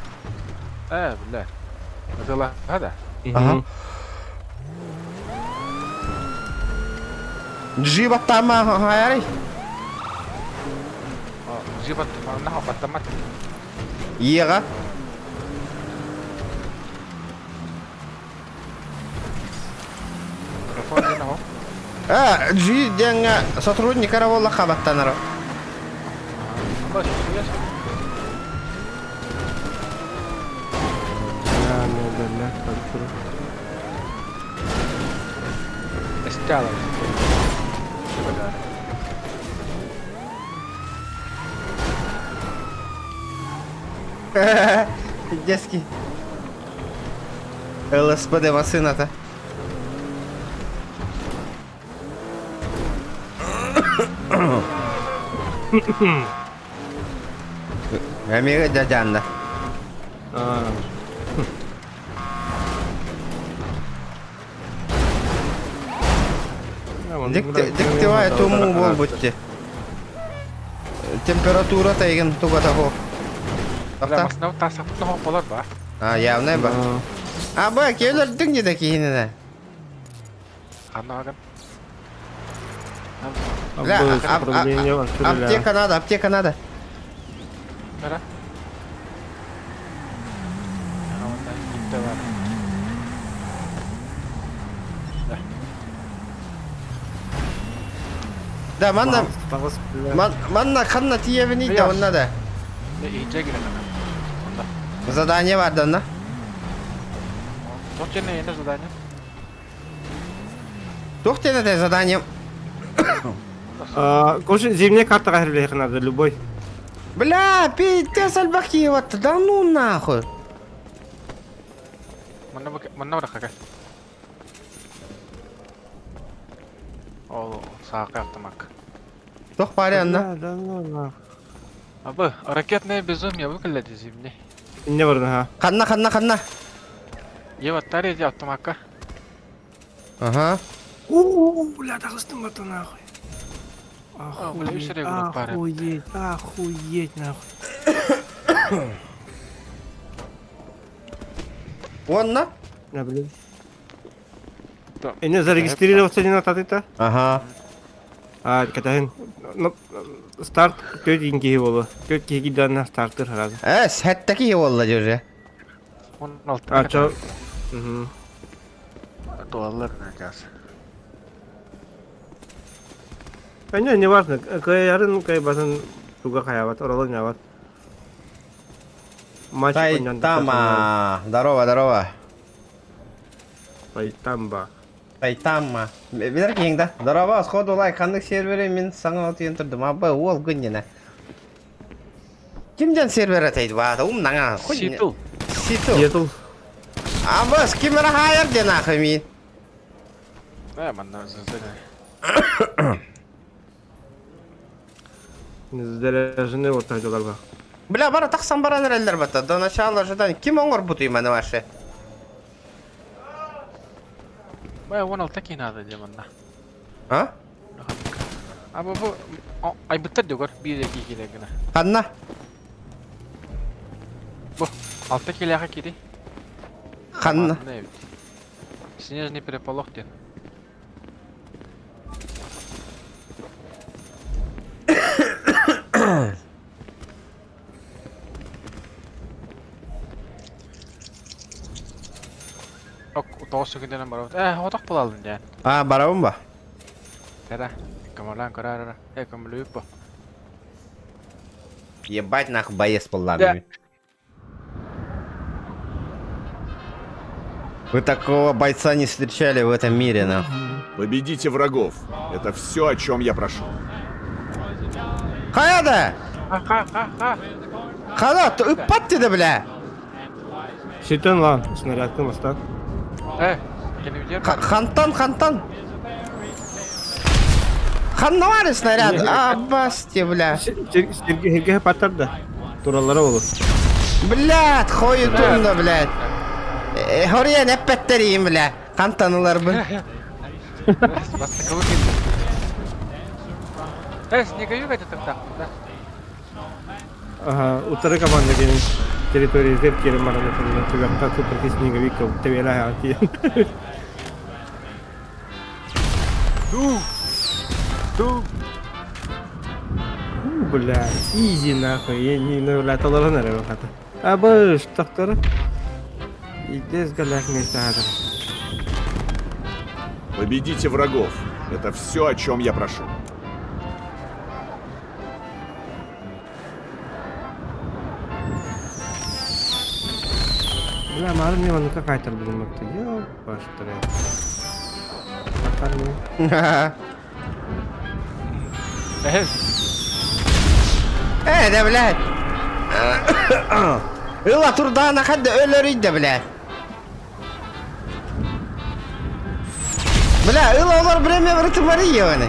Билله. Mesela hada. Aha. Jibat tama hayari. Живот нахо паттамат. Ига. Телефон нахо. Жи денга сотрудник каравола хабаттанара. Баш, яш. Estalo. Дески. ЛСПД машина-то. Амига дядянда. Диктивай тому бол бутти. Температура тайген тугата хо. Масна тасапт нахо болар ба. Явный ба. Ба келер динги да кийинене. Канаган. Аптека надо. Нара. Авандан гитте бар. Да, манна ханна тиевни да онна да. Иже гирен. Задание var da. Çok ne yine задание? Тух тебе это задание. Кош зимняя карта говорили, надо любой. Бля, пиздец сальбаки вот, да ну нахуй. Mana bırak. О, сақа автомак. Тух пари анна. Да, ну. Абы, ракетное безумие выглядит зимний. Не варна, ха. Ханна. Ева тари автомака. Ага. Бля, да хустым это нахуй. Охуеть, нахуй. Онна? Да, блин. Не зарегистрироваться не надо это? Ага. Катахин. Старт 4 инги болу. 4 кегиден стартер сразу. Сәттәки олла жүре. 16. Чо. Доллар наказ. Не важно. Кайрын кай базан туга хаяват, оролон яват. Матч понятно. Тайтама. Здорово. Тайтама. Билер кеңді. Здорово, сходу лайк қандық сервері мен саңа отыйын тұрдым. Абы, ол күннені. Кімден сервері тайды бағы? Наңа. Ситул. Абы, скимера хайыр ден ақы мен. Мана зіздені. Заряжены вот так дела. Бля, бара тақсан баран рәлдер бата. До начала ожидания. Ким оңыр бұты имені ваши? Вон алтаки надо демонна. А? Абы бұл айбыттар дегор. Бір екі келегіні. Қанна? Бұл алта келеға кеді. Қанна? Снежный переполох ден. Тоғыз секундерін бар. Отақ бұл алдын ден. Барауын ба? Tere, ikka ma lähen korra ära. Ega mul hüppa. Ебать нахуй боец Да. полами. Вы такого бойца не встречали в этом мире, на. Победите врагов. Это все, о чем я прошу. Хаяда! Ха. Хада, патти бля! Шитен lan снарядка мостак. Gelin gidelim. Хантан! Ханнавары снаряд! А, басти, бля! Sergi patlar da. Turallara olur. Блядь, хоютун да, блядь! Хория не петтерiyim, бля! Хантанылар бұл. Баста кого келді? Снеговик это тогда. Да. Ага, утары команданың территории зерт керім барады. Тugakta супер снеговик тебелі аяты. Бля, изи нахуй, я не навлят аларан әрі вақаты. Абыш, тақтары. Идес галяк месады. Победите врагов. Это все, о чем я прошу. Бля, мары не ванука қайтар білім өкті. Я баштыр я. Бақар не? Да, блядь! Ила турдана хадда өлөрүйді, блядь! Бля, ила олар бреме бір тымары ебаны.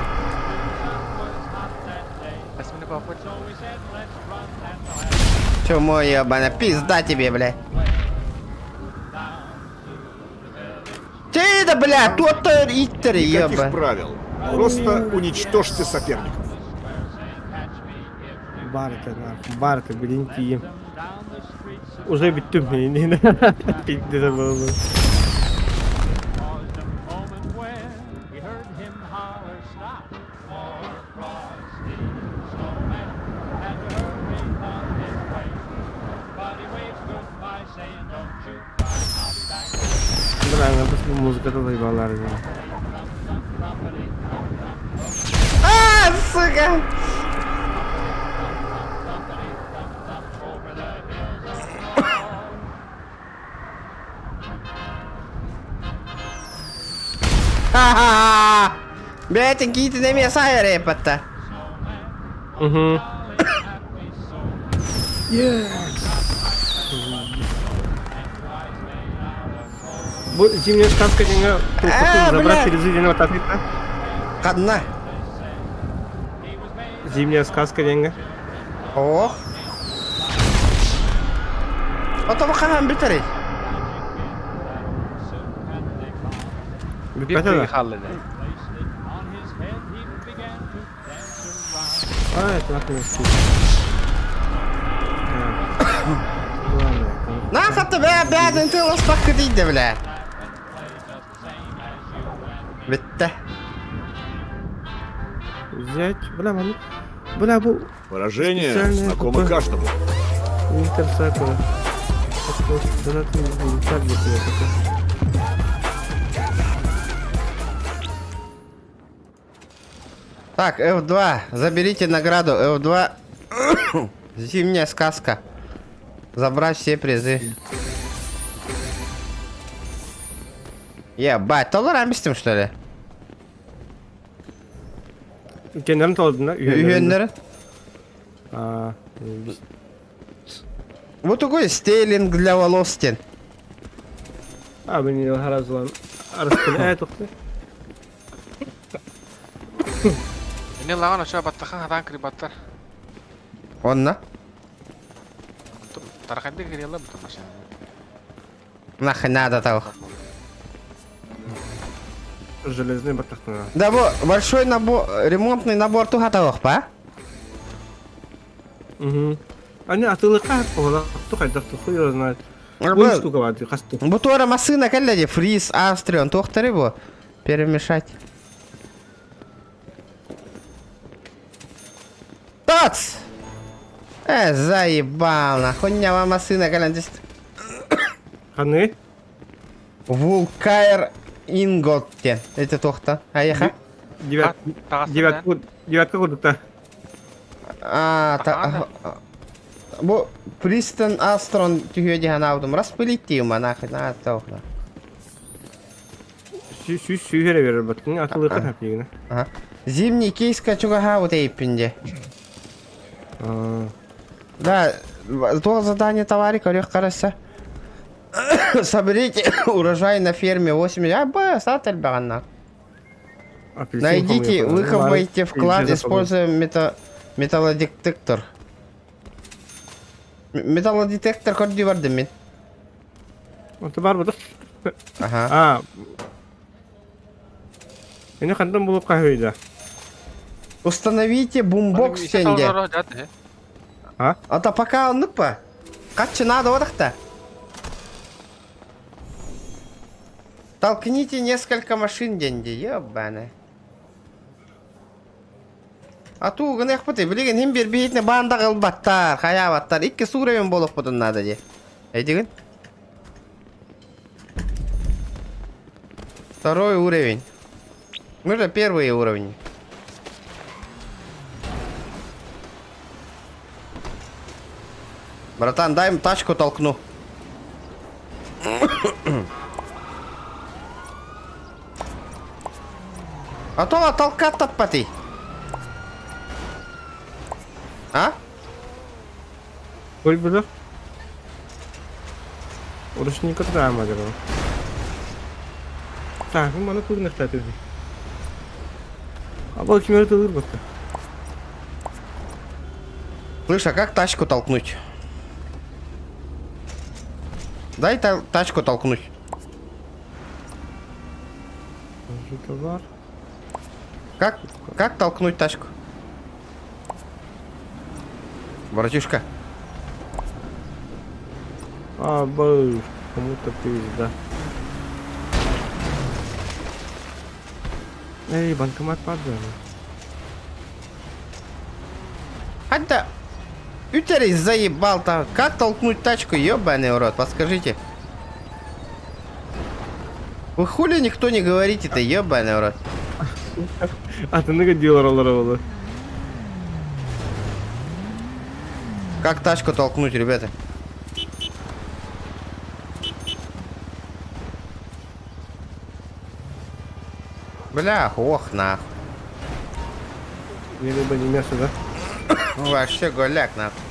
Әсмені бапыт. Чё мой ебана, пизда тебе, блядь. Ты да, блядь, то-то иттер, Никаких ебан. правил. Просто уничтожьте соперников. Barka bilintiyim. Уже bitti mi? Bitti de böyle. Bırakın bu müzikada da ibalar ya. А, сука! Ха-ха! Блять, какие-то на меня сайры, пата. Угу. Bu zimняя сказка деньга забрать через зимнего татвита. Одна. Зимняя сказка деньга. Ох. Потом хахан битери. Bir Bitti kıyı de. halleder. Evet, bakın. На хата бәден тылыс бақы дейді, бля. Бітті. Взять, бля, маны. Бля, bu Поражение Специальное знакомо такое. каждому. Winter Sakura. Так, F2. Заберите награду F2. Зимняя сказка. Забрать все призы. Ебать, толар амбистим, что ли? Kendilerini toladın da. Üyenleri. Aa, Вот такой стейлинг для волос стен. abi niye her zaman arasında evet oktu. Ini lawan aşağı battakan hatan kiri battar. Онна. Tarakanda giriyorlar bu tamasha. Нахуй надо того. Железный батахтана. Да вот, большой набор, ремонтный набор тухатовых, па? Угу. Они атылыка ола тухай дахты хуй знает. Арба- Ой, штука вады хасту. Bu туара масына кәлләде, фриз, Австрия, он тухтары бу. Перемешать. Тац! Заебал, нахуй нява масына кәлләде. Ханы? Вулкайр Инготтен. Это тухта. Аяха. девятка куда-то. Бу Пристон Астрон түйе деген аудым. Распылить дейм, нахуй, на тоқна. Сүйере берер баттың, атылы қанап егіні. Зимний кейс качуга хау тейпинде. Да, то задание товарика, лег караса. Соберите урожай на ферме 8. Сатель баганна. Найдите, выкопайте вклад, используя металлодетектор. Металлодетектор көрді бардым мен. Оты бар бұдық? Ага. Мені қандым болып қағойды. Установите бумбокс сенде. Это пока он нупа. Катче надо одахта. Толкните несколько машин деньги, ебаны. А ту гынех пыты, билеген хим бер бейтіне банда қылбаттар, хаябаттар, икке сугревен болып бұдын надо де. Әйдеген? Второй уровень. Мы же первый уровень. Братан, дай им тачку толкну. А то толкать таппати. А? Ой, бұдық? Ұрышын не көтірі ма деп. Так, мана көгін ұқтаты өзі. Абал кемері тұлыр бұқты. Слышь, а как тачку толкнуть? Дай тачку толкнуть. Товар. Как толкнуть тачку? Братишка. Боже, кому-то пизда. Эй, банкомат падает. Хотя, Ютерис заебал-то. Как толкнуть тачку, ебаный урод, подскажите. Вы хули никто не говорите-то, ебаный урод. А ты нагодил роллера. Как тачку толкнуть, ребята? Бля, ох, нахуй. Не либо не мясо, да? Вообще голяк, нахуй.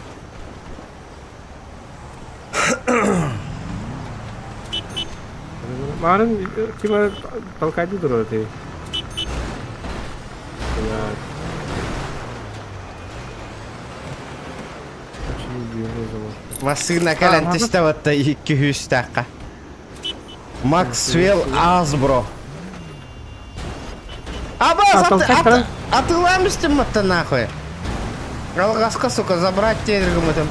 Марын, кима толкать дуру ты. Машина калентиште вот 200 такка. Максвелл Асбро. Абас, атыламышты мықты нахуй. Алғасқа, сука, забрать тедіргі мытым.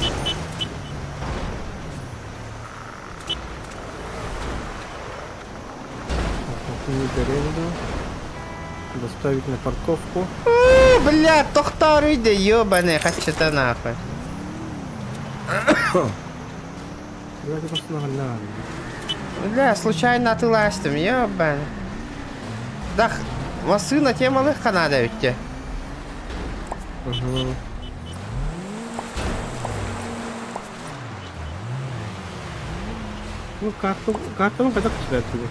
Доставить на парковку. Бля, тоқтар үйде, ебаный, хатчета нахуй. Бля, случайно атылаштым, ебаный. Да, машина темалых канада өтте. Ну, карту когда читать тебе?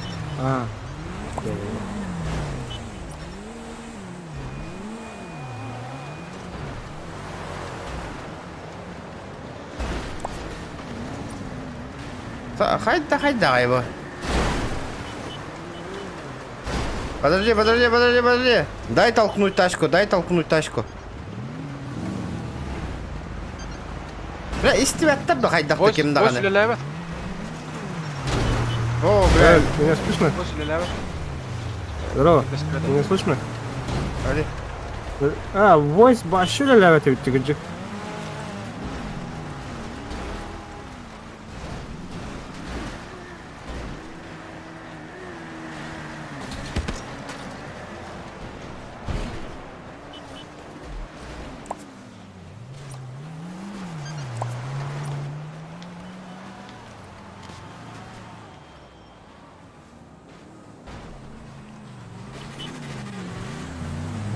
Хайда его. Подожди. Дай толкнуть тачку. Бля, истиваттар да хайдақта кем дағаны. О, бля. Меня слышно? Здорово. Меня слышно? Voice башыра ләвәт өттігіджік.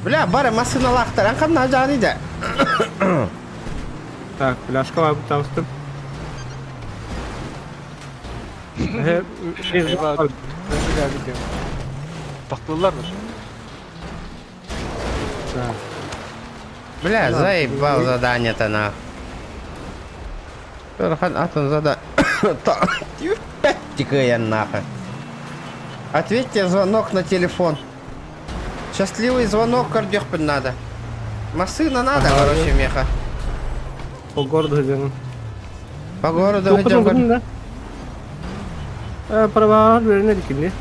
Бля, бары машиналақтар, қанна жағдайды. Так, пляшка var bir tanesi. Eyvah. Nasıl geldik ya? Taktılırlar mı? Бля, заебал задание-то на. Атын задание. Опять тикая нахуй. Ответьте звонок на телефон. Счастливый звонок, кардёхпен надо. Машина надо, короче, меха. O gorodu canım. По городу Dokudum идем. da. Para var verine dikildi.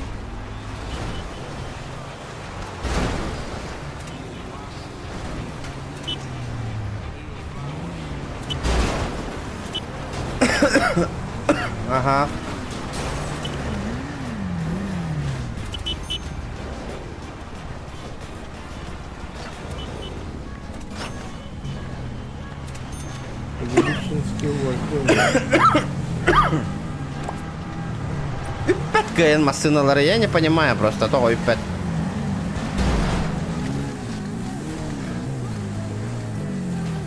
Ага. ГН машиналары, я не понимаю просто того и 5.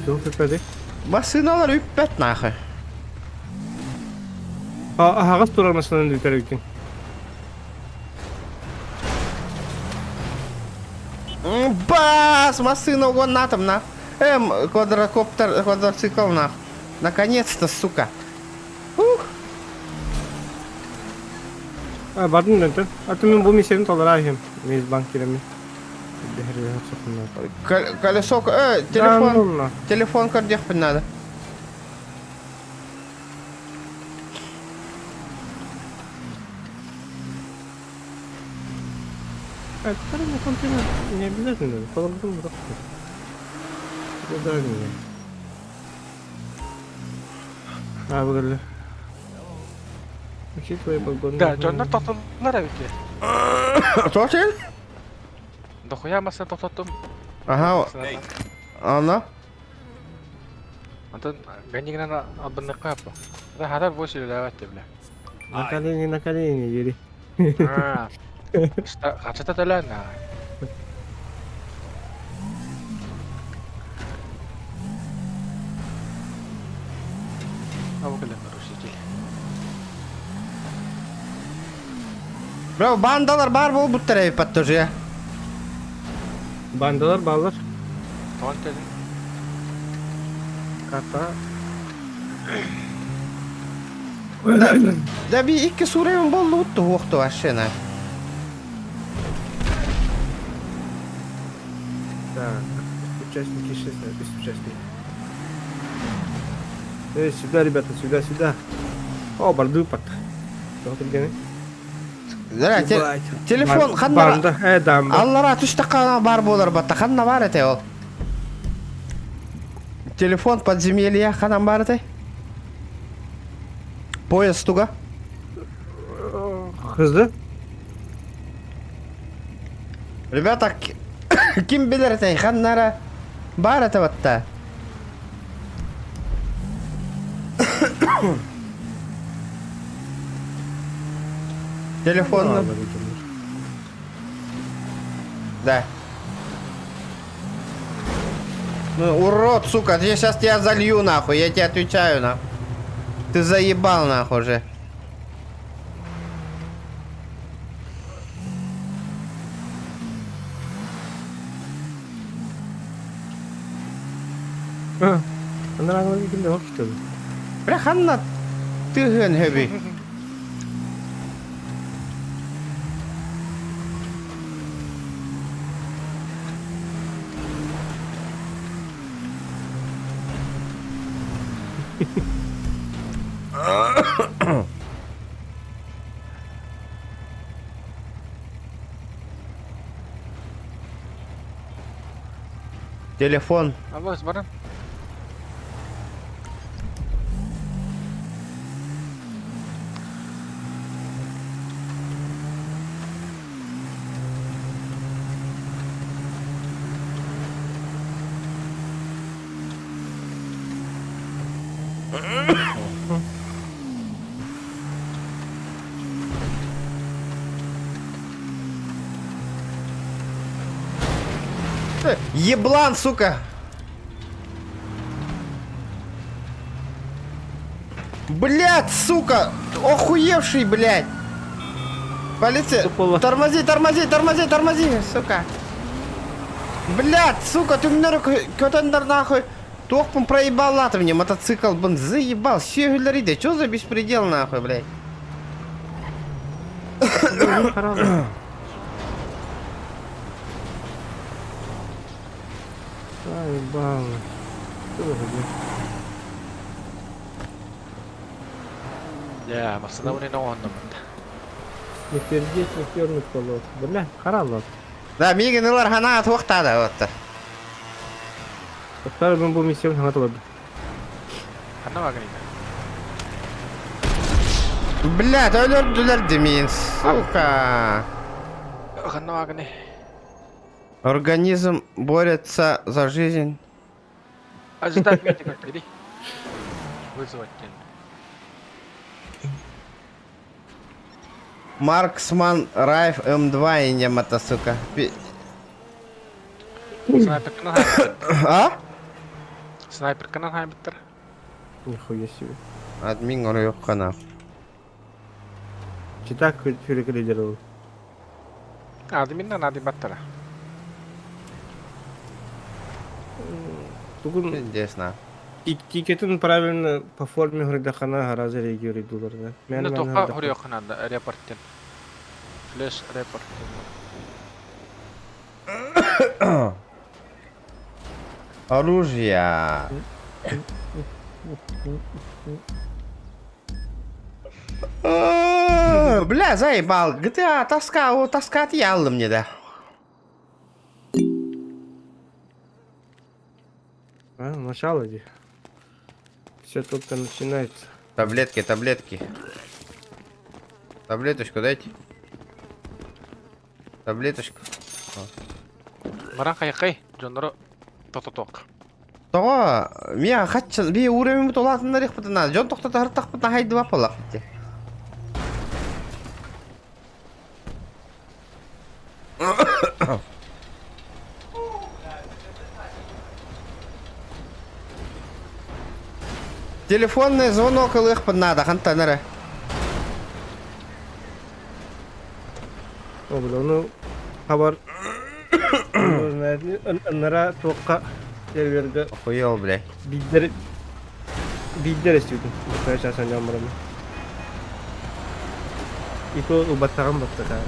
Çok öpedi. Машиналар 5 нахуй. Ağız turarmasından yukarı gittin. Бас! Машина угонатом на. Квадроцикл на. Наконец-то, сука. Ух. Vardın döndü. Atımın bu miserin tolarayım. Meyiz bank giremi. Değerli yapsakınlar. Колесо... телефон. Телефон кардехпен надо. Evet, para ne konteyner inebilirsin dedi. Kalırdım bıraktım. Bu da öyle. Ha bu geldi. Şey koyup bak. Da, canlar taktılırlar abi ki. Точно? Dokuya masaya toplattım. Ага. Она? Антон, ganjingna abunneqa apa? Da hadar bos ilawat bile. Nakalinya jadi. Ha. Kaçta talan na. Abu kala rusiji. Bro, bandalar бар бұл бұттырай патты уже. Bandalar bağlar. Tonte. Kata. Да би ikki surayım болды ұтты оқты машина. Так. Участники 6, без участников. Сюда, ребята, сюда. О, барды пат. Смотри, где? Да, телефон қанна... Банда, дамба. Аллара түштіққа бар болар батта. Қанна бар әте ол? Телефон подземелья қанан бар әте? Поезд туға? Hızlı. Ребята, ким білер әте? Қаннара бар әте батта? Телефон. Да. Ну, урод, сука, я сейчас тебя залью, нахуй, я тебе отвечаю, нахуй. Ты заебал, нахуй, уже. Ondan ağzına bir de hoş tabii. Бля, ханна тыгын хөби. Телефон. Алло, сборам. Еблан, сука! Блядь, сука! Охуевший, блядь! Полиция! Тормози, тормози, тормози, тормози, сука! Блядь, сука, ты меня көтендер нахуй! Тохпом проебал латы мне, мотоцикл, блин, заебал. Сёгюлери, да чё за беспредел нахуй, блядь? Заебал. Я масada уни ноонном. Не пердеть, не пернуть полос. Бля, харалат. Да, мигенелер хана тоқтады, вот. Тоқтар мен бұл миссияны хаңа толады. Kanna vagani. Блядь, öldürdüler demin, сука. Kanna vagani. Организм борется за жизнь. Ожидать меня как иди. Вызвать тебя. Марксман Райф М2 и немата, сука. Снайпер канал хайбиттер. А? Снайпер канал хайбиттер. Нихуя себе. Админ ору yok kana. Читак чурек лидеров. Админна нади баттара. Тугун Чудесно. тикетін правильно по форме гридахана хараза региори дулар да. Мен тоқа хурьохнада репорттен. Флеш репорттен. Оружие. Бля, заебал. GTA таскать ялы мне, да. Начало иди. Все только начинается. Таблетки, таблетки. Таблеточку дайте. Таблеточку. Маран кайкай, жонро тототок. Того, мен хатчын, бе уровень толатын нарих бутына. Жон тоқтата хартақ бутына хайды бапалақ бітте. Телефонный звонок илых надо, хантанары. О, бля, ну хабар. Нара тоққа серверге Охуел, блядь. биддер істеудің. Бұқай шасан жамырымы. И то убаттаған баттаға.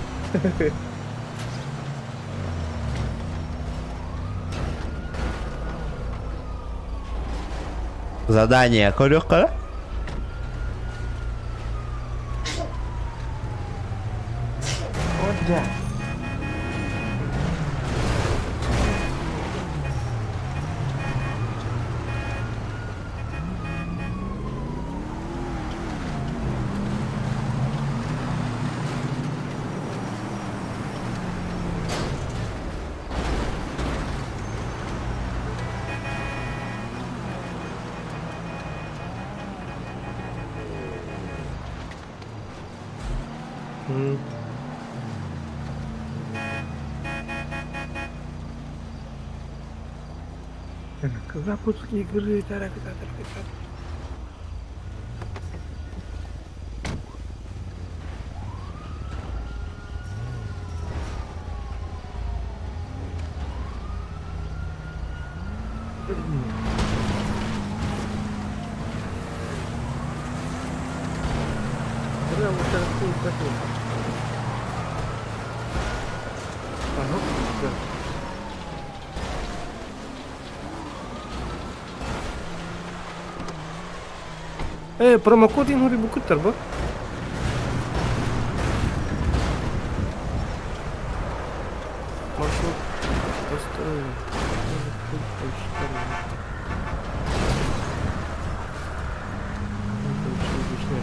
Задание, көрек Запуск игры. Промокод им говорит букуттар ба? Маршрут построен.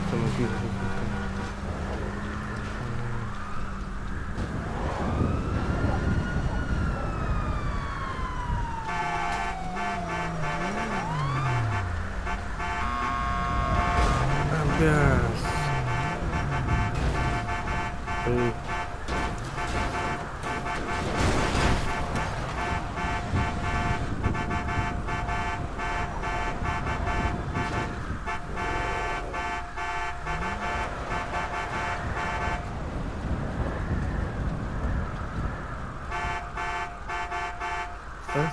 Автомобиль. Yes.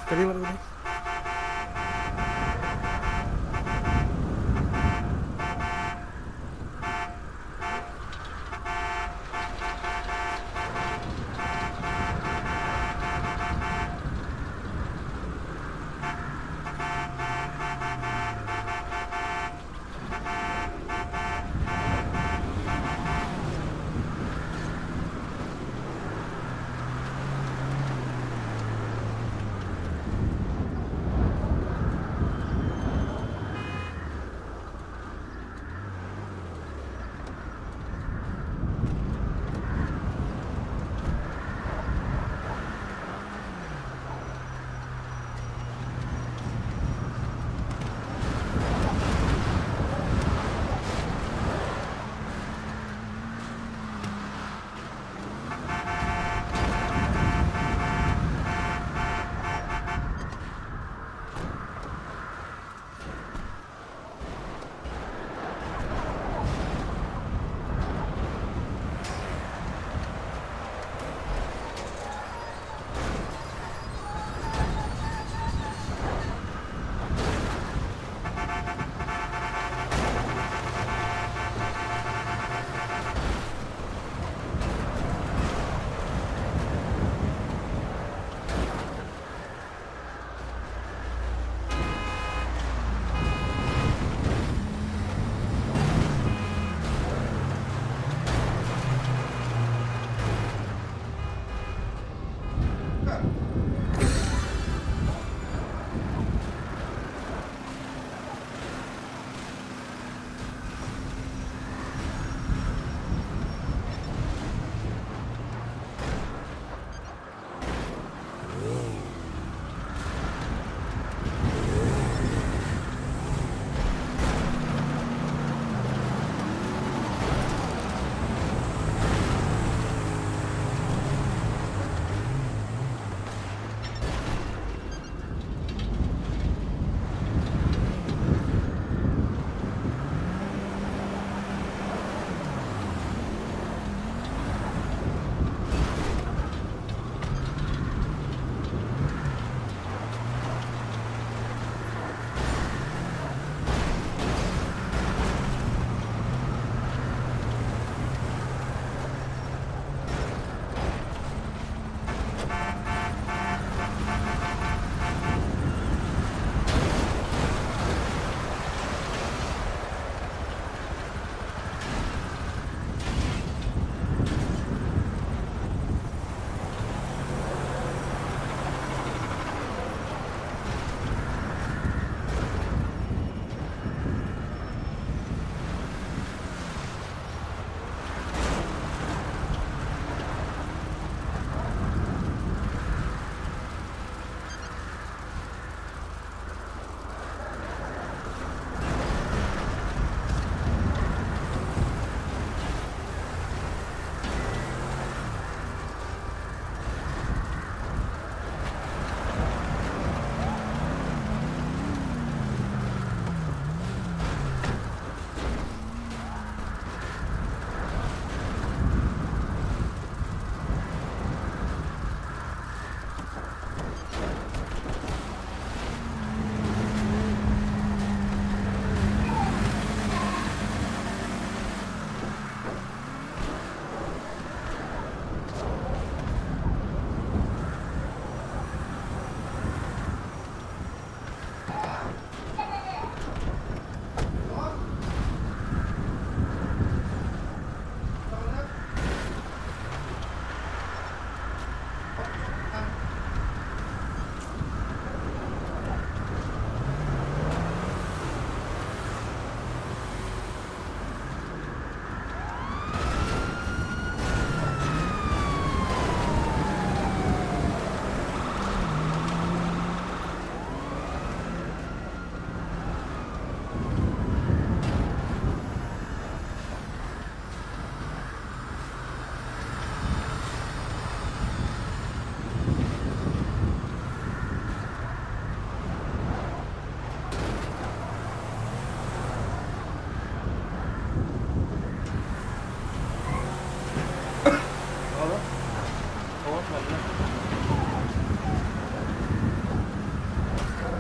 Kali mana tadi?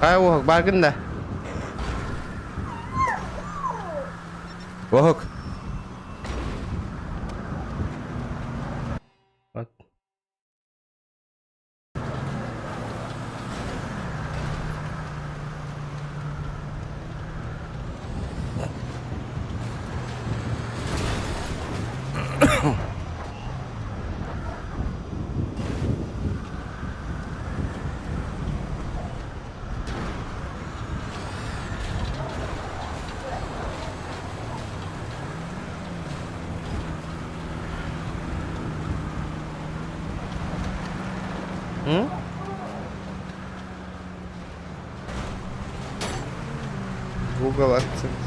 Kay Wohuk bargın da. Wohuk. Bak. Hı? Google AdSense.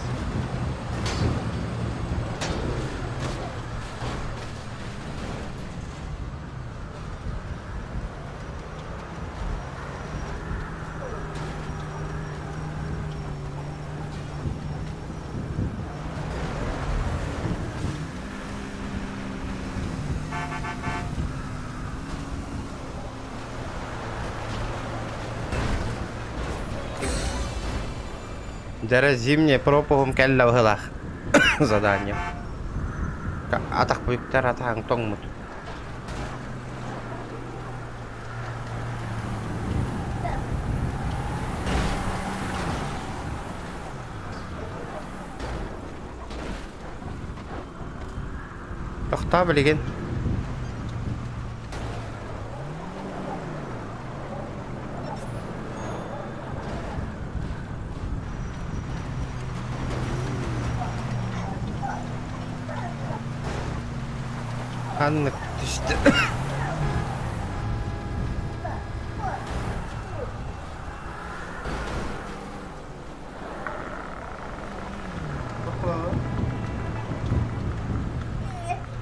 Зараз зимнее пропугум келла вгылах. Задание. Атак büyükler atağın тоңмут. Тохта билген. Anlık düştü.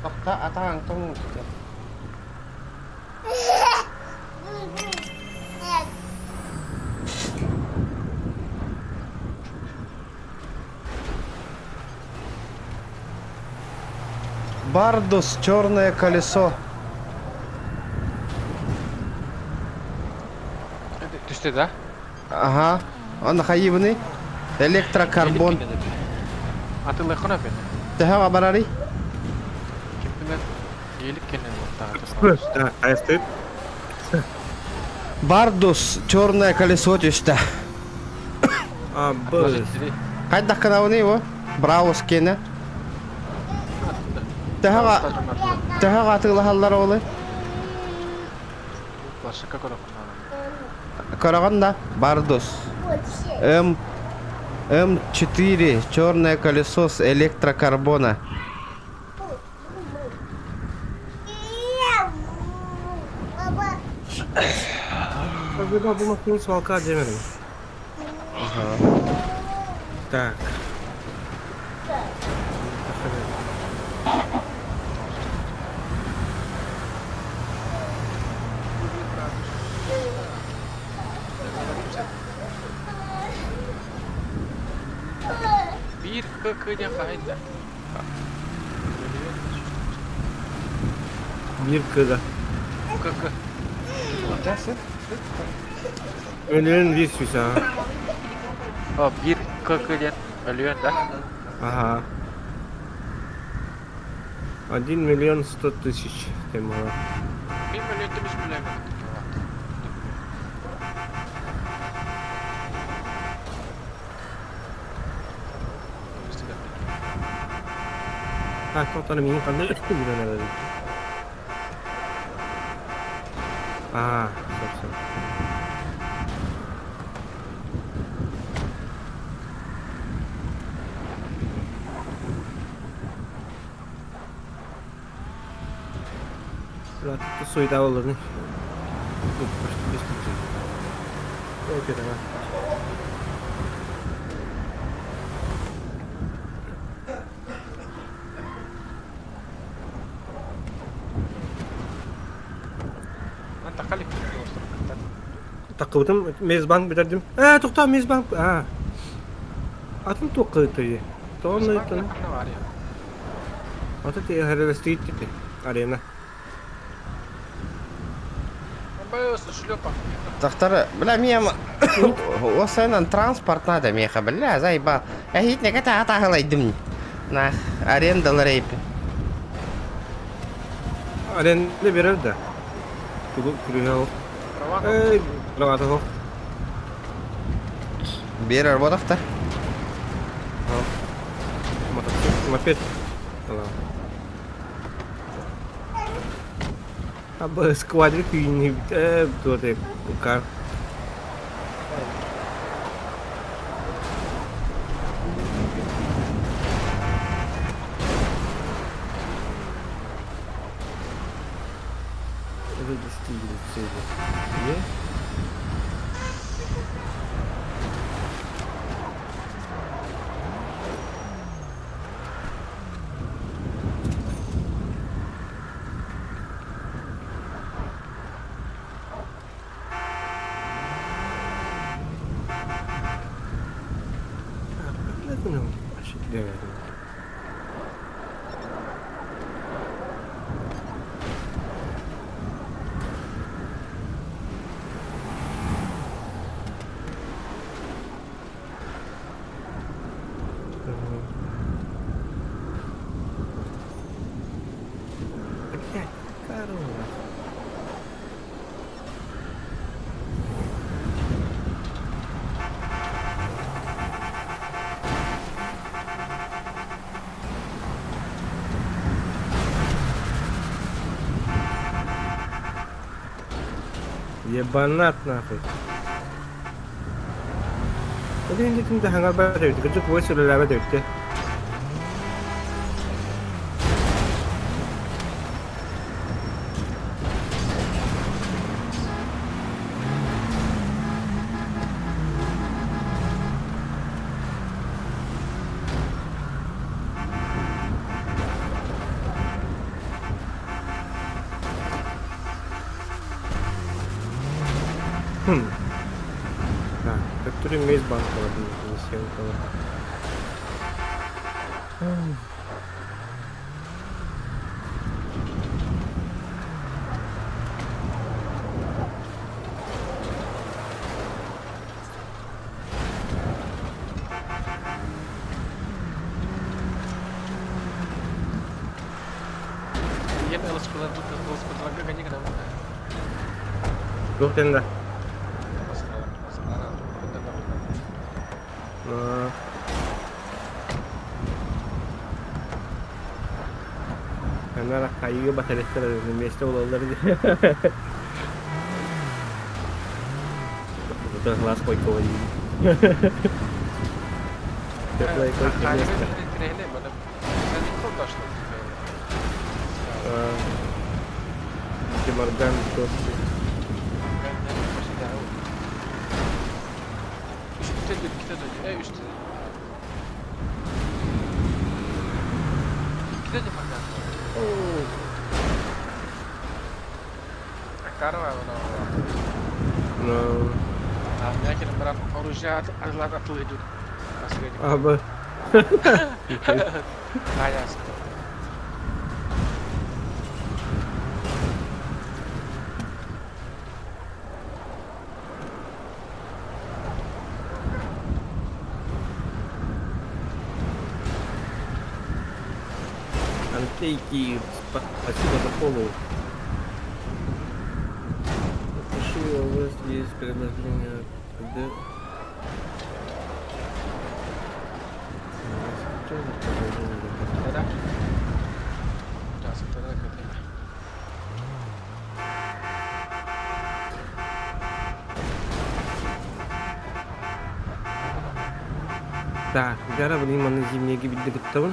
Tokta atağın toңmut. Бардус, черное колесо. Düştü de. Ага. Он хайыбный. Электрокарбон. Atıl ekon efendim. Teha barari. Kim bilir? İyilik kendini muhtaç. Ayıptı. Бардус, черное колесо düştü. Abi. Kaç dakika onu bu? Bravo skene. Teha atılı hallar oğlu. Başka kadar. Караганда Бардус. М4 черное колесо с электрокарбона. Когда bu makineyi salka demedim. Так. Bir kıkıya kaydı. Bir kıda. Kıkı. Ölüyorsun bir süs ha. O bir kıkıya ölüyorsun da. Ага. 1 миллион 100 тысяч. Тема. 1 milyon demiş bile. Так, вот она меня когда надо. А, собственно. Rahatlıkla soyda olur ne? Yok, başka bir şey. Yok, yok, yok. Takıldım, mezban bitirdim. To'xta, mezban. Atın to'qqaydi. To'g'ri aytding. Ota te harastit arena. долбоёб, шлёпа. Тахтары, бля, мне осынан транспорт надо, меха, бля, заебал. Я хитник, это атағылайдым. На, арендалар ейпі. Arenda verir de. Kürüye o. Ey, rahat o. Берер бодақтар. Мопед. Абы сквадрик үйіне бітіп, туады, кар. Вы достигли цели. Не? Это нам вообще делать. Блядь, корова. Ебанат нахуй. Tapi hindi tinda hangal ba tayo? Kasi po sila laban tayo. Да, который имеет банковый внесем. Я бы сказал, что не гнал. Yok tenda. Karena kayu baterainya dari Messi ular dia. Betul kelas koi koi. Koi koi Кемарган просто. Karma No. Lakin berat orangnya adalah satu hidup. Apa? Kaya. Антейки, спасибо за полу. Напиши, у вас есть предложение. Так, gara beli mana zimnya gibi deket tahun.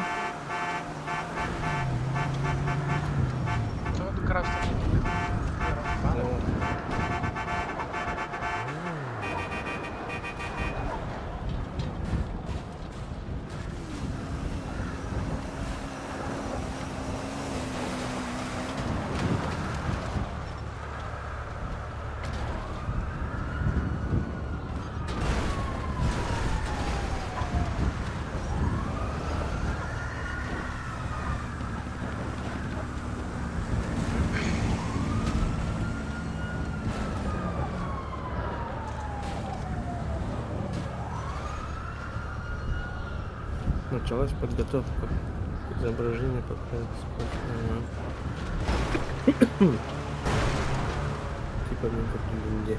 Началась подготовка к изображению типа как везде.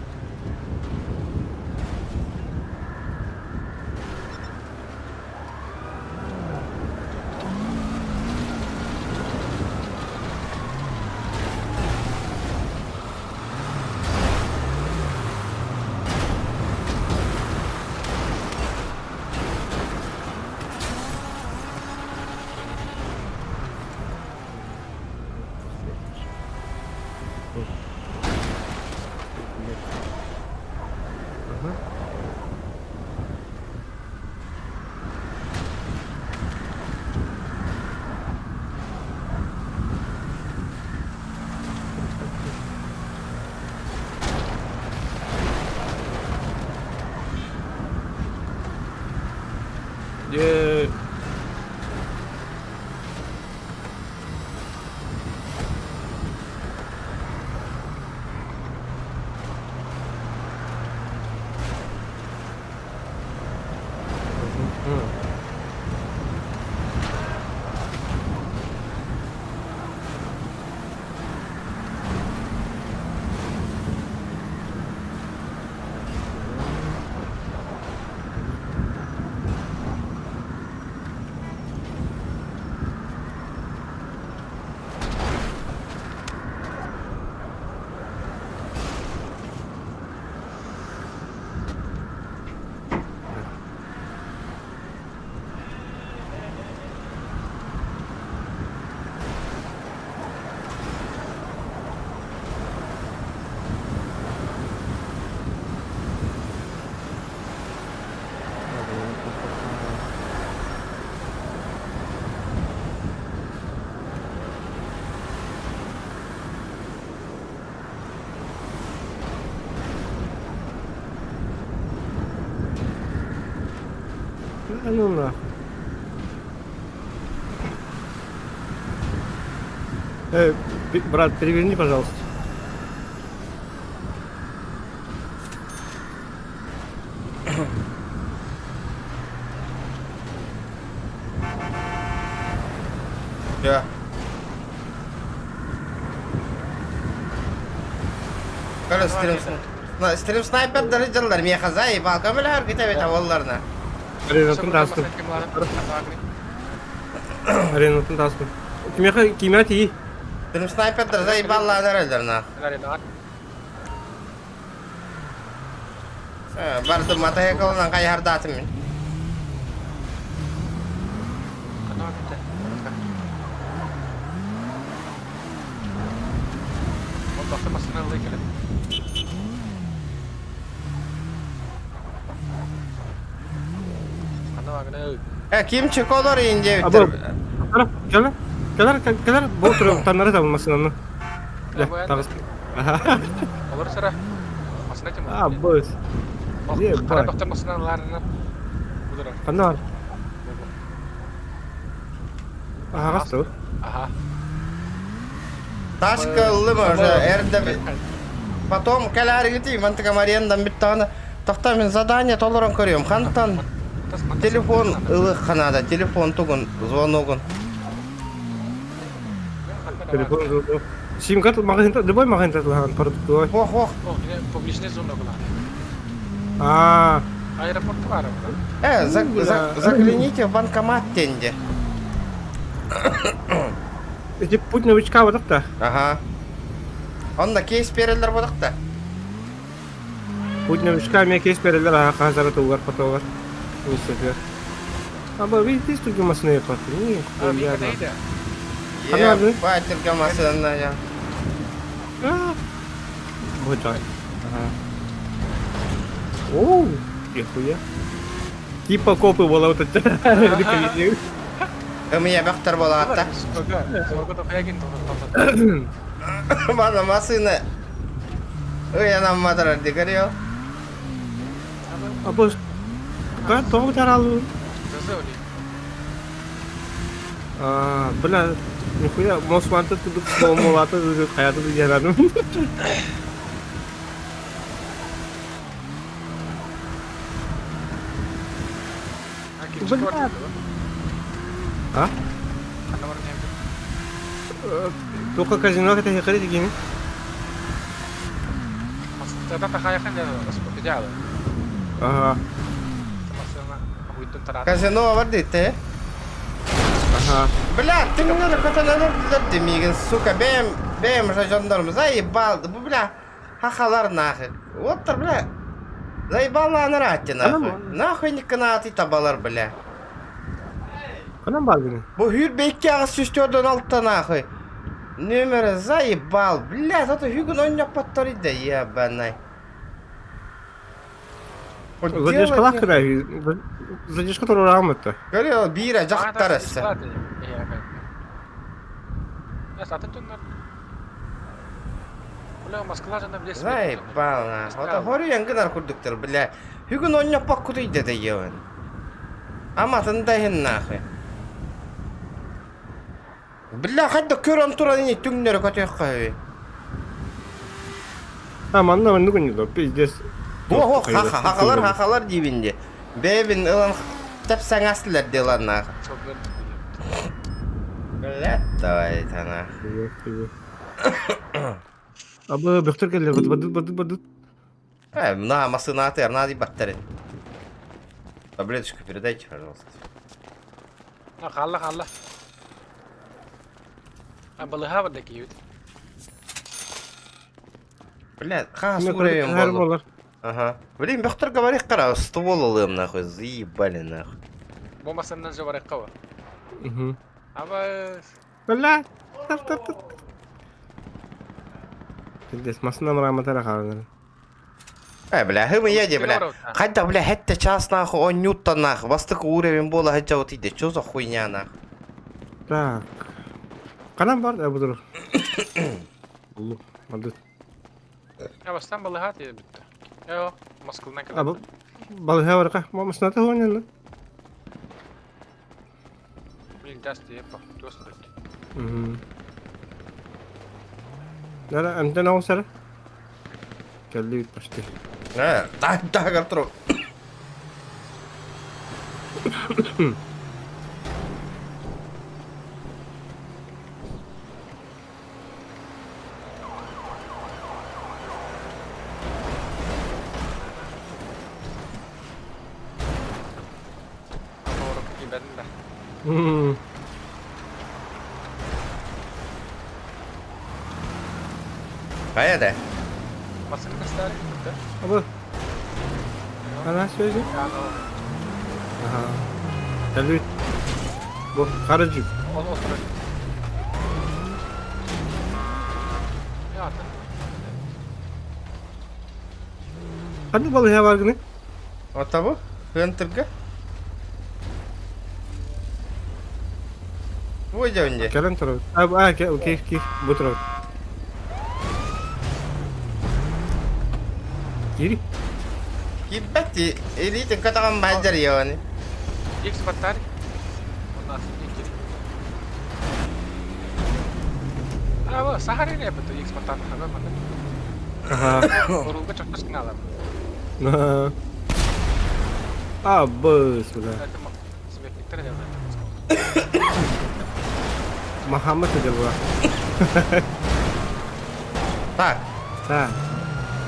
Где... Ну нахуй. Брат, переверни, пожалуйста. Ya. Kara stream sniper darıcalar miye kazayı balkamı lahar kitap tavallarına. Ренатын таскын. Ренатын таскын. Кимя тии. Stream sniper darıcağı ballarına darıcalarına. Bardım mataya kalınan kayar dağıtımın. Kim çıkıyor ince Abo. bitir. Kelar. Bu turu tanrı tanınmasın onu. Tamam. Olur sıra. Masına kim? Bos. Iya, Karena dokter masına larına. Budur. Kanar. Kas tuh. Aha. Taşkıllı mı? Erde bir. Потом калари гити, мантыка Марияндан бит тагына. Тахта мен задание толорон көрөм. Кантан телефон ылык канада, телефон тугун, звоногун. Телефон tuh. SIM card makin itu, dia makin itu lah produk tuh. Wah. Oh, ini publishnya zone lah. Aeroport var mı? Загляните в банкомат тенде. Эти путь новичка вот так-то. Ага. Onda кейс берелер болдук да. Путь новичка мне кейс берелер, а казар тугар потогар. Нисепер. Аба видите, что гемасные паты? Не, я да. Я батер гамасына я. Вот так. Ага. Оу, нихуя. Типа копы было вот это. Эмия бактар болот да. Сколько то ягин то. Бана машина. Уянам мадрар дигерио. Аба как то таралу. Бля, нихуя, мосманты тут молаты каятı яранım. Ha? Kata var ne? Toka казино kita hekari gini. Maksudnya tak kaya kan ya seperti jalan. Aha. Maksudnya aku itu terakhir. Казино var dite. Aha. Бля, ты меня на катанану задымигин, сука, бэм же жандарм, заебал, да бля, хахалар нахуй. Вот так, бля, заебал на анарате нахуй. Нахуй не канаты табалар, бля. Kanan var gini. Bu hür bekki ağız süstürdün altta nахуй. Numara заебал, бля, зато hügün oynak patları da ya benay. Задержка лакра. Задержка тоже рамы-то. Görüyor, bira jaktarısı. Iya kan. Ya zaten tuh Ulan maskalar da bile Заебал нахуй. Вот хорюен гынар курдуктар, бля. Hügün oynak bakkudu da ya. Ama tındayın nахуй. Бля, хадда көрөн тураны түңнөрө көтөккө. Ha manna ben nugun yido. Pizdes. О, хакалар дибинде. Бебин ылан тапсаң астылар деланна. çok böyle. Бля, давай тана. Абы бөхтөр келди. Бадыт. На масына атыр, нади баттары. Таблеточку передайте, пожалуйста. Kalla. Balığı havadaki yut. Бля, ха суреем Her болду. molar. Ага. Блин, бөхтөр говори кара, ствол алым нахуй, заебали нахуй. Bombasından önce var kava. Mhm. Ama Bella. Tap. Pizdes masına mıramatara kaldı. Бля, хымы еде, бля. Хадда, бля, хетте час нахуй, он ньютон нахуй. Бастык уровень бола хадja вот иде. Чё за хуйня нахуй? Так. Kanan var da budur. Allah. Hadi. ya bastan balığı hat ya bitti. Yo maskılına kadar. Abi balığa var ka. Mama snata honya. Bir ders diye bak. Dost bitti. Mhm. Nara anta naw sara. Kelli bit başti. Так, Артур. Doğru gidelim de. Mhm. Каяда? Maskılın ister bitti. Abi. Ana söyle. Yani Aha. Kelli bit. Bu karıcı. o oturur. Ya Hadi balığa var gene. Вот того? Хентерга? Войди önce. Kelen taraf. Abi okey bu taraf. Geri. Кибати, элитин катаган баджар yani. ilk sıfatlar. Ondan sonra ilk geri. Ama sehari ne yapıyor ilk sıfatlar? Haber mana? Aha. Orulga çok terkenal lah. Nah. Abis sudah. Ada sebaik kita ada. Muhammad aja gua. Так, Nah.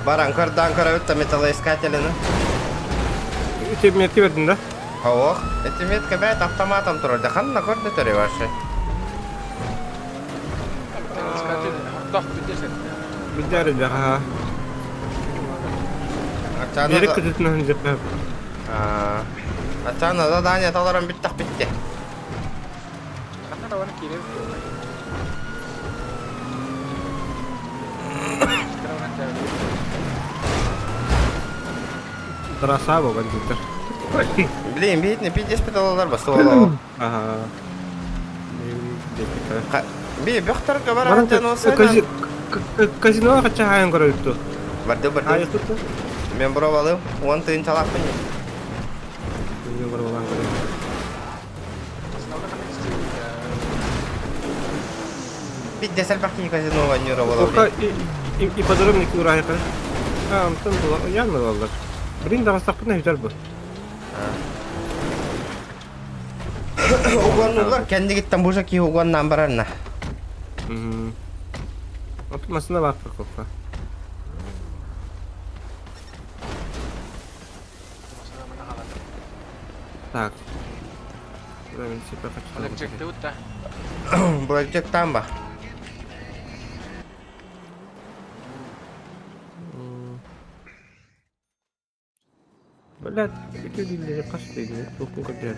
баран Аnkara өтті металлоискателіні. Метке бердin да? Ох, эти метка бәйт автоматом тұрады. Қанна көрді түрі башы? Sekali dah biasa. Bicara dah. Direkt ketutun jepep. Ачана задание таларым биттақ битті. Karena lawan kiri. Sekarang nanti. Terasa bukan kita. Блин, бейтіне 50 доллар басты олау. Aha. Бей, бөқтіргі бар ағатен осы. Казино қача хайын көрі өтті. Барды. Хайы тұтты. Мен бұрап алым, 10 тыйын талақ мені. Ini baru ulang kali. Бит десел бақи казиноға нюра Oka олау. i подробники урахи kali. Антон бұл yanmıyor vallahi. Birin daha sakın ne güzel bu. Угоннулар, kendi gittim bu жаки угоннан барарна. Oturmasına bak Kofa. Так. Buradan sepet açalım. Blackjack'te utta. Blackjack tamba. Блядь, эти дилleri kaçtaydı? Çok mu kadar?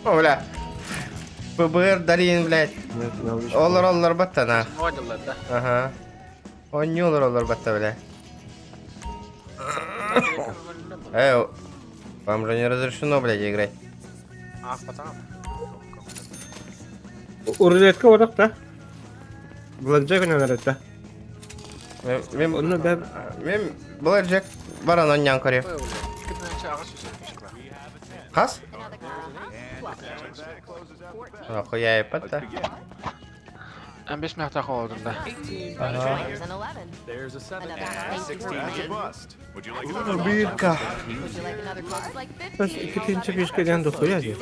Оля. ПБР Дарин, блядь. Нет, не alış. Олар батта на. Oynadılar da. Ага. Oynuyorlar batta bile. Вам же не разрешено, блядь, играть. Ah bakalım. Urletka odak da. Blackjack oynanar hatta. Onu ben Мен Blackjack баран оннян көрем. Ой, öyle. Çıkıp ağaç yüzükmüş kula. Қас? Охуяй, батта. En 5 mehta kaldım da. Бирка. Biz iki tinçe fişkeden dokuyor ya.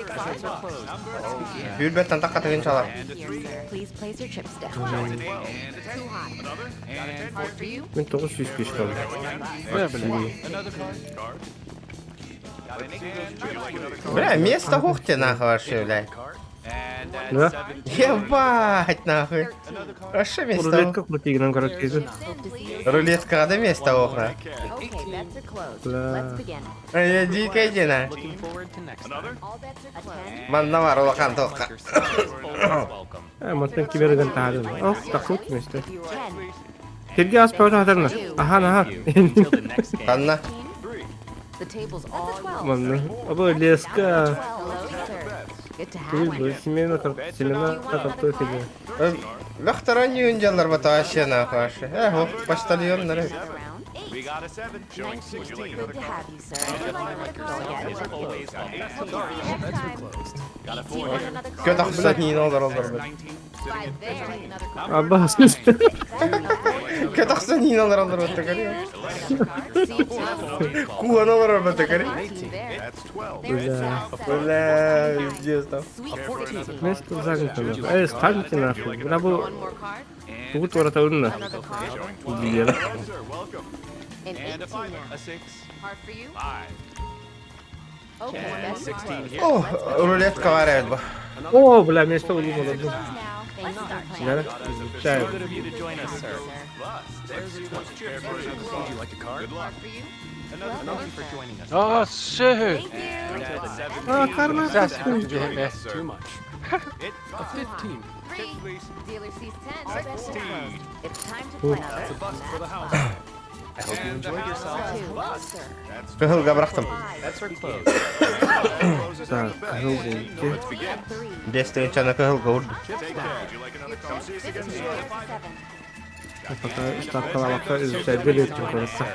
Бюлбеттен таққа тігін çalar. Ben 900 fişk aldım. Ne bileyim. Бля, место хухте нахуй вообще, блядь. Ne? Ебать, нахуй. Вообще место. Urletka kurtiğinden karakterizi. Рулетка да место охра. Я дикая дина. Маннавар улахан тоққа. Mattan kiberinden tahadım. Oh, takut mu işte? Tilgi az pavda hatarına. Aha. Қанна. Manna. Aba leska. Değil, semena takaptı ötedi. Лохтаранни унжалар бата вообще нахуй вообще. Почтальондар. Кё тақсат нин олар. Abba Кё тақсат нин олар бата кari. Куан олар бата kari. Бля, пиздец там. Место загнутое. Ставите нахуй. Бля, bu orada önüne. Diyelim. О, рулетка варят бы. Oo, bля, место ucuz olabilir. Nere? Çay. Aa şey. Aa, karma. Ses kötü hem. Кыгылга бырактым. Так, kızıl buldu. 5 тыгынчаны кыгылга урду. Fakat stavkala baksa üzüldü ettim konuşsa.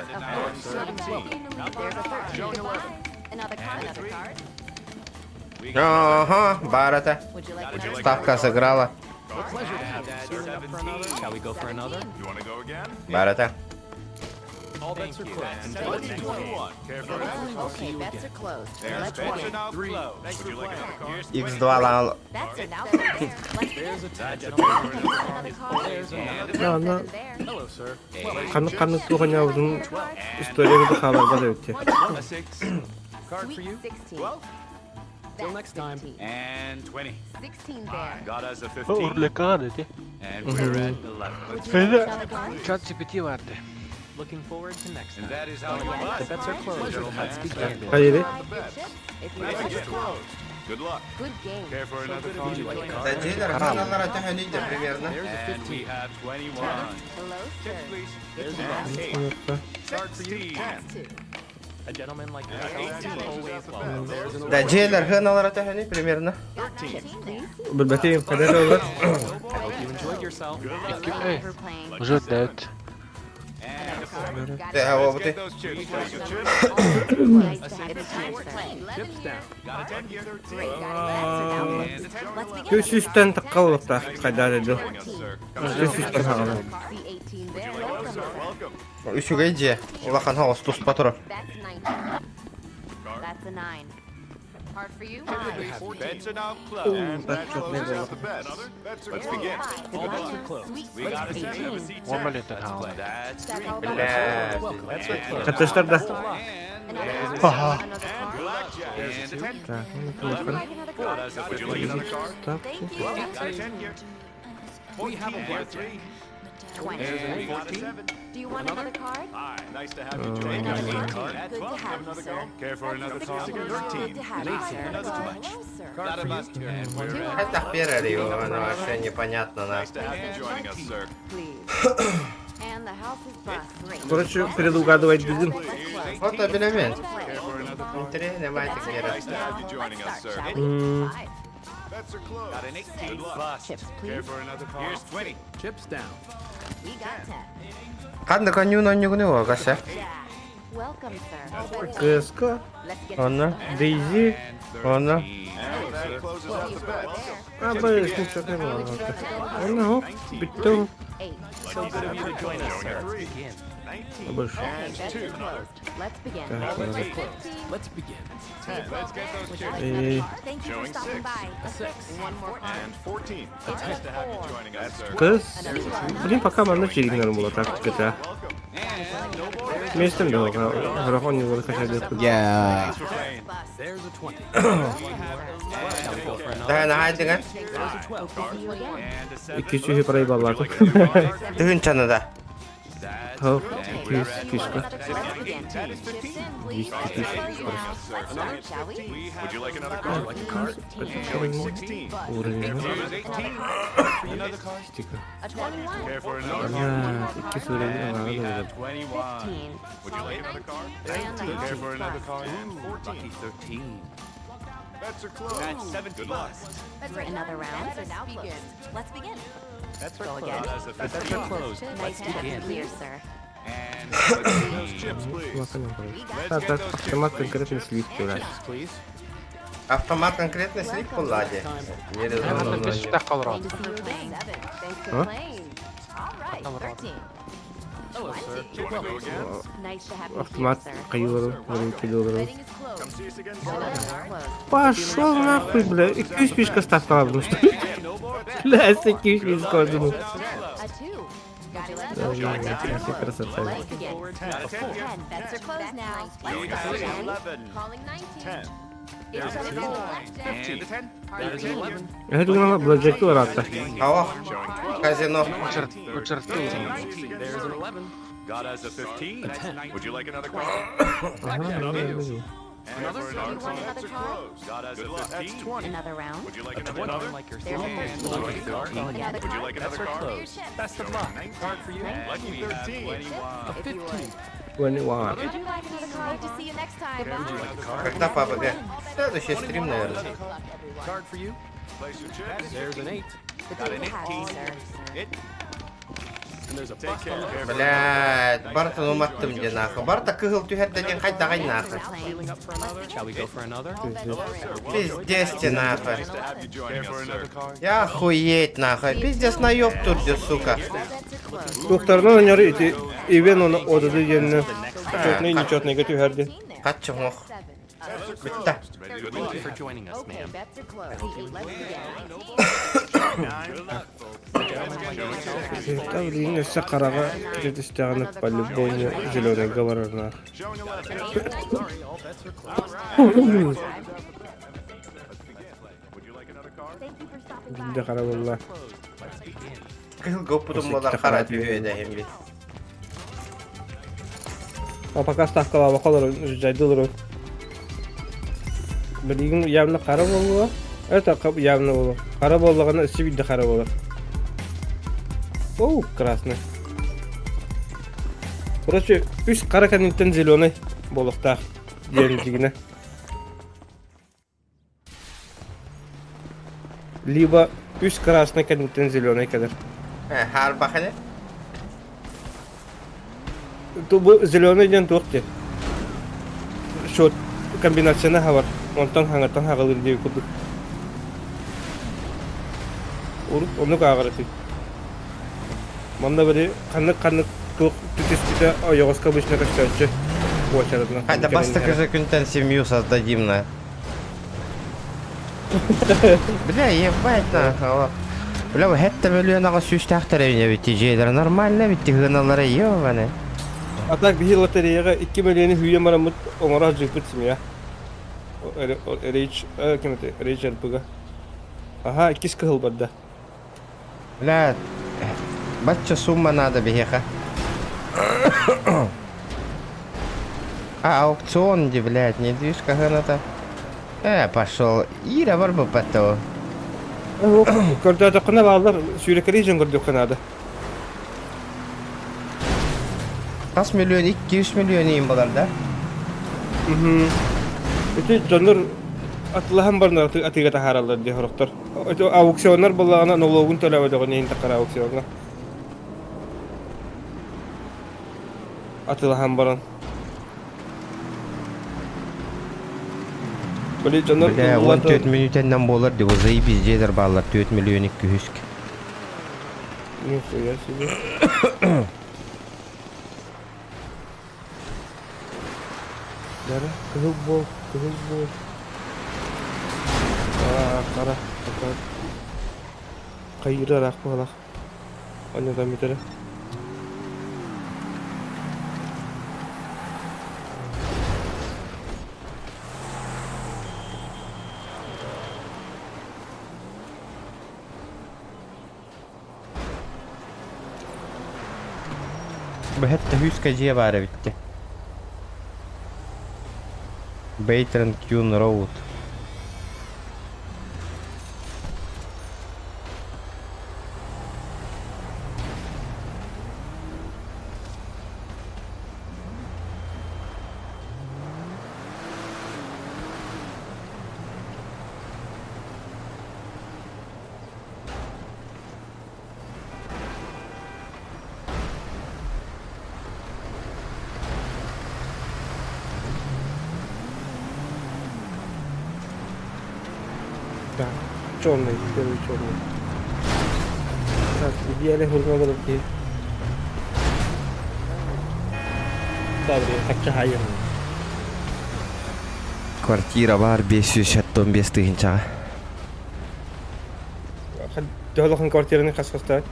Ага, барата. Ставка сыграла. Барата. X2 лал. Ana kanık doğan yavrunun istoriye bir haber var öte. Till next time. And 20. 16 there. Got us a 15. Urleka dedi. And we're at 11. ChatGPT vardı. Looking forward to next time. And that is how you want. The bets are closed. Let's begin. Hayır. Good luck. Good game. Care for another call? Тажилер ханалар атаханийди примерно. And we have 21. Hello, sir. Please. There's an 8. Start for you. 10. A gentleman like 18. Always well. There's an Тажилер ханалар атахани примерно. 13, please. Bir bakayım kadar olur. I hope you enjoyed yourself. Good luck. Hey, For playing. уже дед. And Te o bu te. Göz üstten takka olup da kadar edu. Göz üstten hağına. Üçüge ije. Ulakan hawus tus patro. That's a 9. Hard for you? Beds are now closed. And Bak that çok ne closes de out the beds. Let's begin. We got a 10. 10 milyon hava. Katışlar da. Haha. Так, ну тут. Так. We have a bar 3. 20. Do you want another card? Nice to have you join us. Good to have you, sir. Care for another card? Good to have you, sir. Hello, sir. Хотя перерыв, оно вообще непонятно, на. Nice to have you joining us, sir. Please. And the house is bust. Короче, предугадывать будем. Вот билемент. Care for another card? Интересно, мать Nice to have you joining us, sir. Beds are closed. Got an 18 bust. Chips, Care please. for another card? Here's 20. Chips down. We got 10. Kandı kanyon oynuyor ne o kasa? Welcome, sir. КСК. Let's get Она. Дейзи. Она. And that closes out the beds. А, боюсь, ничего не было. Она, оп, биту. 8. So good of you to join us, sir. 19. Больше. Beds are closed. Let's begin. Так, ладно. 15. 10. Let's get those chips. И Thank you for Showing stopping 6. by. A 6. One more card. And 14. Nice to have you joining us, sir. кыз. Блин, пока манда чиригнер было так, GTA. Местом да, графон не было хотя бы. Ya. There's a 20. Daha ne haydi kan? And a 7. 200 проебала. Düğün çanı da. Хоп, 200 фишка. Let's begin. Chips in, please. 200 тысяч. Let's start, shall we? Would you like another card? Like a card? Showing 16. Уровень. Here's 18. Another card? Стика. A 21. Care for another card? Она, 200 уровень. And we Ладно, have 21. 15. Would you like another card? And the house Care is for another bust. card? And 14. 13. Bets are closed. That's 17. Another round. Beds are now closed. Let's begin. That's Go again. Bets are closed. Nice to have you clear, sir. And those chips, please. Локально, так, так, автомат конкретно сливки, да. Please. Автомат конкретно слив пуллади. Hadi 5 dakika olur Plain abi. to see you again. Thanks for Huh? playing. All right, 13. Hello, sir. Do you want to go again? Nice to have you here, Автомат sir. кайылырым, варим килылырым. Wedding is closed. See us again, Another sir. door closed. Пошел нахуй, бля. 200 фишка ставка алdım что ли? Бля, с 200 фишка aldım. A 2. Would you like Да, to я тебе красота. Let's begin. 10. Bets are closed now. Let's start, shall we? Calling 19. It's a 4. And a 10. Hard for you. Я думал, блоджекты var hatta. Hava. Казино. Uçırttı o zaman. There's an 11. Got us a 15. A 10. Would you like another card? Ага, да, да, да. Another? You want another card? Got us a 15. That's 20. Another round. Would you like another card? There's a 13. Would you Another like card? another card? Best of luck. Card for you. Lucky 13. If you would. 21. Would you like another card? Hope to see you next time. Bye. Когда ППГ? Следующий стрим, наверное. Card for you. Place your chips. There's an 8. Good to have you, sir. And there's a take care. Блядь, Бартын уматтым де нахы. Барта кыгыл түһәттен кайдагай нахы. Shall we go for another? Пиздец те нахы. To have you joining us, sir. Я охуеть нахы. Пиздец наёб турды, сука. Doktorlar oynuyor iti. Even onu odada yerine. Çötneyi nechotnega tüherdi. Kaççım ох. Bitti. Thank you for joining us, Okay, bets are closed. Let's begin. Там yine ise karaga kredistağını по-любому зеленый говорарlar. Showing 11. Sorry, all bets are closed. Would you like another card? Thank you for stopping by. Bizde kara valla. Кыгыл көпүтүм кара түйөдө эми бит. А пока ставка bakalım жайдылыр. Билигин явно кара болду. Это явно болду. Кара болгону ичи бидде кара болот. Оу, красный. Короче, 3 кара контент зеленый болуктар. Дендигине. Либо 3 красный контент зеленый кадр. Har bakın. Bu zeleный ден тоқты. Шот комбинацияны хабар. Онтан хаңаттан хағылыр деп күдік. Оны қағыры. Манда бірі қанық тоқ түтестіде аяғысқа бішіне каштайыншы. Хотя бастыкы же күнтен семью создадим на. Бля, ебать на. Бля, вы это миллионного сюстахтера меня ведь жейлер нормально ведь гыналары ебаны. А так bir lotereyaga 2 milyonu hüye maramut onlara jıpıtsım ya. Reach alpıga. Aha 2 skıl badda. Бля, бача сумма надо беха. А аукцион, где, блядь, недвижка гыната. Пошел. Ира var mı pato? Körde takına bağlar sürekli için gördük kanada. Kaç milyon? 200 milyon iyiyim bunlar da. Bütün canlar atlahan barına atıga taharalar diye horoktor. O auksiyonlar bulağına nologun tölevedik neyin takar auksiyonlar. Atlahan baran. Böyle canlar Бля, 14 минутеннен болар деп заебись жедер баллар 4 миллион 200. Нихуя себе. Дара, кызыл бол. Кара. Кайыраrak болақ. Онядан битері. Бхетта hyska жевары битти. Бейтрен Кьюн Роуд. Черный, первый черный. Так, идеально хурма головки. Добре, хочу хайер. Квартира бар 575 тыгынча. Дохлахын квартираны қасқаста.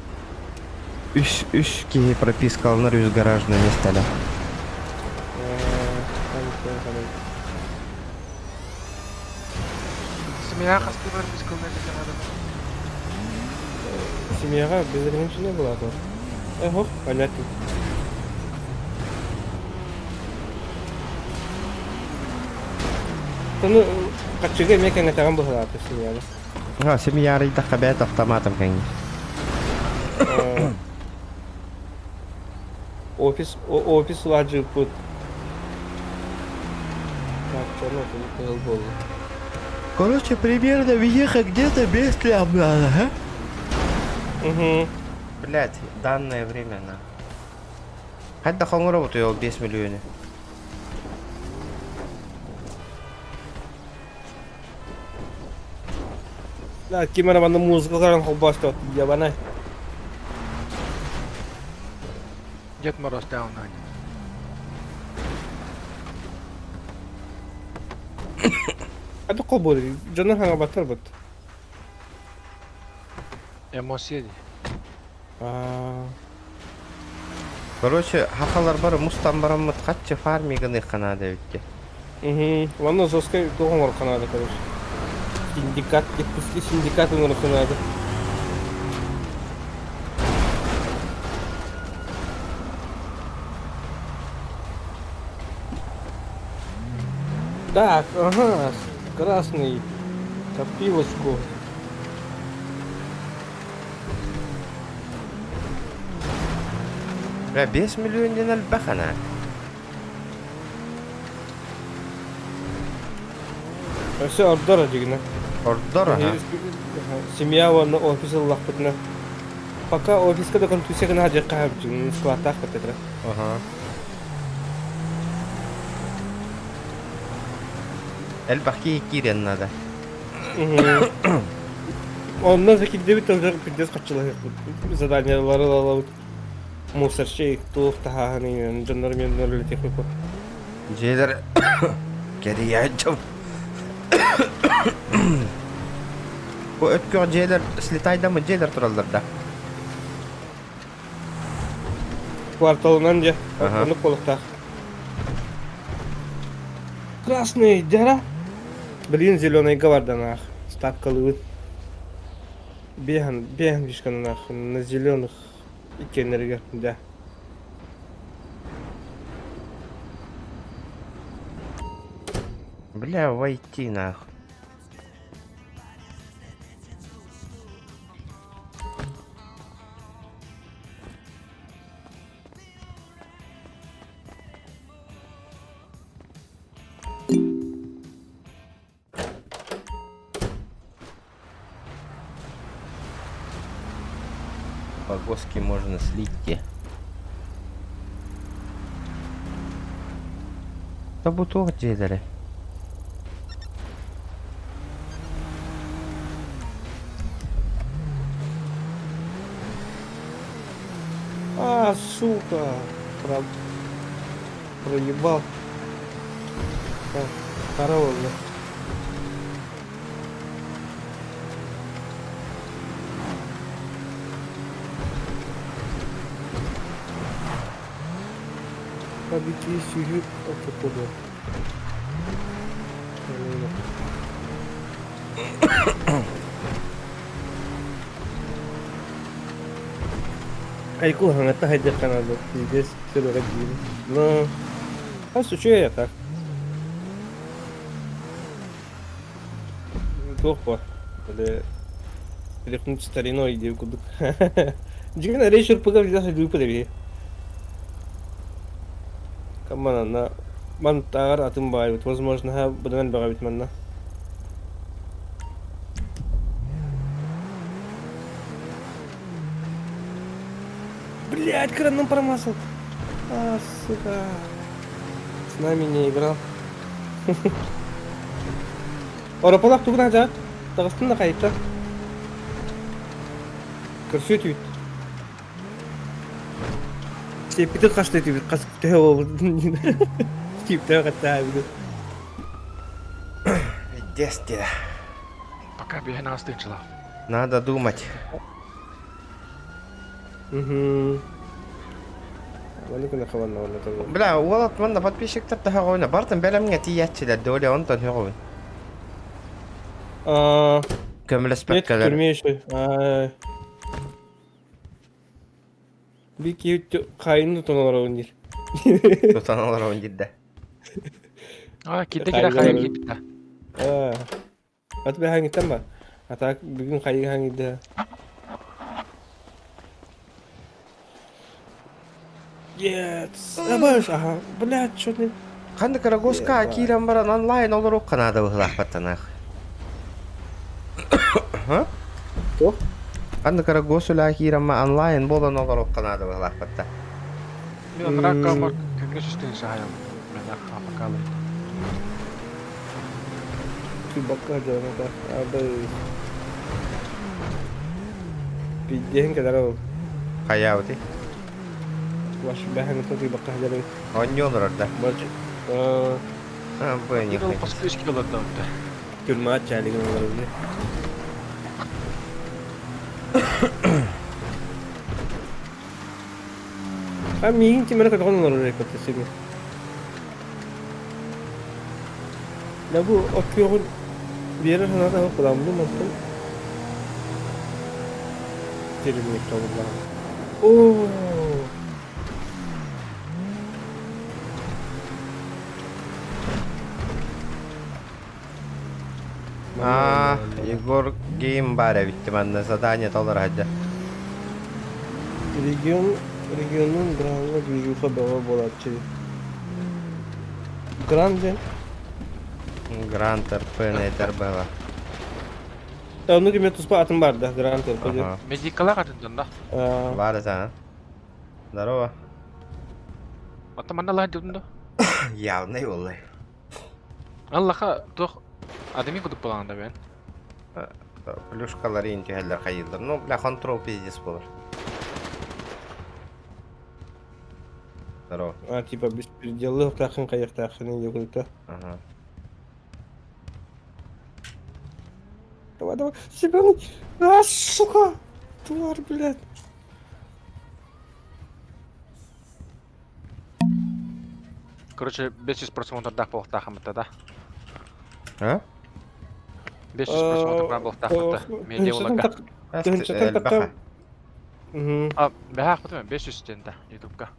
Үш ки прописка алыныр үз гаражный местеле. Семья қасты бар біз көмек екен адам. Семьяға безерген ішіне болады. Хоп, понятно. Тоны қатшыға мекенге таған бұғылады семьяны. Семья рейда қабет автоматом кәңі. Офис ладжы пут. Так, черный пыл болды. Короче, примерно въехать где-то без трям надо, а? Угу. Блять, данное время на. Хоть до холму работаю 10 миллионов. Да, gimana bana muzga karan kolbasta yabana. Дед Мороз down, Надя. Hadi kolbori, canın hanga batar bat. Эмоция. Короче, хахалар бар, мустан барамыт, қатчы фармиганы қанады өтке. Ванна соскай доғын бар қанады, короче. Синдикат, кетпіске синдикат ұңыры қанады. Так, ага, красный, копилочку. Бля, 5 миллион ден әлбәқана. Все ордора дегіне. Ордор, ага. Семья ванна офисы лақпытына. Пока офиска да контусия гына хажаққа хабжын, складтақ бәтетірі. Ага. El baki kiren nada. Ondan sonra de bir tane pidez kaçılar zadanyaları alıp mусорщик тух таханы жандарм yanlarıyla teknik var. Jeyler geri yayacağım. Bu ötkür jeyler slitayda mı jeyler turallarda? Kvartalından diye. Aha. Onu kolukta. Красный дяра. Блин, зеленый гавардан ах. Ставкалы. Беган вишкан ах на зеленых икенерге, да. Бля, войти нах. Погоски можно слить. Да буток джейдеры. А, сука. Проебал. Здорово, бля. Побеги сюжет, как куда. Ay ko hangat na hijack ka na lo. Yes, sila ka din. No. А что я так? Плохо. Телефон стариной иди куда. Джигна рейшер поговорить даже глупо леви. Камана на мантар атымбай. Вот возможно, будан багавит манна. Блять, краном промазал. А, сука. С нами не играл. Орапалак тугна жа. Тагыстын да кайыпта. Көрсөтүп. Сепиди кашты этип, касыпты болду. Кипте катта биде. Десте. Пока бегай остынчила. Надо думать. Бля, والله اتمنى подписчик تهاونا بارتن بلا من تياتش للدولة وانتن هاوين كمل سبك كلر بيكي خاين تنورون دير تنورون جدا كده كده خاين كده هتبقى هاني تما هتاك بيكون خاين هاني ده Yes. Абаш, ага. Блядь, чё ты... Ханды Карагоска, Акира Маран онлайн олорок Канада выглах паттанах. Кто? Ханды Карагосу ля Акира Ма онлайн болан олорок Канада выглах патта. Мен ракамар, как же ты саям, мен апакалы. Ты бака жана да. Абай. Пидден кадаро. Хаяути. Ваш бэхэн токи бака жана. Оньон рорда. Бач. Бэни. Ну, поспешки лодда. Күрмат чалигин оларды. Мигин тимэр кадгон оларды көтөсүн. Лабу окёгун биэрэ ханада куламды мантын. Термик табылган. Оо. Егор гейм бар битти манда задание толар хаджа. Регионун гранга движуха бава болатчы. Гранде? Грант РП нетер бава. Onu gibi tuspа атым бар да, грант РП. Медикала катындан да. Бар за. Здорово. Ата мана ла дюнда. Явный улы. Аллаха тох адами кудуп балаңда ben. Плюшкалар ең түйәлер қайылдыр. Ну, бля, контрол пиздец болар. Здорово. Типа беспределы тахын каяк тахын не говорит. Ага. Давай. Себя. Сука. Тварь, блядь. Короче, 500 просмотрдах болтахамытта да. А? 500 просмотрдах болтахамытта. Медиа улага. Әлбаха. А, бәһәк бутма 500 тенде YouTube'га.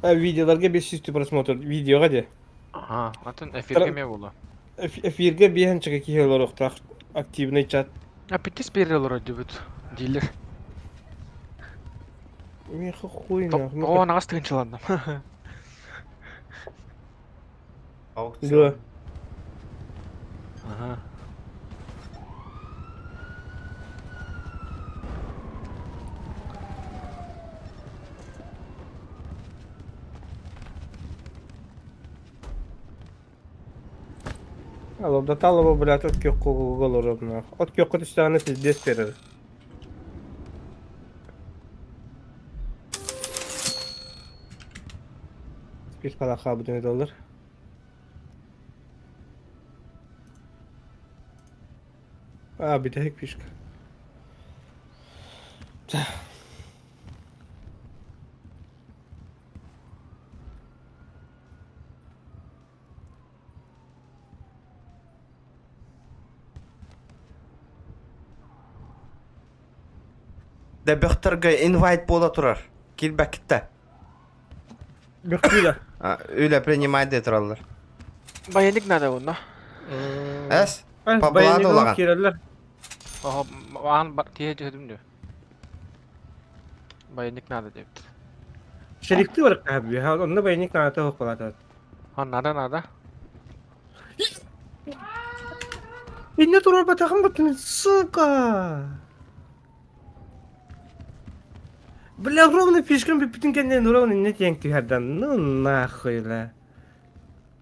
Видеоларга 500 просмотр. Видеога де. Ага, атын эфирге ме болу. Эфирге бехенчеге киелер оқтақ. Активный чат. А 500 берелер дебют. Дилер. Мен хуйна. О, нағас тығыншыландым. Да. Ага. Алло, да талаба, блядь, от кёк кугулор обна. От кёк кутыстаны пиздец берер. Спиш калаха будем доллар. Bir tek pişka. Дәбіқтірге инвайт бола тұрар. Кел бәкітті. Бәкітті. Öyle принимайды тұралар. Баяндик надо онда. Әс? Паблады олаған. Керелер. Ага, ан тие жөдüm diyor. Баяндик надо депti. Şerikli var abi. Ha onda bayanik nata hoqalata. Ha nada. İnne turar batağım batın. Сука. Бля, ровно пешком bütün kendine ровно не тянки herdan. Ну нахуй ла.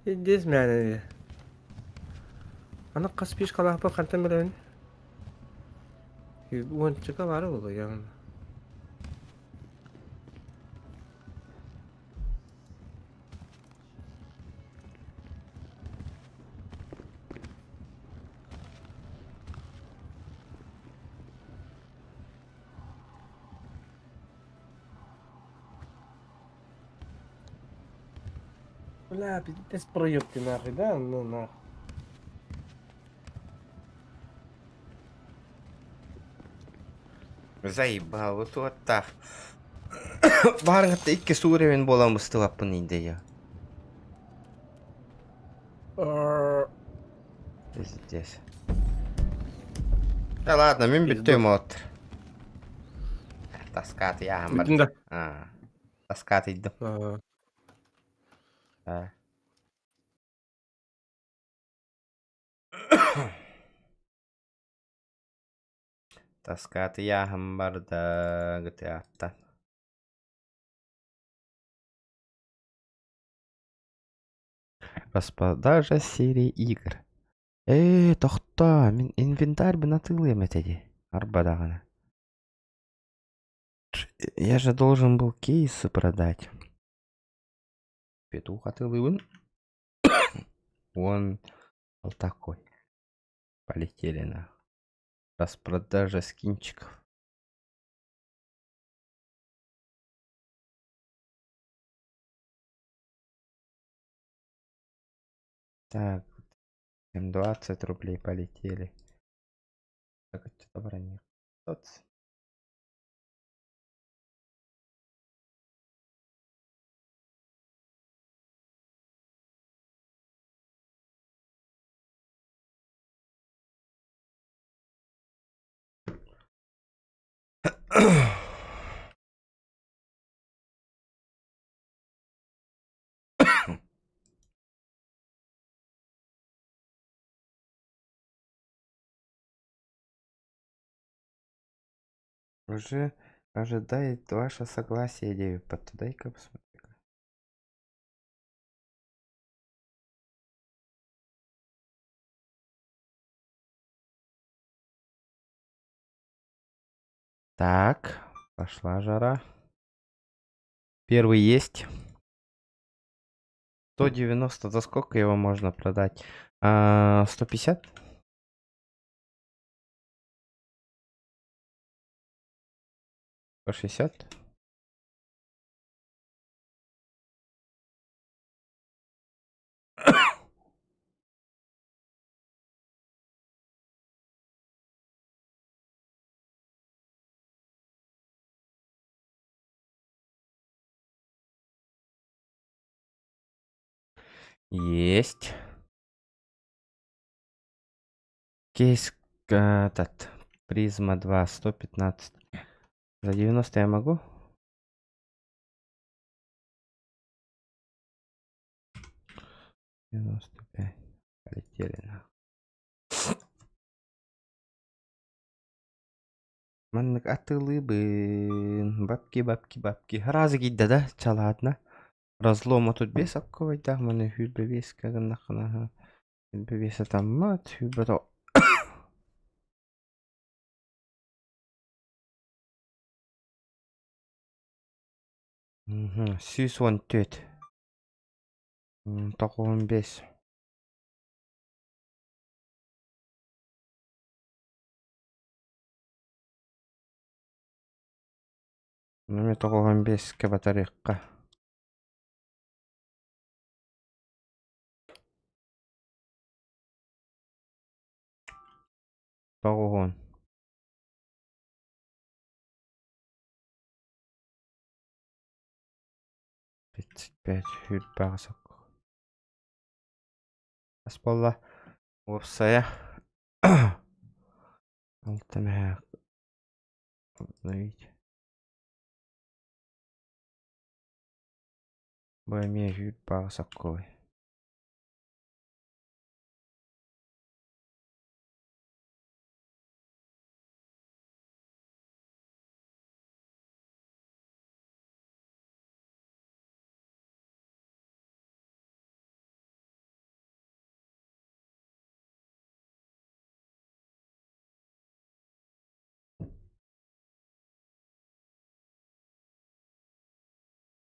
Иди с меня. Ана кас пеш кала хапа кантан белен. Уончыка бар болду ян. Бля, пиздец проёбки нахуй, да? Ну нахуй. Заебал, вот так. Барыңытта 2 суыревен боламыз тылаппын инде я. Пиздец. Да ладно, мен бүттем отыр. Таскат яғым бар. Бүтін да. Таскат иддім. Таскат яғым бар да GTA-ттан. Распродажа серии игр. Тоқта, мен инвентарь бін атылы еметеді. Арбадағына. Я же должен был кейсы продать. Петух атылы. Вон вот такой. Полетели на распродажа скинчиков. Так, 20 рублей полетели. Так, что-то брони. Уже ожидает ваше согласие, девять. Дай-ка посмотри. Так, пошла жара. Первый есть. 190, за сколько его можно продать? 150? 160? Есть. Кейс этот. Призма 2, 115. За 90 я могу? $95. Полетели на. Маннык атылыбын. Бабки, бабки, бабки. Разы гидда да, чаладна. Разлома тут без акковой, да, маны хүлбе без кагыннакына. Хүлбе без атаммат, хүлбе то. Сюз 14. 95. Мен 95 батарейка. Тогон. 35 хүл багасак. Асполла опсая. Алтамя. Обновить. Баймия хүл багасакой.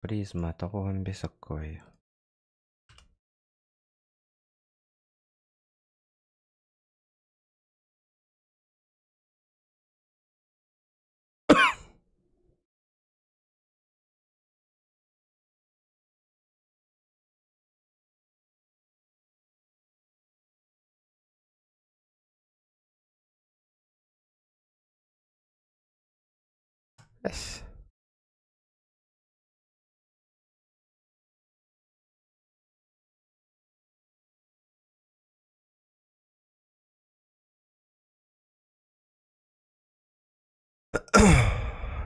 Призма тогон бесакой. Yes.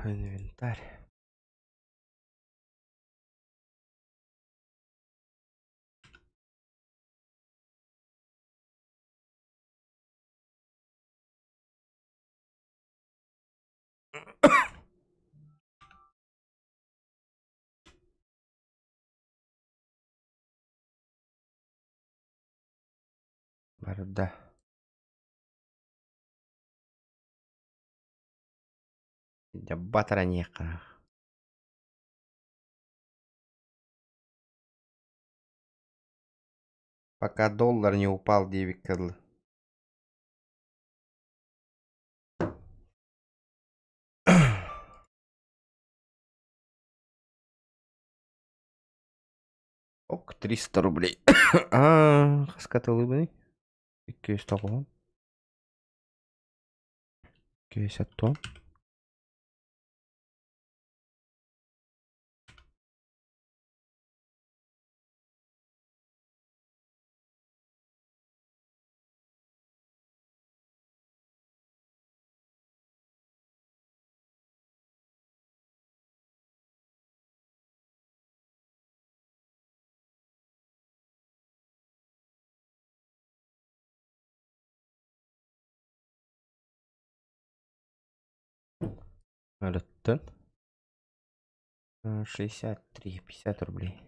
Инвентарь. Барда. Я батаранека. Пока доллар не упал 9 кл. Ок, 300 рублей. Хаскатылыбыны. 200 тогон. 50 тонн. Рыттын. 63, 50 рублей.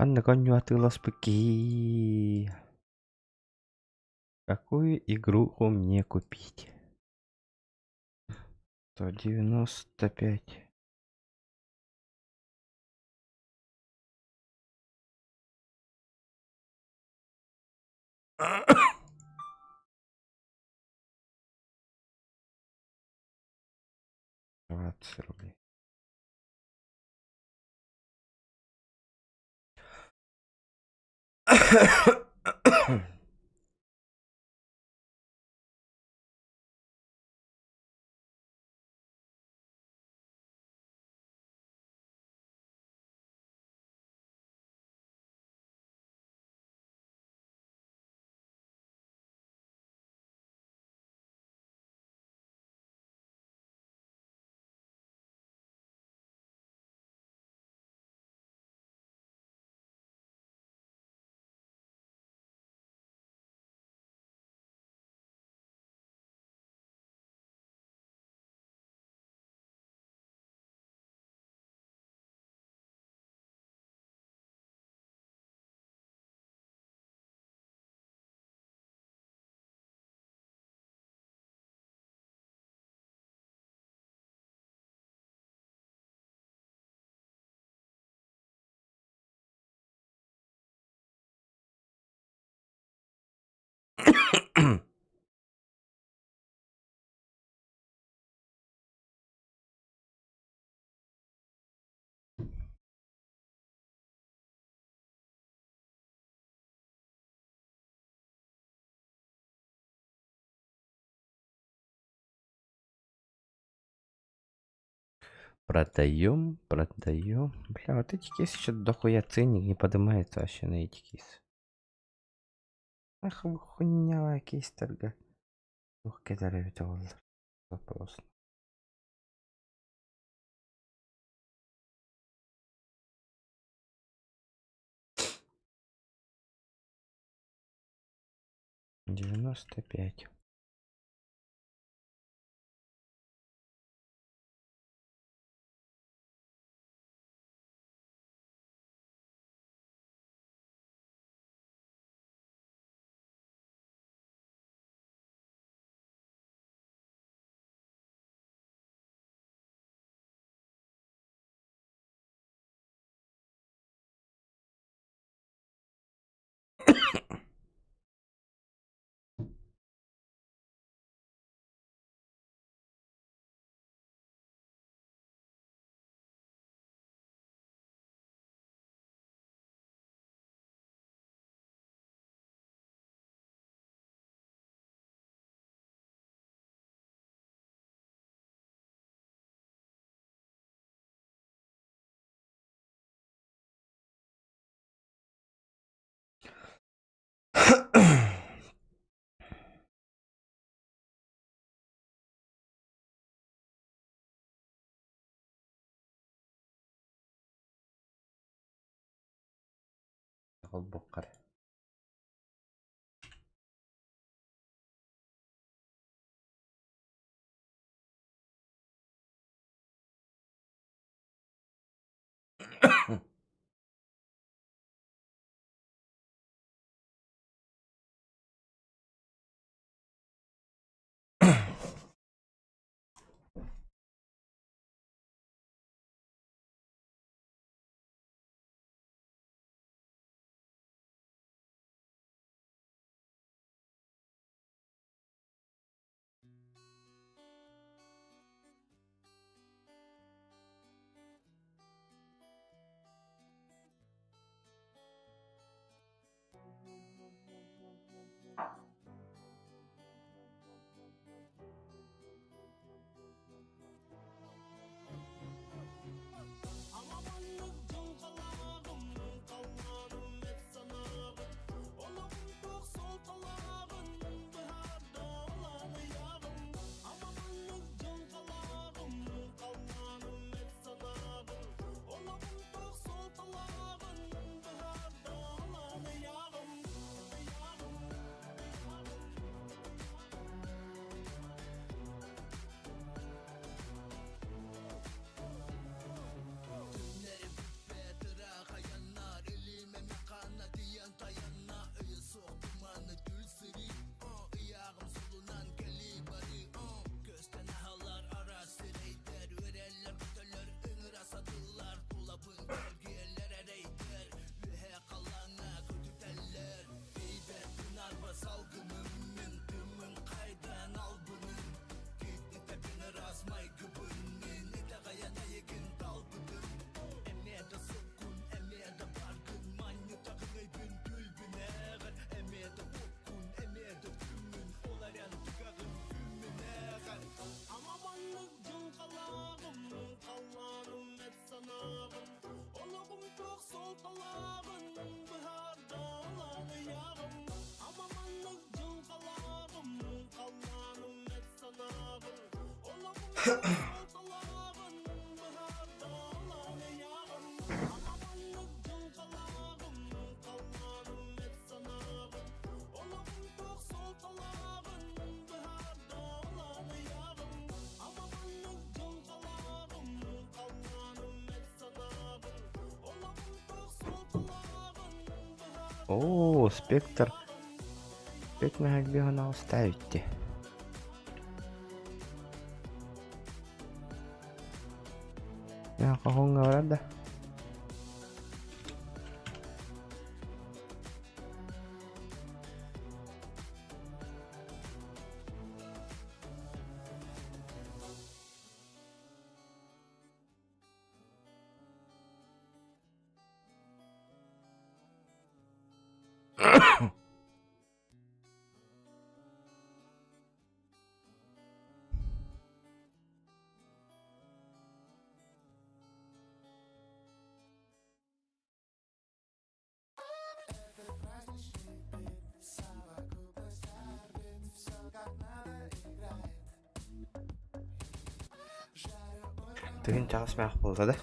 Анна конюатыла спыки. Какую игруху мне купить? 195. $20. Продаем, продаем. Бля, вот эти кейсы что-то дохуя ценник не поднимается вообще на эти кейсы. Ах, вы хуйнявая кейс торга. Ух, кедарев доллар. Вопрос. $95. البقر. О, спектр. 5 мегабиона оставите. Я кого говорят, да? Тыгын чагышмак болду да?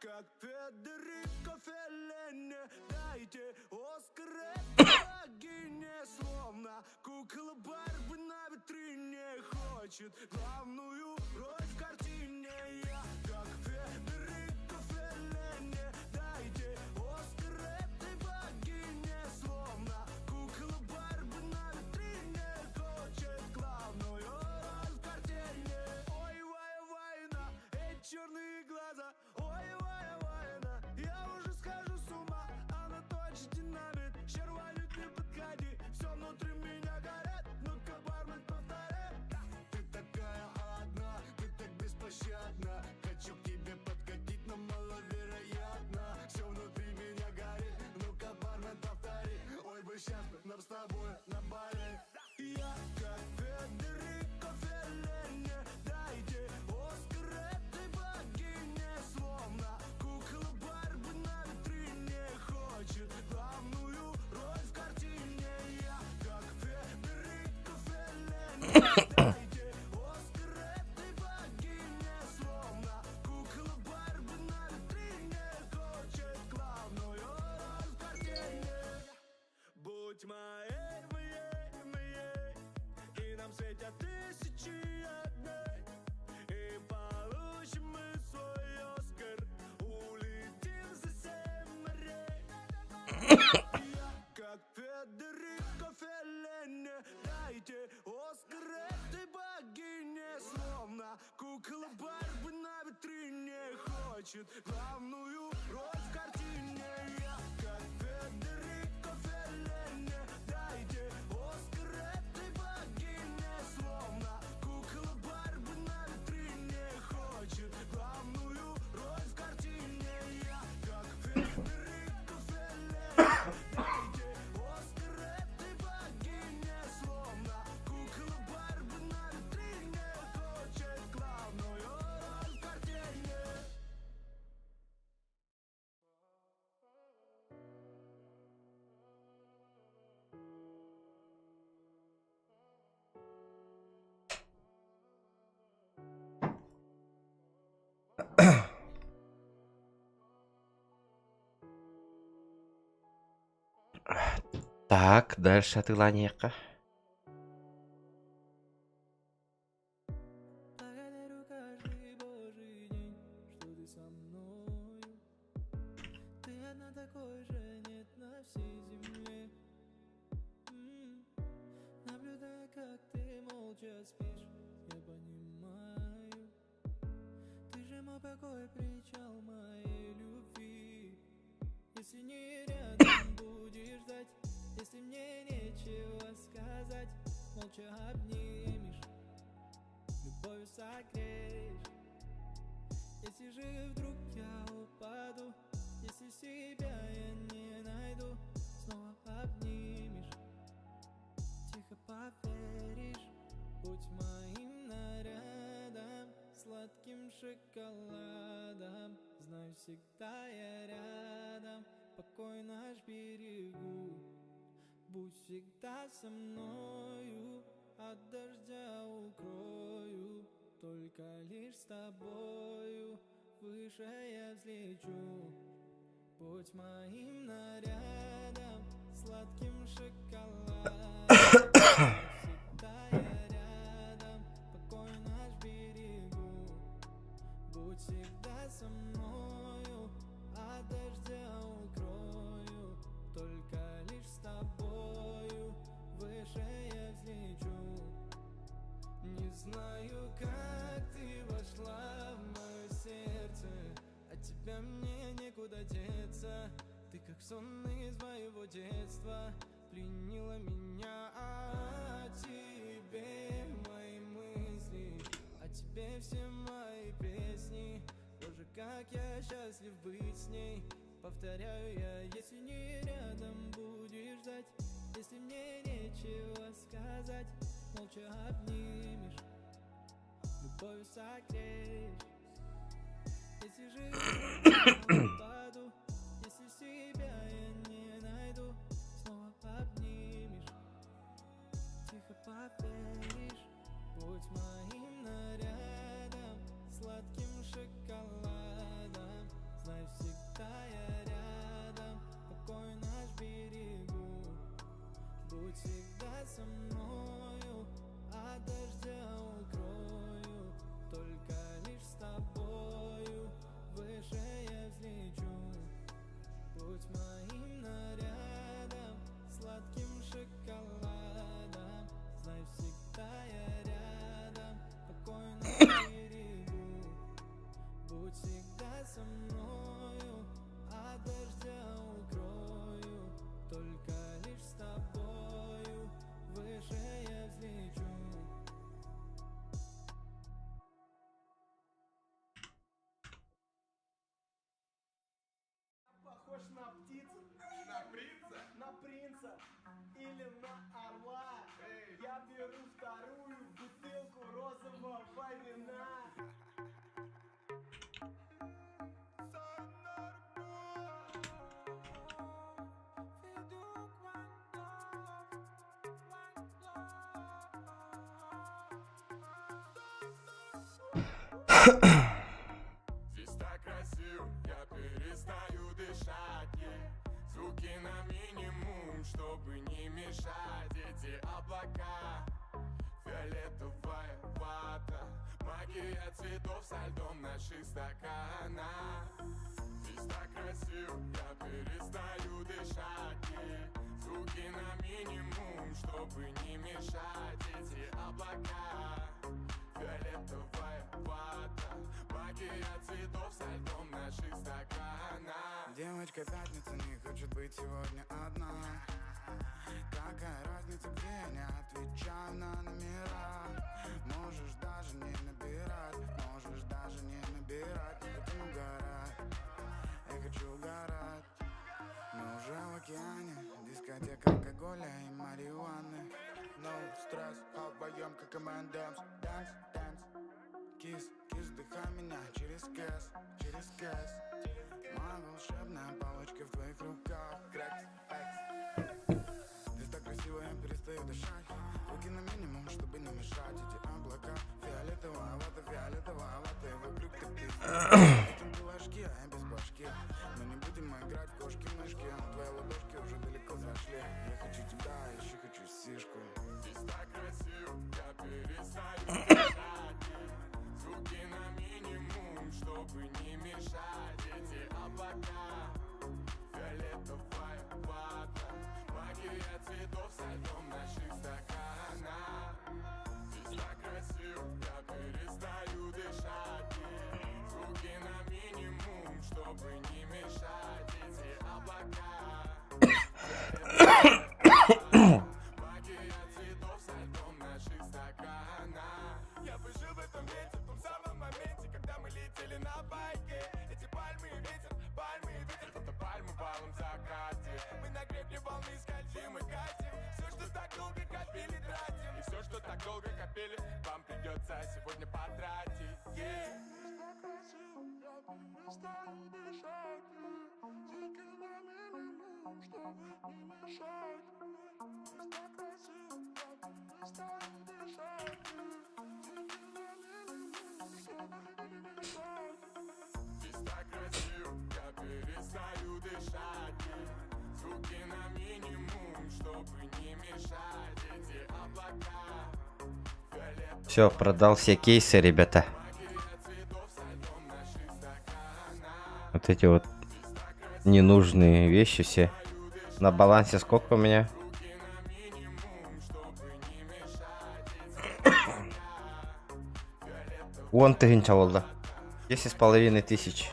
как Федерико Феллини, дайте Оскар этой богине, словно кукла Барби на витрине хочет главную роль в картине. Я как Федерико Феллини, дайте Оскар этой богине, словно кукла Барби на витрине хочет главную роль в картине. Ой, война, эти черные глаза, ой, война, я уже схожу с ума, она точит динамит, Шервалит, не подходи, все внутри меня горит, ну-ка, бармен, повтори. Ты такая одна, ты так беспощадна, хочу к тебе подкатить, но маловероятно, все внутри меня горит, ну-ка, бармен, повтори. Ой, бы сейчас нам с тобой на Бали. Я как Федерико Феллини, дайте Оскар этой богине, словно кукла Барби на витрине хочет главную роль в картине. Я как Федерико Феллини, дайте Оскар этой богине, словно кукла Барби на витрине хочет главную роль в картине. Будь моей, и нам светят тысячи огней, и получим мы свой Оскар, улетим за 7 морей. Я как Федерико Феллини, дайте Оскар этой богине, словно кукла Барби на витрине хочет главную роль в картине. Я как Федерико Феллини, дайте Оскар этой богине, словно кукла Барби на витрине хочет главную роль в картине. Я как Федерико Феллини, дайте Оскар этой богине, словно кукла Барби на витрине хочет главную роль в картине. Так, дальше отыланияққа. Благодарю каждый божий день, что ты со мною. Ты одна такой же нет на всей земле. Наблюдая, как ты молча спишь, я понимаю, ты же мой покой, причал моей любви. Если не рядом будешь ждать, если мне нечего сказать, молча обнимешь, любовью согреешь. Если же вдруг я упаду, если себя я не найду, снова обнимешь, тихо поверишь. Будь моим нарядом, сладким шоколадом, знаю, всегда я рядом, покой наш берегу. Будь всегда со мною, от дождя укрою, только лишь с тобою выше я взлечу. Будь моим нарядом, сладким шоколадом, всегда я рядом, покой наш берегу. Будь всегда со мною, от дождя укрою, только лишь с тобою выше я взлечу. Не знаю, как ты вошла в мое сердце, от тебя мне некуда деться. Ты как сон из моего детства, пленила меня. О тебе мои мысли, о тебе все мои песни. Боже, как я счастлив быть с ней. Повторяю я, если не рядом будешь ждать, если мне нечего сказать, молча обнимешь, любовью согреешь. Если же я упаду, если себя я не найду, снова обнимешь, тихо поверишь. Будь моим нарядом, сладким шоколадом, знай, Здесь так красиво, я перестаю дышать. Звуки на минимум, чтобы не мешать. Эти облака, фиолетовая вата, магия цветов со льдом наших стаканах. Здесь так красиво, я перестаю дышать. Звуки на минимум, чтобы не мешать. Эти облака, фиолетовая вата, магия цветов со льдом наших стаканах. Девочка пятница не хочет быть сегодня одна. Какая разница, где я не отвечаю на номера. Можешь даже не набирать, можешь даже не набирать. Хотим угорать, я хочу угорать. Мы уже в океане, дискотека алкоголя и марихуаны. No стресс, а вдвоем как M&M's. Dance, dance, kiss, kiss, вдыхай меня через кэс, через кэс. Моя волшебная палочка в твоих руках. Крэкс, экс. Здесь так красиво, я перестаю дышать. Звуки на минимум, чтобы не мешать. Эти облака, фиолетовая вата, и вокруг ты этим ложки, а я без башки. Мы не будем играть в кошки-мышки. Твои ладошки уже далеко зашли. Я хочу тебя, еще хочу сишку. Здесь так красиво, я перестаю дышать. Звуки на минимум, чтобы не мешать. Эти облака, фиолетовая вата, магия цветов со льдом наших стаканах. Здесь так красиво, я перестаю дышать. Звуки на минимум, чтобы не мешать. Эти облака, магия цветов со льдом наших стаканах. Я бы жил в этом вете, в том самом моменте, когда мы летели на байке. Эти пальмы и ветер, будто пальмы в алом закате. Мы на гребне волны скользим и катим. Все, что так долго копили, тратим. И все, что так долго копили, вам придется сегодня потратить. Здесь так красиво, я перестаю дышать. Звуки на минимум, чтобы не мешать. Эти облака, фиолетовая. Все, продал все кейсы, ребята. Вот эти вот ненужные вещи все. На балансе сколько у меня? Он тыгынча болды. 10,5 тысяч.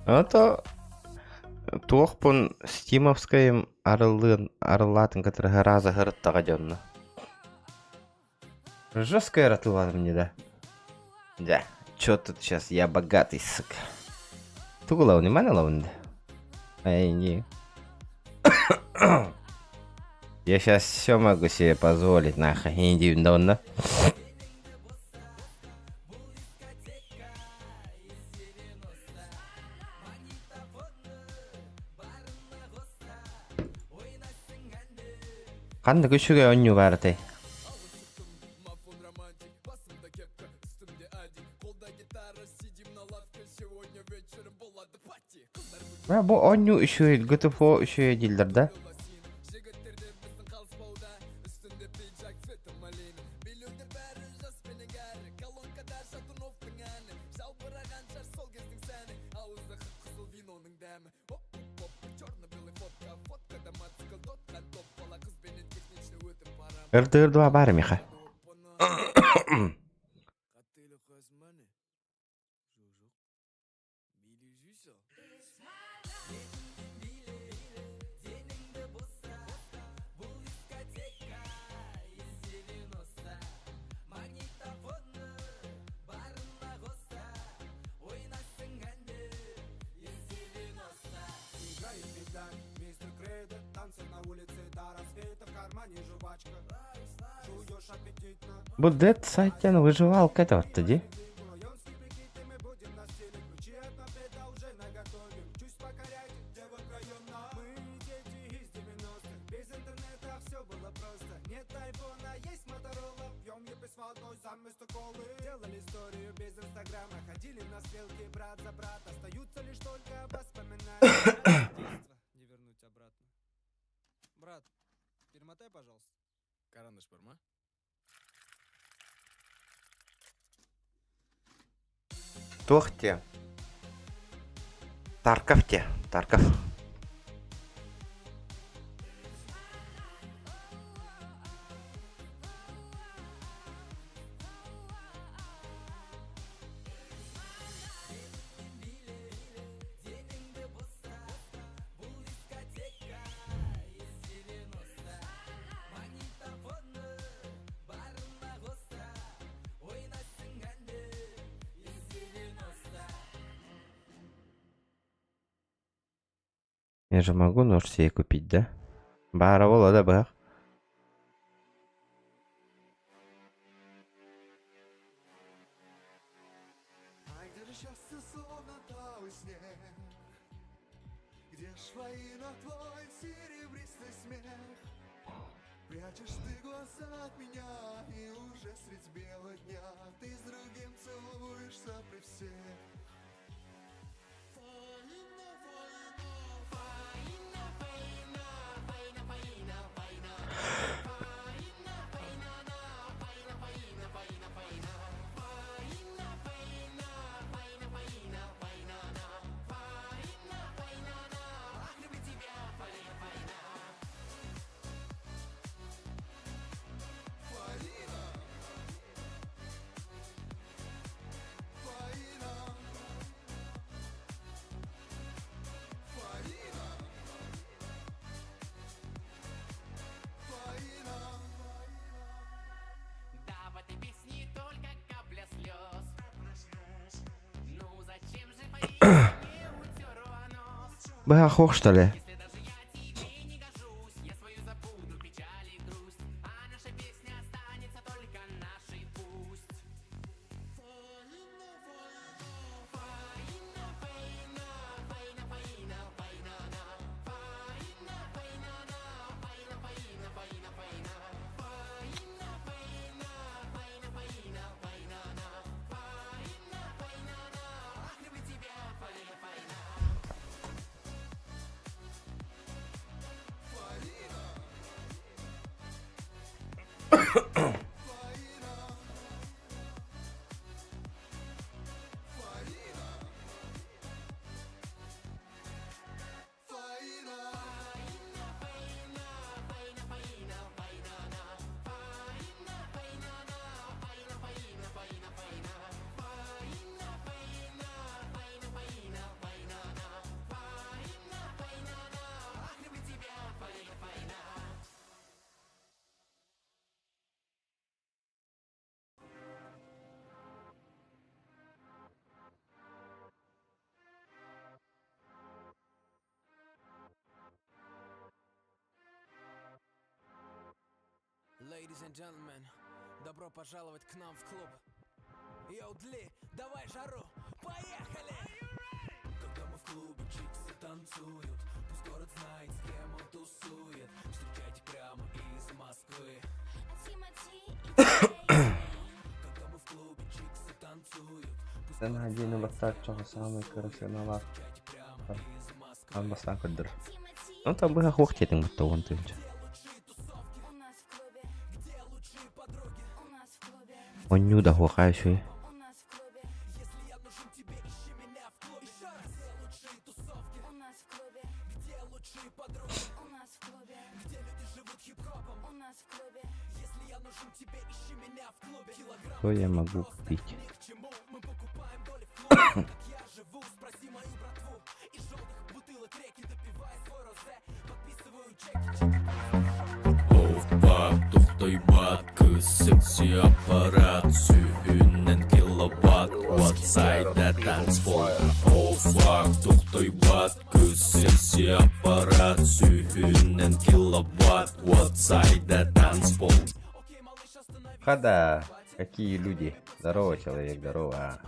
Это тохпун стимовскайым арылатын который раза гырыттага жонна. Жестко яратылган мне, да? Да, чё тут сейчас, я богатый, сука. Тугула внимание лавында. Эй, не. Я сейчас все могу себе позволить, нахуй, индивидуально. Қанды күшіге өню барды. Бұл өню үші ГТФО үші еділдір, да? Ырды-ырды бар меха. Бұл дед сайттен выживалка да отты де. Брат, перемотай, пожалуйста. Карандаш парма. Тохте. Тарковте. Тарков. Я же могу нож себе купить, да? Бара вола да бар. Где ж воина твой серебристый смех? Прячешь ты глаза от меня, и уже средь бела дня ты с другим целуешься при всех. Бля, хох, что ли? Ladies and gentlemen, добро пожаловать к нам в клуб. Йоу, Дли, давай жару, поехали! Когда мы в клубе, чиксы танцуют, пусть город знает, с кем он тусует. Встречайте прямо из Москвы. Когда мы в клубе, чиксы танцуют, пусть Sen hadiye'ni basar çoğusamı kırısınalar. Almasdan kırdır. Ну там бля, хох тебе там готов, он ты уже. Он нюда хохаю еще. Что я могу купить? To'xtay bat, ko'z seksi apparat, suyunan kilowatt, outside that танцпол. Oh fuck, тоқтойбат көз селси аппарат сүйінен киловатт уатсайда танцпол. Хада, какие люди. Здорово, человек, здорово.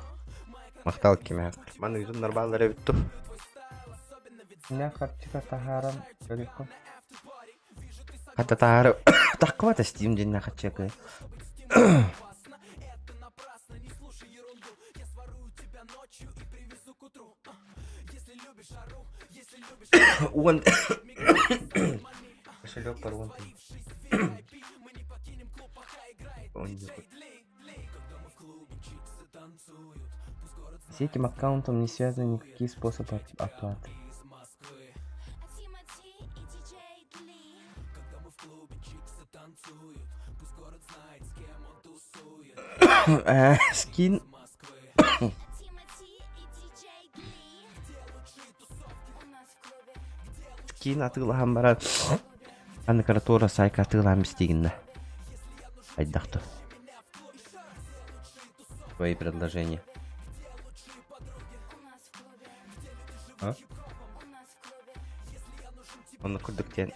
Мақтал кеме. Маны үзім нормально ребітту. Не харчика тахарам далеко. Хата тағары. Таққывата стим ден нақат чекай. Он... Кошелек порван. С этим аккаунтом не связаны никакие способы оплаты. Скин. Скин атылған бара. Анкаратура сайка атылған бістегінді. Айдақты. Твои предложения. А? Он күрдіктен.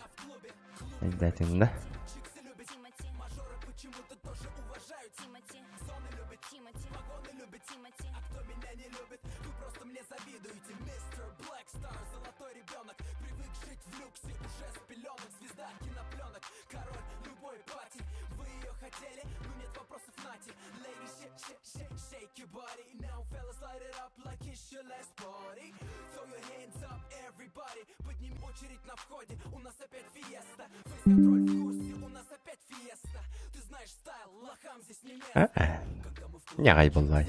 Айдайтын, да? Не гайбаллай.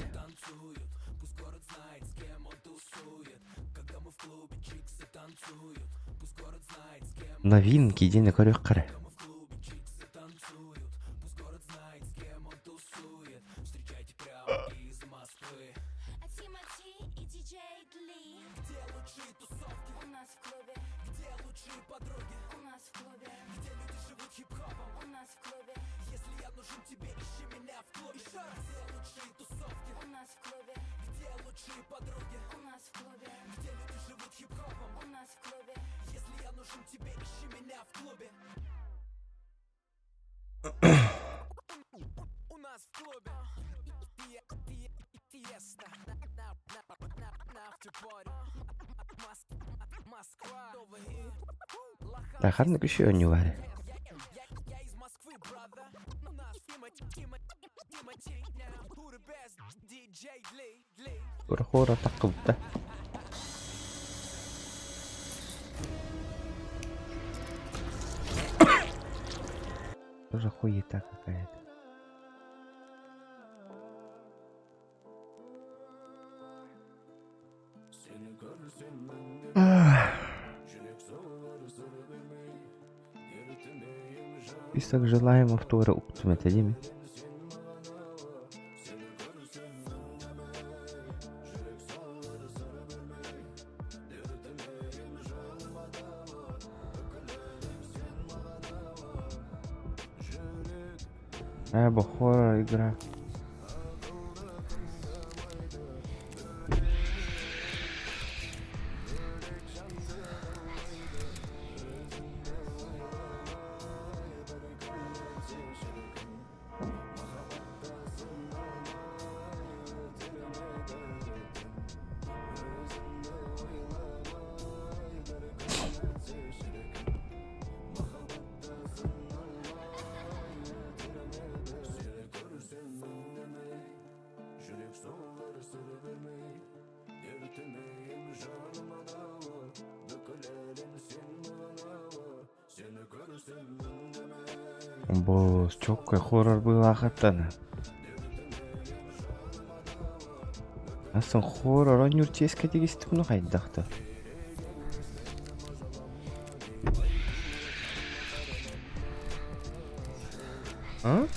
Новинки, день на корюх каре. Так, гарно еще не варит. Хора такой, да? Тоже хуета какая-то. Список желаемых тура уктумет одими. Бо хоррор игра. Босс, чоккой хоррор был ахаттана. Асан хоррор он юртеске дегестіп мұны қайдақты. А?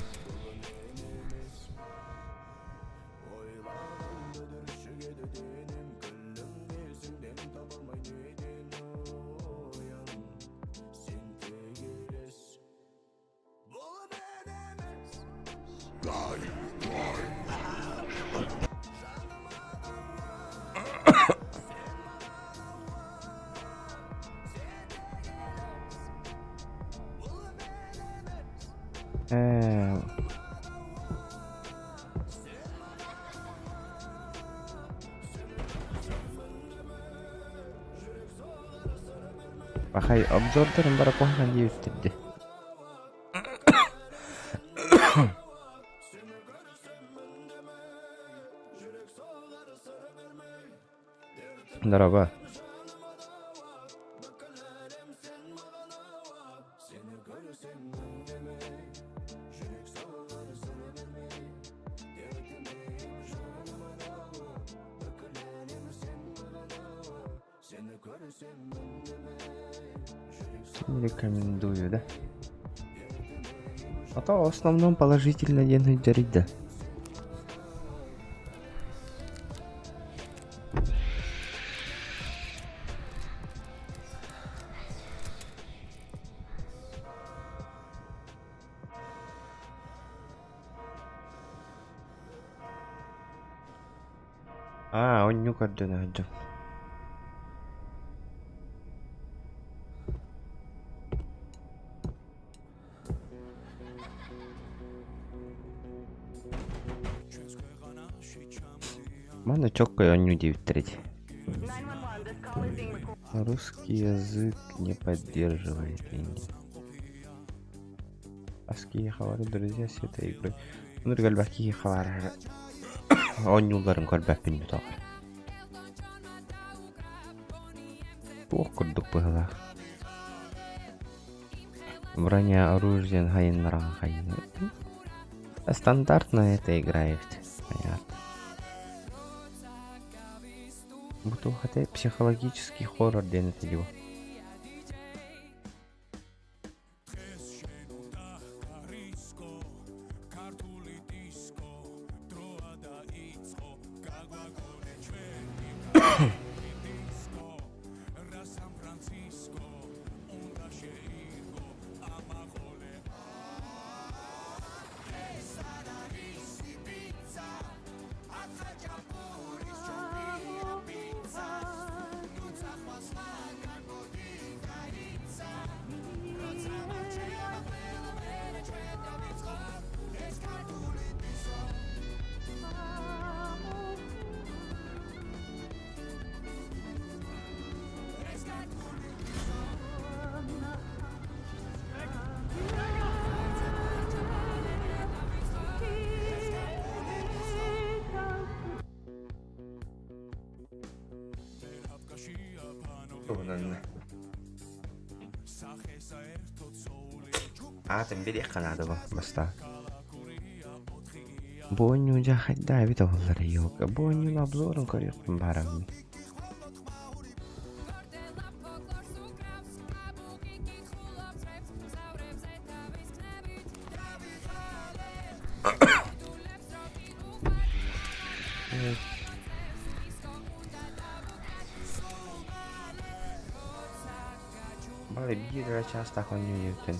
Bakay obzorlarım bara koygan diye üstürdü. Здорово. Не рекомендую, да? А то в основном положительно деньги дарить, да. Он не координат. Мана чоккой он не удивит. Русский язык не поддерживает инди. Аски хавары друзья с этой игрой. Ну гальбаки хавары. Он не ударим гальбапин не так. Ох, курдук было. Броня оружия хайнаран хайн. Стандартно это играет. Понятно. Будто хотя психологический хоррор день это его. Атом бери канада баста. Боню жахать давит олары yok. Боню обзорын көрөкмүн барам. Bari bir lira часто ходил ютен.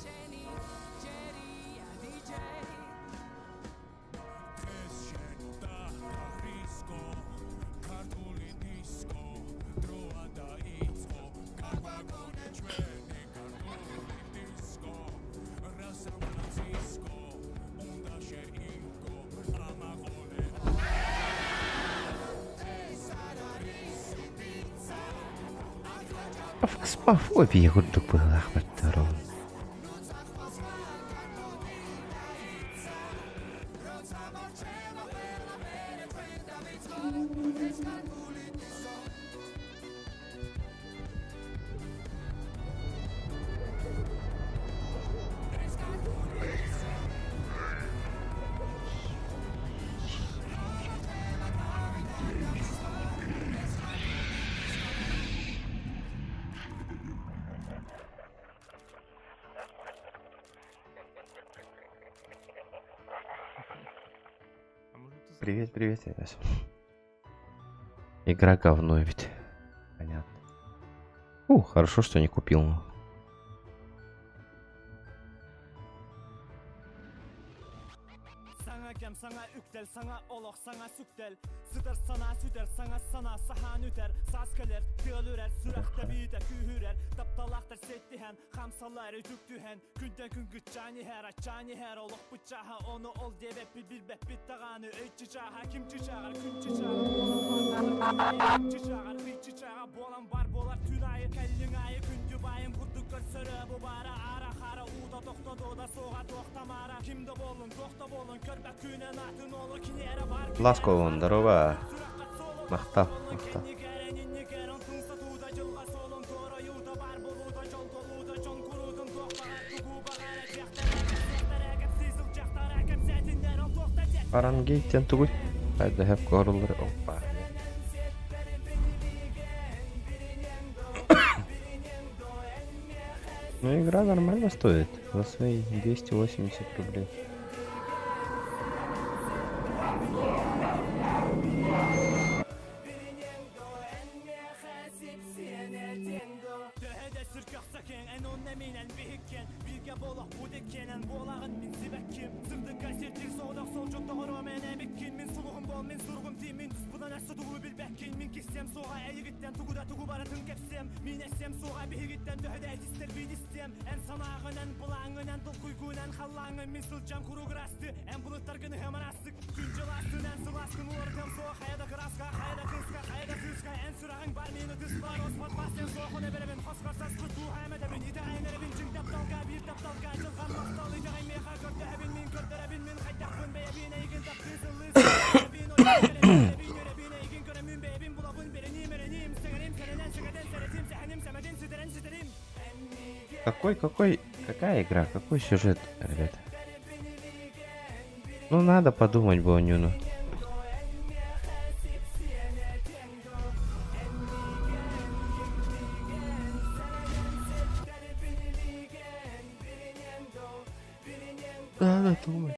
Спафобия курдук было ахваттаром. Привет, привет, ребят. Игра говно ведь. Понятно. Хорошо, что не купил. Sana üktel, sana olok, sana süktel. Sıdır sana süter, sana sahan üter. Saskeler, tığılürer, sürekte bide kühürer. Taptalaktır settihen, hamsaları tüktühen. Günden gün gütçani her, açani her. Olok bıçaha, onu ol deve bilbek bittağanı. Öykçü çağa, kimçi çağa, künçü çağa. Kimçi çağa, kıyçı çağa. Bolan bar bolar tünayı. Kellin ayı, gündü bayım, Ласково, здорово. Мақтал, мақтал. Фаренгейттен түгіл. Қайда хеп көрілдір. Опа. Ну, игра нормально стоит. За свои 280 рублей. Какая игра? Какой сюжет, ребята? Ну, надо подумать, Бонюну. Надо думать.